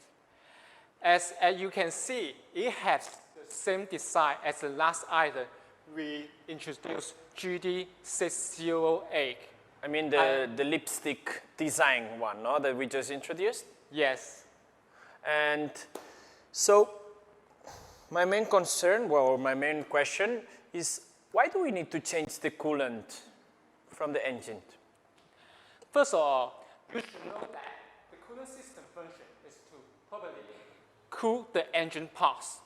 As you can see, it has the same design as the last item we introduced, GD608. I mean the lipstick design one, no, that we just introduced? Yes. And so my main concern, well, my main question is, why do we need to change the coolant from the engine? First of all, you should know that the coolant system function is to properly cool the engine parts.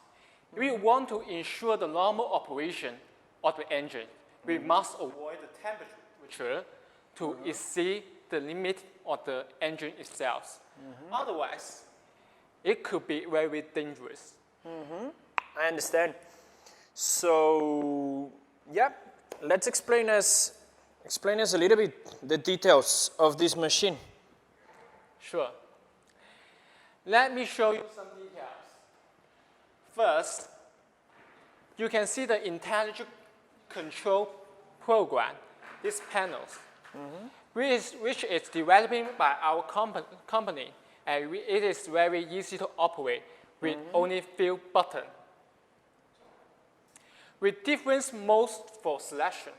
If we want to ensure the normal operation of the engine, we must avoid the temperature to exceed the limit of the engine itself. Otherwise, it could be very dangerous. I understand. So, yeah, let's explain us a little bit the details of this machine. Sure. Let me show you some details. First, you can see the intelligent control program, these panels, which is developed by our company, and it is very easy to operate with only few buttons. With different modes for selection,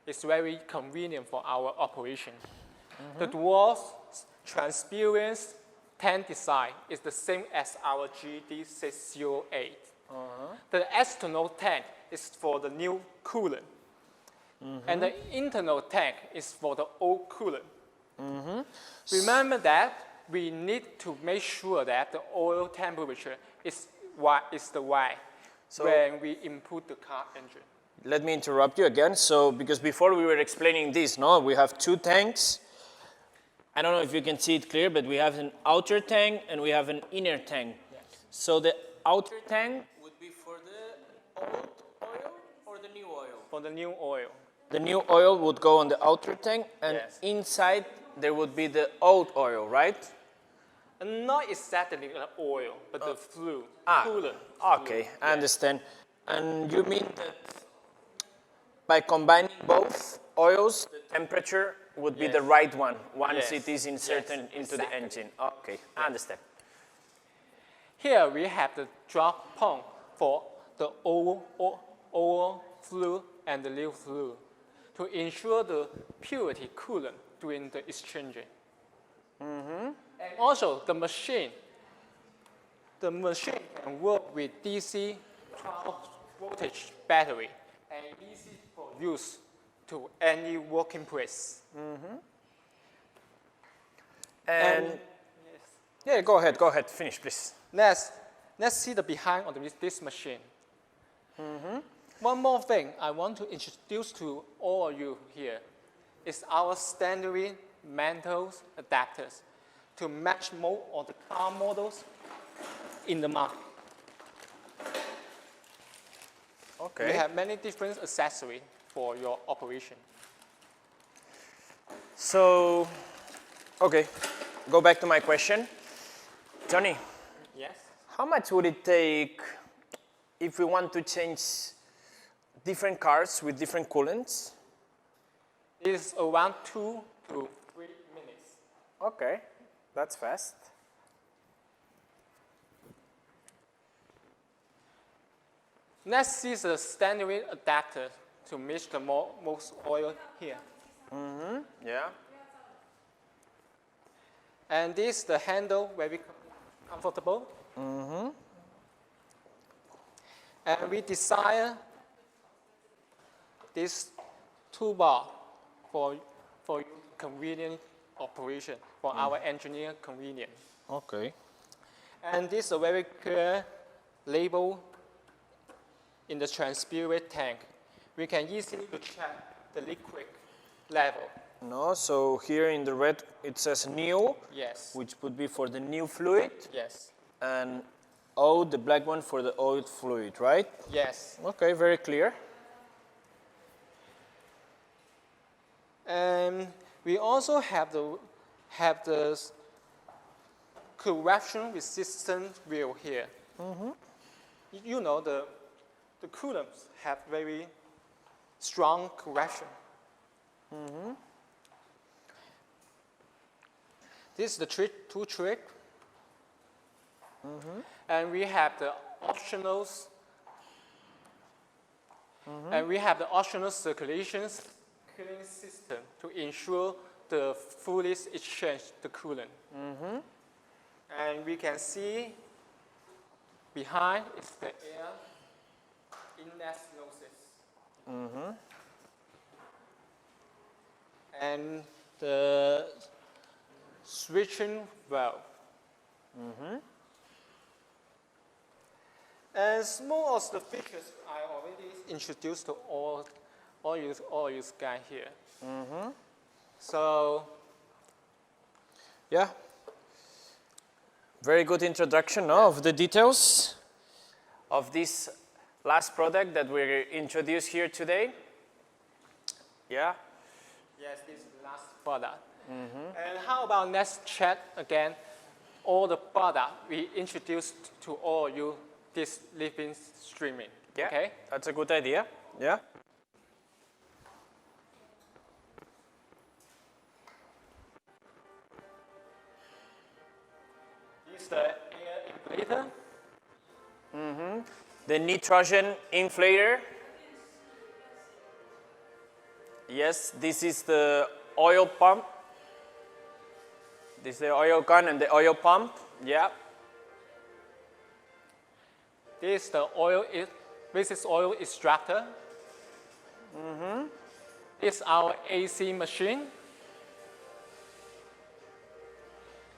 it's very convenient for our operation. The dual transparent tank design is the same as our GD608. The external tank is for the new coolant, and the internal tank is for the old coolant. Remember that we need to make sure that the oil temperature is the right when we input the car engine. Let me interrupt you again. So, because before we were explaining this, no, we have two tanks. I don't know if you can see it clear, but we have an outer tank and we have an inner tank. Yes. So the outer tank would be for the old oil or the new oil? For the new oil. The new oil would go on the outer tank, and Yes. inside there would be the old oil, right? And not exactly the oil, but the fluid, coolant. Okay, fluid. I understand. And you mean that by combining both oils, the temperature would be the right one once it is inserted into the engine. Okay, I understand. Here we have the drop pump for the oil fluid and the new fluid to ensure the purity coolant during the exchanging. And also the machine can work with DC 12 voltage battery and easy for use to any working place. And yeah, go ahead, finish, please. Let's see the behind of this machine. One more thing I want to introduce to all of you here is our standard metal adapters to match most of the car models in the market. Okay. We have many different accessories for your operation. So, okay, go back to my question. Johnny, Yes? how much would it take if we want to change different cars with different coolants? It's around 2 to 3 minutes. Okay, that's fast. Next is a standard adapter to mix the most oil here. Yeah. And this the handle very comfortable. And we design this toolbar for convenient operation, for our engineer convenience. Okay. And this is a very clear label in the transparent tank. We can easily check the liquid level. No, so here in the red it says new, Yes. which would be for the new fluid, Yes. and O, the black one, for the old fluid, right? Yes. Okay, very clear. And we also have the corrosion resistant wheel here. You know the coolants have very strong corrosion. This is the tool trick. And we have the optionals. And we have the optional circulations cooling system to ensure the fully exchange the coolant. And we can see behind is the air inlet nozzles. And the switching valve. And some of the features I already introduced to all you guys here. So Yeah. Very good introduction of the details of this last product that we introduced here today. Yeah. yes, this is the last product. And how about let's check again all the product we introduced to all you this living streaming. Yeah. Okay. That's a good idea. Yeah. This is the air inflator. The nitrogen inflator. Yes, this is the oil pump. This is the oil gun and the oil pump. Yeah. This is the oil extractor. This is our AC machine.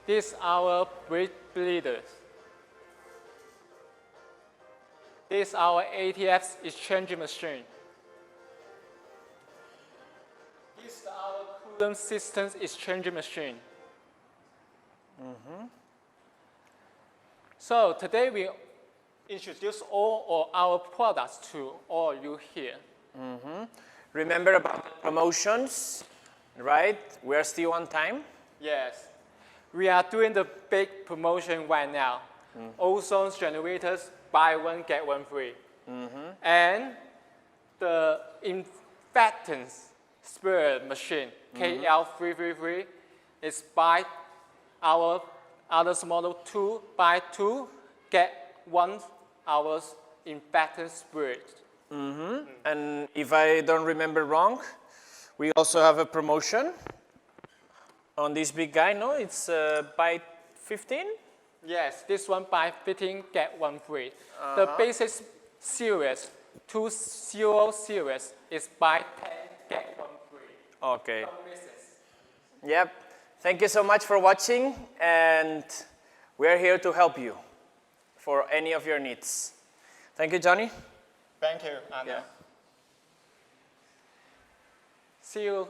This is our brake bleeders. This is our ATF exchange machine. This is our coolant systems exchange machine. So today we introduce all of our products to all you here. Remember about the promotions, right? We are still on time. Yes. We are doing the big promotion right now. Ozone generators, buy one, get one free. And the infectants sprayer machine, KL333, is buy our others model 2, buy 2, get 1 hours infectant spray. And if I don't remember wrong, we also have a promotion on this big guy, no? It's buy 15? Yes, this one buy 15, get 1 free. The basic series, 20 series, is buy 10, get 1 free. Okay. Don't miss it. Yep. Thank you so much for watching, and we're here to help you for any of your needs. Thank you, Johnny. Thank you, Anna. Yeah. See you